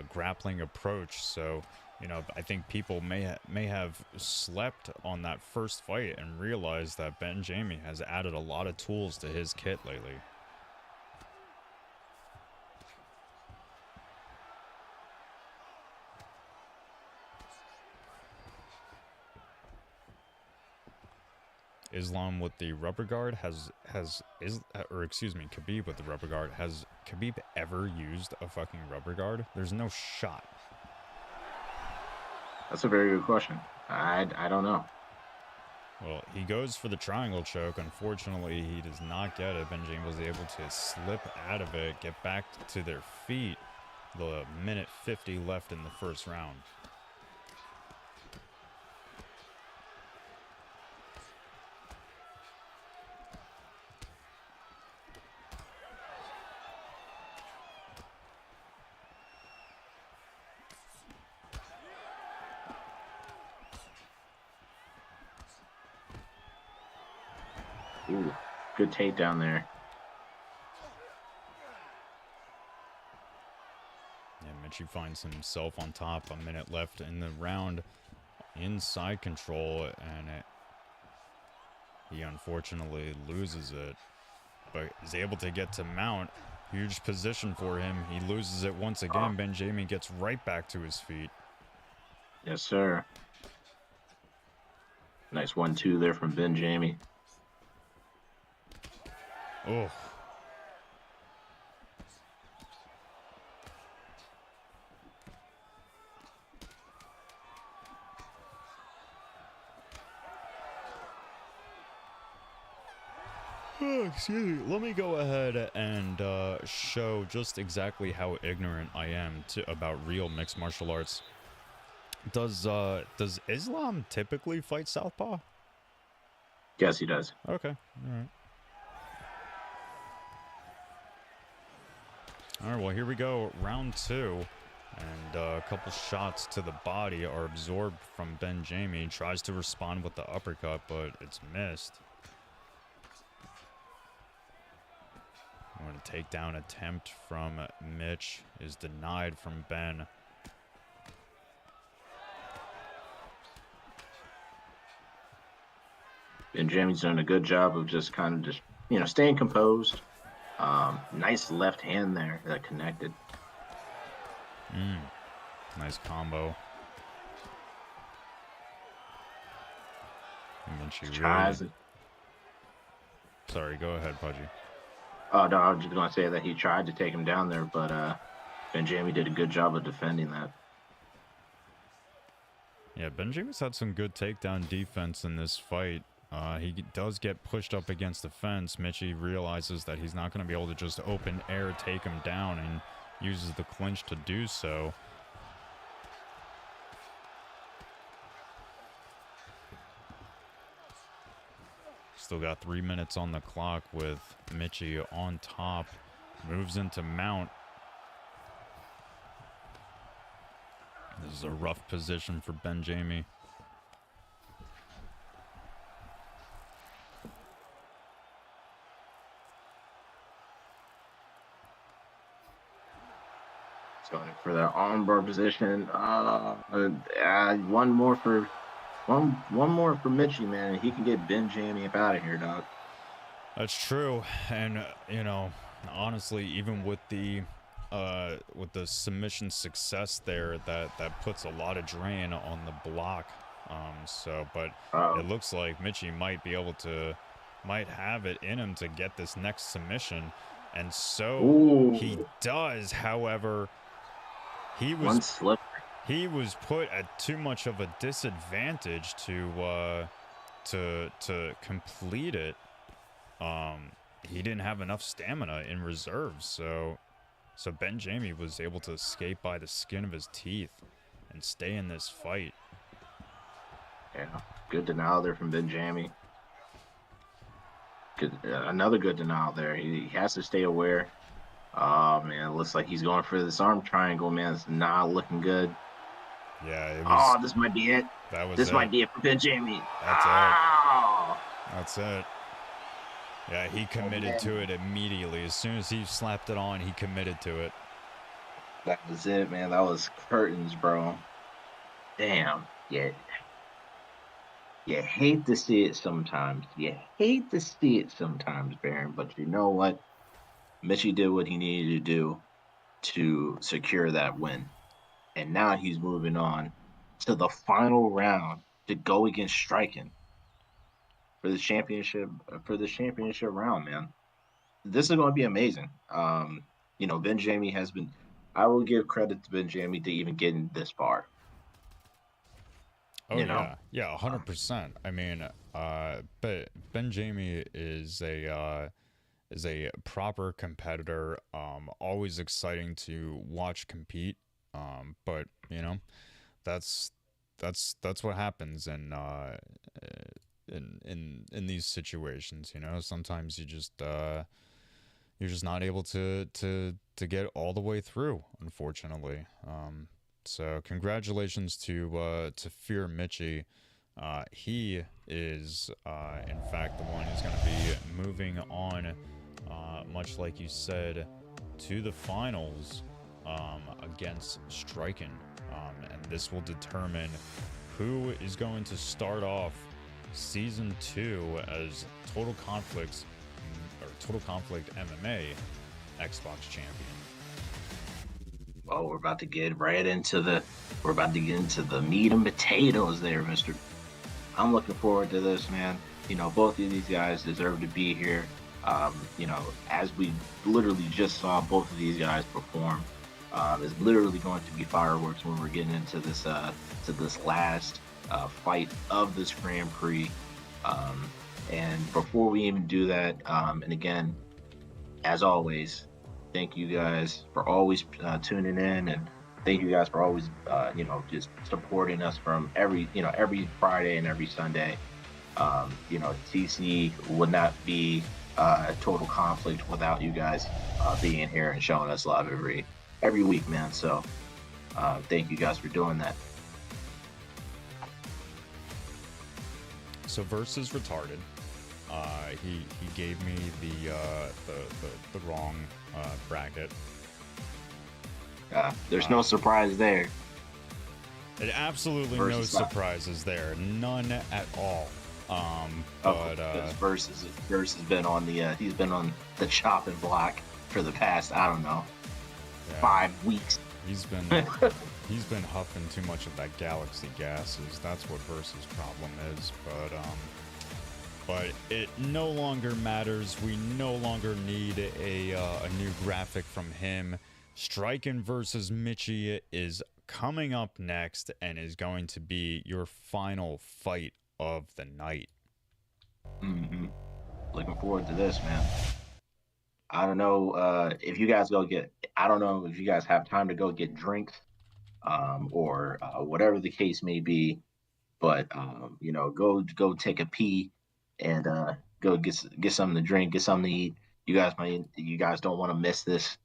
grappling approach. So, you know, I think people may have slept on that first fight and realized that Benjami has added a lot of tools to his kit lately. Islam with the rubber guard Khabib with the rubber guard. Has Khabib ever used a fucking rubber guard? There's no shot. That's a very good question. I don't know. Well, he goes for the triangle choke. Unfortunately, he does not get it. Benjamin was able to slip out of it, get back to their feet. The minute 50 left in the first round. Ooh, good takedown there. Yeah, Mitchie finds himself on top. A minute left in the round. Inside control, and he unfortunately loses it. But is able to get to mount. Huge position for him. He loses it once again. Benjami gets right back to his feet. Yes, sir. Nice 1-2 there from Benjami. Oh. Oh, excuse me. Let me go ahead and show just exactly how ignorant I am about real mixed martial arts. Does Islam typically fight southpaw? Yes, he does. Okay. All right. All right, well, here we go. Round 2. And a couple shots to the body are absorbed from Benjami. Tries to respond with the uppercut, but it's missed. A takedown attempt from Mitch is denied from Ben. Benjami's done a good job of just staying composed. Nice left hand there that connected. Nice combo. And then she Tries it. Sorry, go ahead, Pudgy. Oh, no, I was just going to say that he tried to take him down there, but Benjami did a good job of defending that. Yeah, Benjami's had some good takedown defense in this fight. He does get pushed up against the fence. Mitchie realizes that he's not going to be able to just open air take him down and uses the clinch to do so. Still got 3 minutes on the clock with Mitchie on top. Moves into mount. This is a rough position for Benjami. Going for that armbar position. One more for Mitchie, man, and he can get Benjami up out of here, dog. That's true, and you know, honestly, even with the submission success there, that puts a lot of drain on the block. But it looks like Mitchie might have it in him to get this next submission, and so he does. However, he he was put at too much of a disadvantage to complete it. He didn't have enough stamina in reserve, so Ben Jamie was able to escape by the skin of his teeth and stay in this fight. Yeah, good denial there from Ben Jamie. Good, another good denial there. He has to stay aware. Oh man, it looks like he's going for this arm triangle, man. It's not looking good. Yeah, it was. Oh, this might be it. That was This it. might be it for Ben Jamie. That's Oh. it. That's it. Yeah, he committed to it immediately. As soon as he slapped it on, he committed to it. That was it, man. That was curtains, bro. Damn. Yeah. You hate to see it sometimes. You hate to see it sometimes, Baron. But you know what? Mitchie did what he needed to do to secure that win. And now he's moving on to the final round to go against Striking for the championship round, man. This is going to be amazing. Ben Jamie has been. I will give credit to Ben Jamie to even getting this far. Oh yeah, 100%. I mean, but Ben Jamie is a proper competitor. Always exciting to watch compete. But you know, that's what happens in these situations. You know, sometimes you're just not able to get all the way through, unfortunately. So congratulations to Fear Mitchie. He is in fact the one who's going to be moving on, much like you said, to the finals against Striken. And this will determine who is going to start off season 2 as Total Conflict MMA Xbox champion. Well, we're about to get into the meat and potatoes there, Mister. I'm looking forward to this, man. Both of these guys deserve to be here. As we literally just saw both of these guys perform, it's literally going to be fireworks when we're getting into this last fight of this Grand Prix. And before we even do that, and again, as always, thank you guys for always tuning in, and thank you guys for always, just supporting us from every Friday and every Sunday. TC would not be Total Conflict without you guys being here and showing us love every week, man. So thank you guys for doing that. So Versus retarded. He gave me the wrong bracket. There's no surprise there. It absolutely no surprises there, none at all. Versus has been on he's been on the chopping block for the past 5 weeks. He's been huffing too much of that galaxy gases. That's what Versus' problem is. But it no longer matters. We no longer need a new graphic from him. Striking versus Mitchie is coming up next and is going to be your final fight of the night. Mm-hmm. Looking forward to this, man. I don't know if you guys have time to go get drinks, or whatever the case may be, but go take a pee and go get something to drink, get something to eat. You guys don't want to miss this.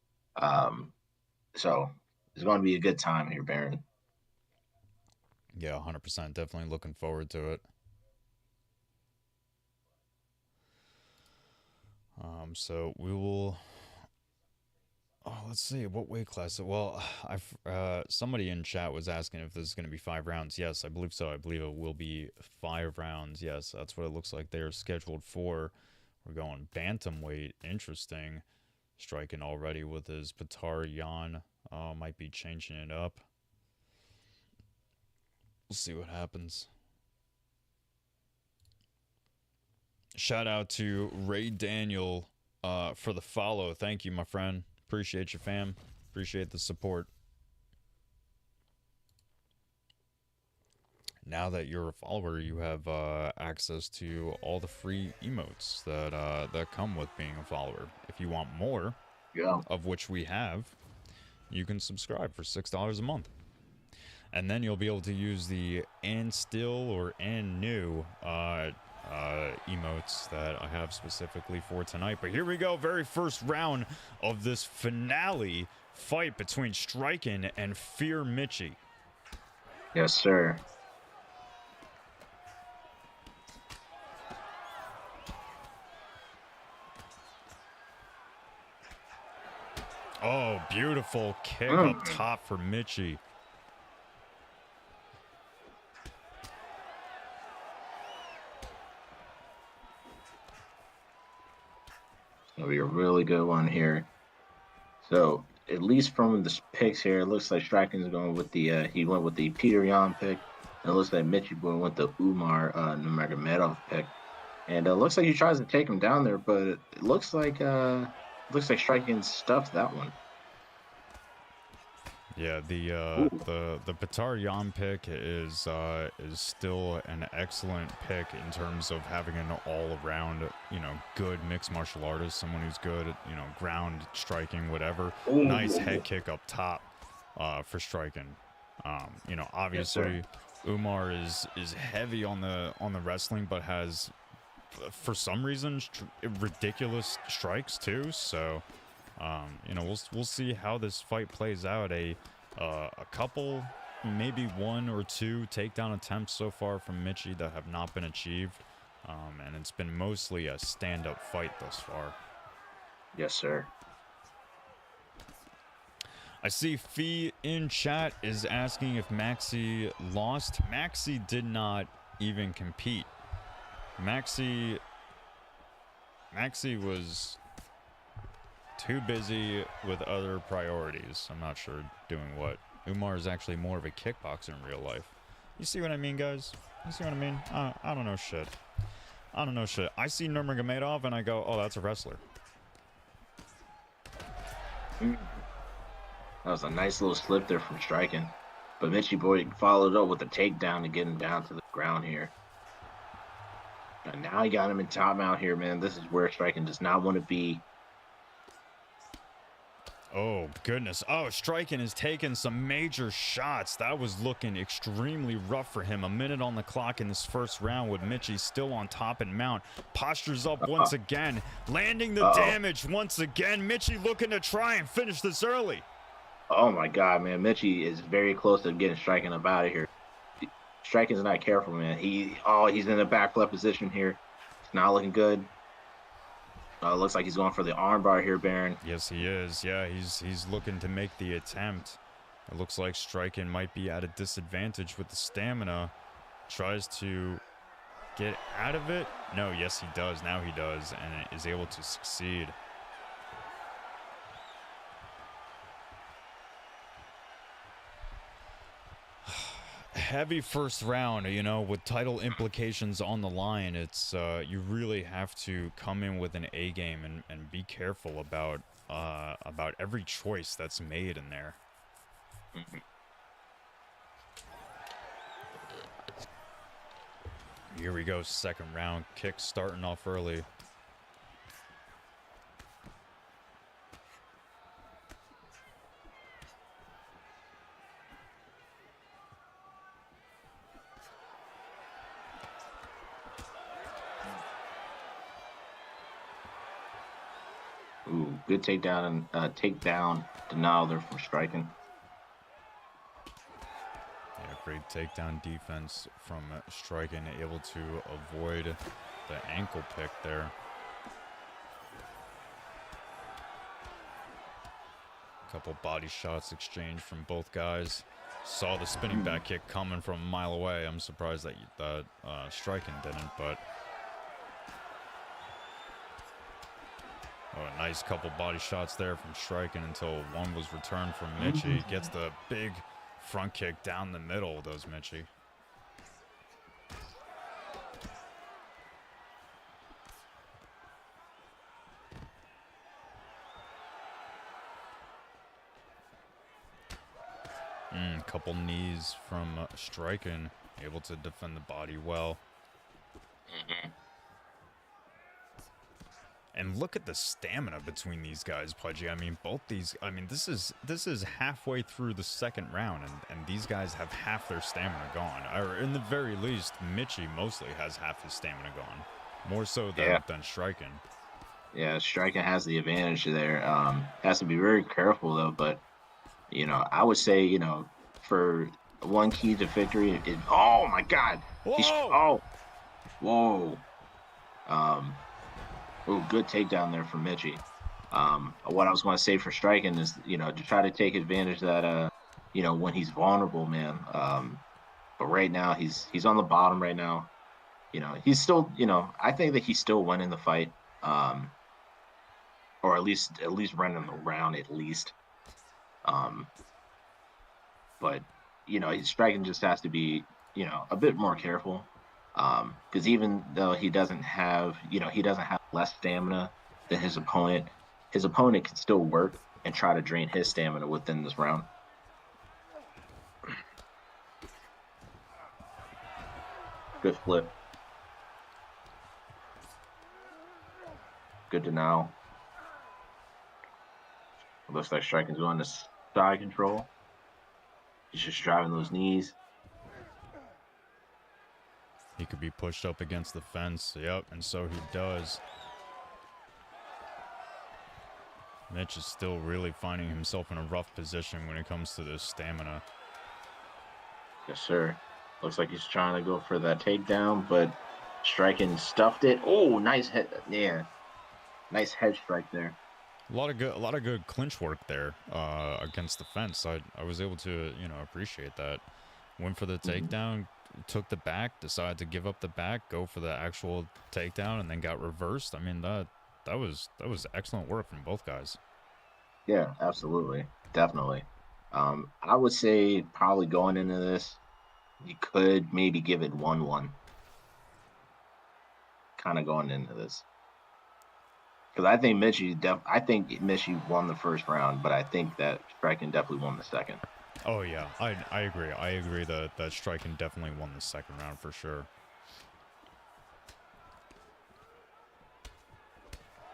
So it's going to be a good time here, Baron. Yeah, 100%. Definitely looking forward to it. So we will. Oh, let's see what weight class. Well, somebody in chat was asking if this is going to be 5 rounds. Yes, I believe so. I believe it will be 5 rounds. Yes, that's what it looks like they are scheduled for. We're going bantamweight. Interesting. Striking already with his Patar Yan. Might be changing it up. We'll see what happens. Shout out to Ray Daniel for the follow. Thank you, my friend. Appreciate you, fam. Appreciate the support. now that you're a follower, you have access to all the free emotes that come with being a follower. If you want more, Yeah. of which we have, you can subscribe for $6 a month. And then you'll be able to use the and still or and new emotes that I have specifically for tonight. But here we go, very first round of this finale fight between Striken and Fear Mitchie. Yes, sir. Oh, beautiful kick up top for Mitchie. It'll be a really good one here. So at least from the picks here, it looks like Striken's going with the he went with the Peter Yan pick, and it looks like Mitchie going with the Umar Nurmagomedov pick, and it looks like he tries to take him down there, but it looks like Striken stuffed that one. Yeah, the Petar Yan pick is still an excellent pick in terms of having an all-around, good mixed martial artist, someone who's good at, ground striking, whatever. Ooh. Nice head kick up top for striking. Obviously, Yes, Umar is heavy on the wrestling, but has for some reason ridiculous strikes too. So. We'll see how this fight plays out. A couple, maybe one or two takedown attempts so far from Mitchie that have not been achieved, and it's been mostly a stand-up fight thus far. Yes, sir. I see Fee in chat is asking if Maxy lost. Maxy did not even compete. Maxy was too busy with other priorities. I'm not sure doing what. Umar is actually more of a kickboxer in real life. You see what I mean, guys? You see what I mean? I don't know shit. I don't know shit. I see Nurmagomedov and I go, oh, that's a wrestler. That was a nice little slip there from Striken. But Mitchie boy followed up with a takedown to get him down to the ground here. And now he got him in top mount here, man. This is where Striken does not want to be. Oh, goodness. Oh, Striken is taking some major shots. That was looking extremely rough for him. A minute on the clock in this first round with Mitchie still on top and mount. Postures up once again. Landing the damage once again. Mitchie looking to try and finish this early. Oh, my God, man. Mitchie is very close to getting Striken up out of here. Striken's not careful, man. He's in a back left position here. It's not looking good. Looks like he's going for the armbar here, Baron. Yes, he is. Yeah, he's looking to make the attempt. It looks like Striken might be at a disadvantage with the stamina. Tries to get out of it. No, yes, he does. Now he does, and is able to succeed. Heavy first round, with title implications on the line. It's you really have to come in with an A game and be careful about every choice that's made in there. Here we go, second round. Kick starting off early. Ooh, good takedown denial there from Striken. Yeah, great takedown defense from Striken, able to avoid the ankle pick there. Couple body shots exchanged from both guys. Saw the spinning back kick coming from a mile away. I'm surprised that Striken didn't, but oh, a nice couple body shots there from Striken until one was returned from Mitchie. Gets the big front kick down the middle, does Mitchie. Couple knees from Striken, able to defend the body well. And look at the stamina between these guys, Pudgy. I mean, both these. I mean, this is halfway through the second round, and these guys have half their stamina gone. Or in the very least, Mitchie mostly has half his stamina gone, more so than striking. Yeah, striking has the advantage there. Has to be very careful though. But you know, I would say, you know, for one key to victory, oh my God, Whoa! Whoa. Oh, good takedown there from Mitchie. What I was going to say for striking is, you know, to try to take advantage that, you know, when he's vulnerable, man. But right now he's on the bottom right now. You know, he's still, you know, I think that he's still winning the fight, or at least running around at least. But you know, his striking just has to be, you know, a bit more careful. Because even though he doesn't have less stamina than his opponent can still work and try to drain his stamina within this round. Good flip. Good denial. Looks like striking's going to side control. He's just driving those knees. He could be pushed up against the fence. Yep, and so he does. Mitch is still really finding himself in a rough position when it comes to this stamina. Yes, sir. Looks like he's trying to go for that takedown, but striking stuffed it. Oh, nice head. Yeah, nice head strike there. A lot of good clinch work there against the fence. I was able to, you know, appreciate that. Went for the takedown, took the back, decided to give up the back, go for the actual takedown, and then got reversed. I mean, that was excellent work from both guys. Yeah, absolutely, definitely. I would say probably going into this, you could maybe give it 1-1. Kind of going into this. Because I think Mitchie won the first round, but I think that striking definitely won the second. Oh yeah, I agree. I agree that striking definitely won the second round for sure.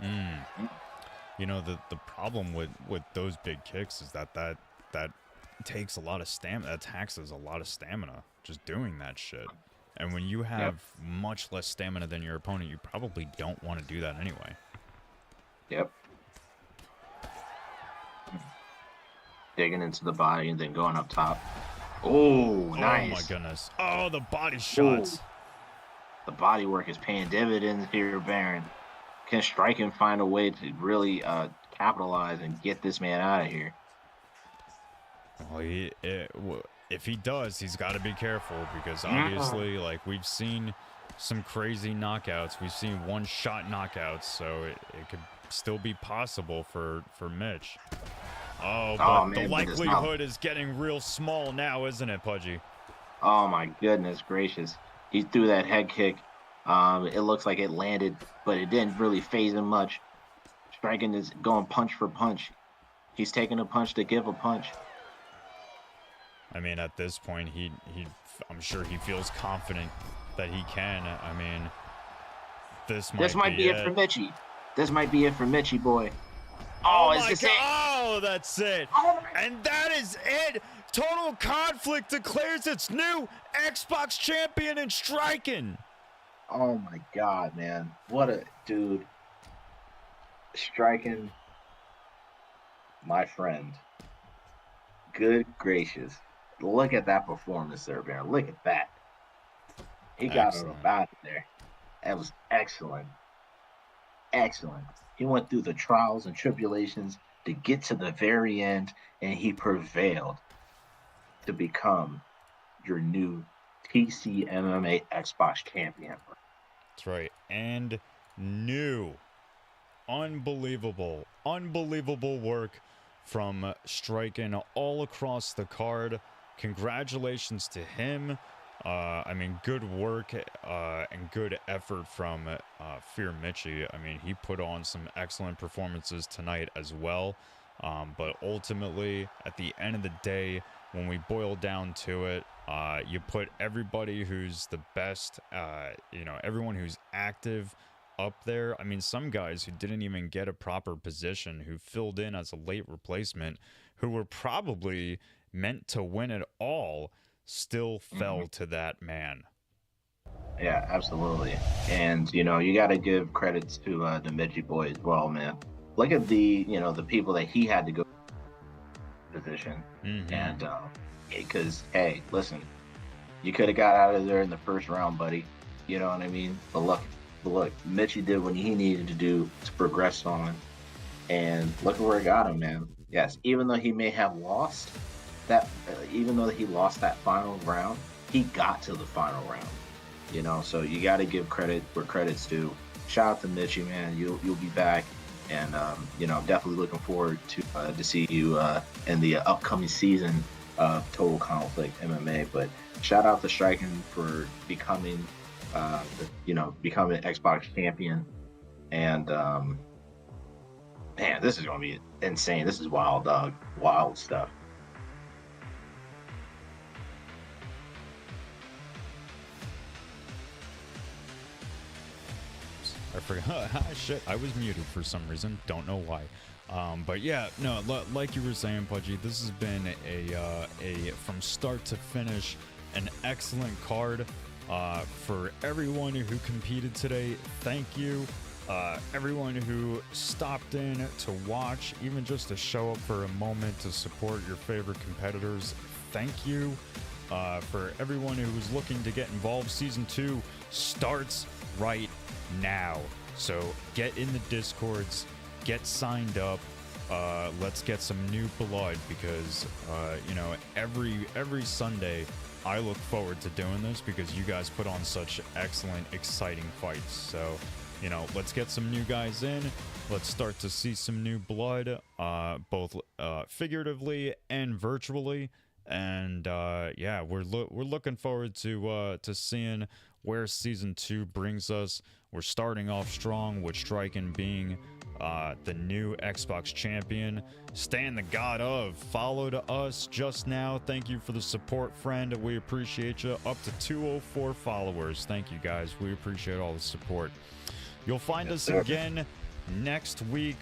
You know, the problem with those big kicks is that takes a lot of stamina. That taxes a lot of stamina just doing that shit. And when you have much less stamina than your opponent, you probably don't want to do that anyway. Yep. Digging into the body and then going up top. Oh, nice. Oh my goodness. Oh, the body shots. Ooh. The body work is paying dividends here, Baron. Can striking find a way to really capitalize and get this man out of here? Well, if he does, he's got to be careful because obviously, like, we've seen some crazy knockouts. We've seen one-shot knockouts, so it could still be possible for Mitch. Oh, but man, the likelihood is getting real small now, isn't it, Pudgy? Oh my goodness gracious. He threw that head kick. It looks like it landed, but it didn't really phase him much. Striking is going punch for punch. He's taking a punch to give a punch. I mean, at this point, I'm sure he feels confident that he can. I mean, this might be it for Mitchie. This might be it for Mitchie, boy. Oh, is this it? Oh, that's it. Oh, and that is it. Total Conflict declares its new Xbox champion in striking. Oh my God, man. What a dude. Striking, my friend. Good gracious. Look at that performance there, Baron. Look at that. He got it about there. That was excellent. Excellent. He went through the trials and tribulations to get to the very end, and he prevailed to become your new TC MMA Xbox champion. That's right. And new. Unbelievable work from striking all across the card. Congratulations to him. I mean, good work and good effort from Fear Mitchie. I mean, he put on some excellent performances tonight as well. But ultimately, at the end of the day, when we boil down to it, You put everybody who's the best, everyone who's active up there. I mean, some guys who didn't even get a proper position, who filled in as a late replacement, who were probably meant to win it all, still fell to that man. Yeah, absolutely. And you got to give credits to the Midgie boy as well, man. Look at the people that he had to go position, and because hey, listen, you could have got out of there in the first round, buddy. You know what I mean? But look, Mitchie did what he needed to do to progress on, and look at where it got him, man. Yes, even though he may have lost even though he lost that final round, he got to the final round. So you got to give credit where credit's due. Shout out to Mitchie, man. You'll be back, and I'm definitely looking forward to see you in the upcoming season of Total Conflict MMA. But shout out to Striking for becoming Xbox champion, and man, this is gonna be insane. This is wild, dog. Wild stuff. I forgot. Shit, I was muted for some reason. Don't know why. But yeah, no, like you were saying, Pudgy, this has been a from start to finish an excellent card. For everyone who competed today, thank you. Everyone who stopped in to watch, even just to show up for a moment to support your favorite competitors, thank you. For everyone who was looking to get involved, Season 2 starts right now. So get in the Discords, get signed up. Let's get some new blood, because every Sunday I look forward to doing this because you guys put on such excellent, exciting fights. So let's get some new guys in. Let's start to see some new blood, both figuratively and virtually. And we're looking forward to seeing where Season 2 brings us. We're starting off strong with Striken being the new Xbox champion. Stan the God of followed us just now. Thank you for the support, friend. We appreciate you. Up to 204 followers. Thank you, guys. We appreciate all the support. You'll find us again next week,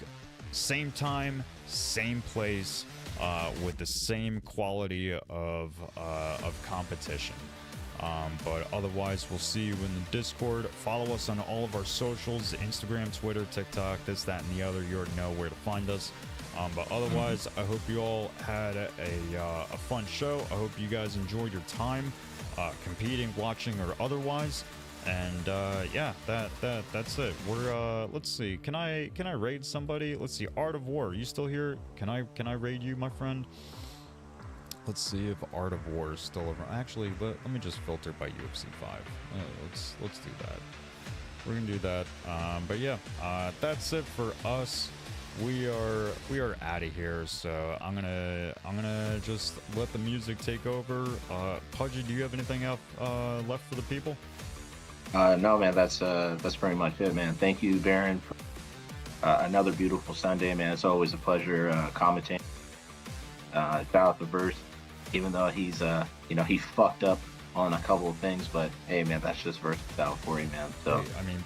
same time, same place, with the same quality of competition. But otherwise, we'll see you in the Discord. Follow us on all of our socials: Instagram, Twitter, TikTok, this, that, and the other. You already know where to find us. But otherwise, I hope you all had a fun show. I hope you guys enjoyed your time competing, watching, or otherwise. And that's it. We're let's see. Can I raid somebody? Let's see. Art of War, you still here? Can I raid you, my friend? Let's see if Art of War is still around. Actually, let me just filter by UFC 5. Let's do that. We're gonna do that. But yeah, that's it for us. We are out of here. So I'm gonna just let the music take over. Pudgy, do you have anything else left for the people? No, man, that's pretty much it, man. Thank you, Baron, for another beautiful Sunday, man. It's always a pleasure commentating. Shout out to Verse, even though he's he fucked up on a couple of things, but hey, man, that's just versatile for you, man. So I mean,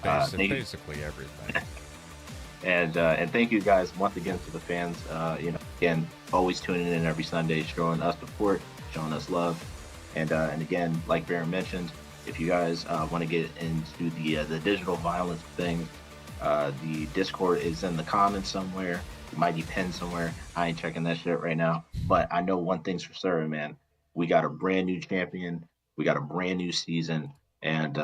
basically everything. And thank you guys once again to the fans. Again, always tuning in every Sunday, showing us support, showing us love, and again, like Baron mentioned, if you guys want to get into the digital violence thing, the Discord is in the comments somewhere. It might be pinned somewhere. I ain't checking that shit right now. But I know one thing's for certain, man. We got a brand new champion. We got a brand new season. And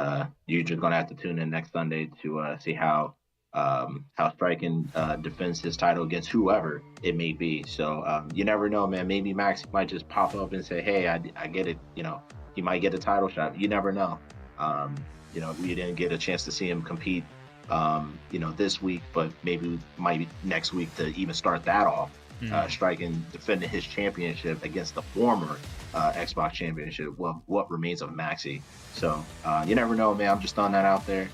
you're just going to have to tune in next Sunday to see how Striken defends his title against whoever it may be. So you never know, man. Maybe Max might just pop up and say, hey, I get it. He might get a title shot. You never know. We didn't get a chance to see him compete, this week, but maybe might be next week to even start that off. Striking defending his championship against the former Xbox championship. Well, what remains of Maxy. So you never know, man. I'm just throwing that out there.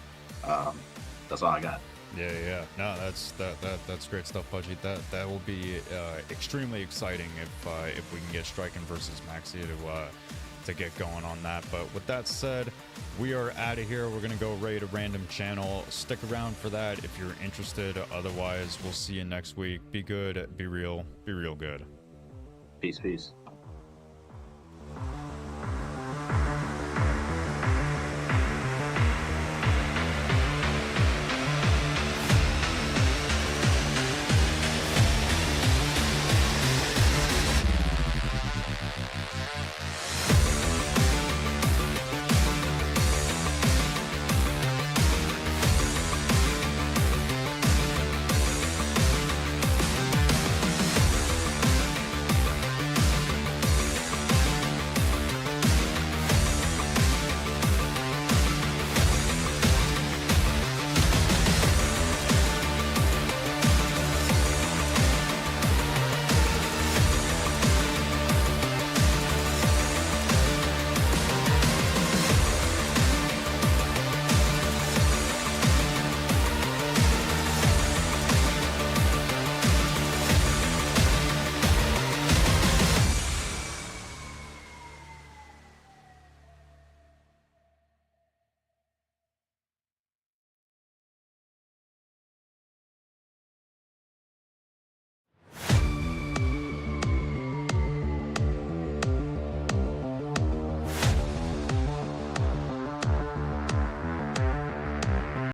That's all I got. Yeah. No, that's great stuff, Pudgy. That will be extremely exciting if we can get Striken versus Maxi to get going on that. But with that said, we are out of here. We're gonna go raid a random channel. Stick around for that if you're interested. Otherwise, we'll see you next week. Be good, be real good. Peace.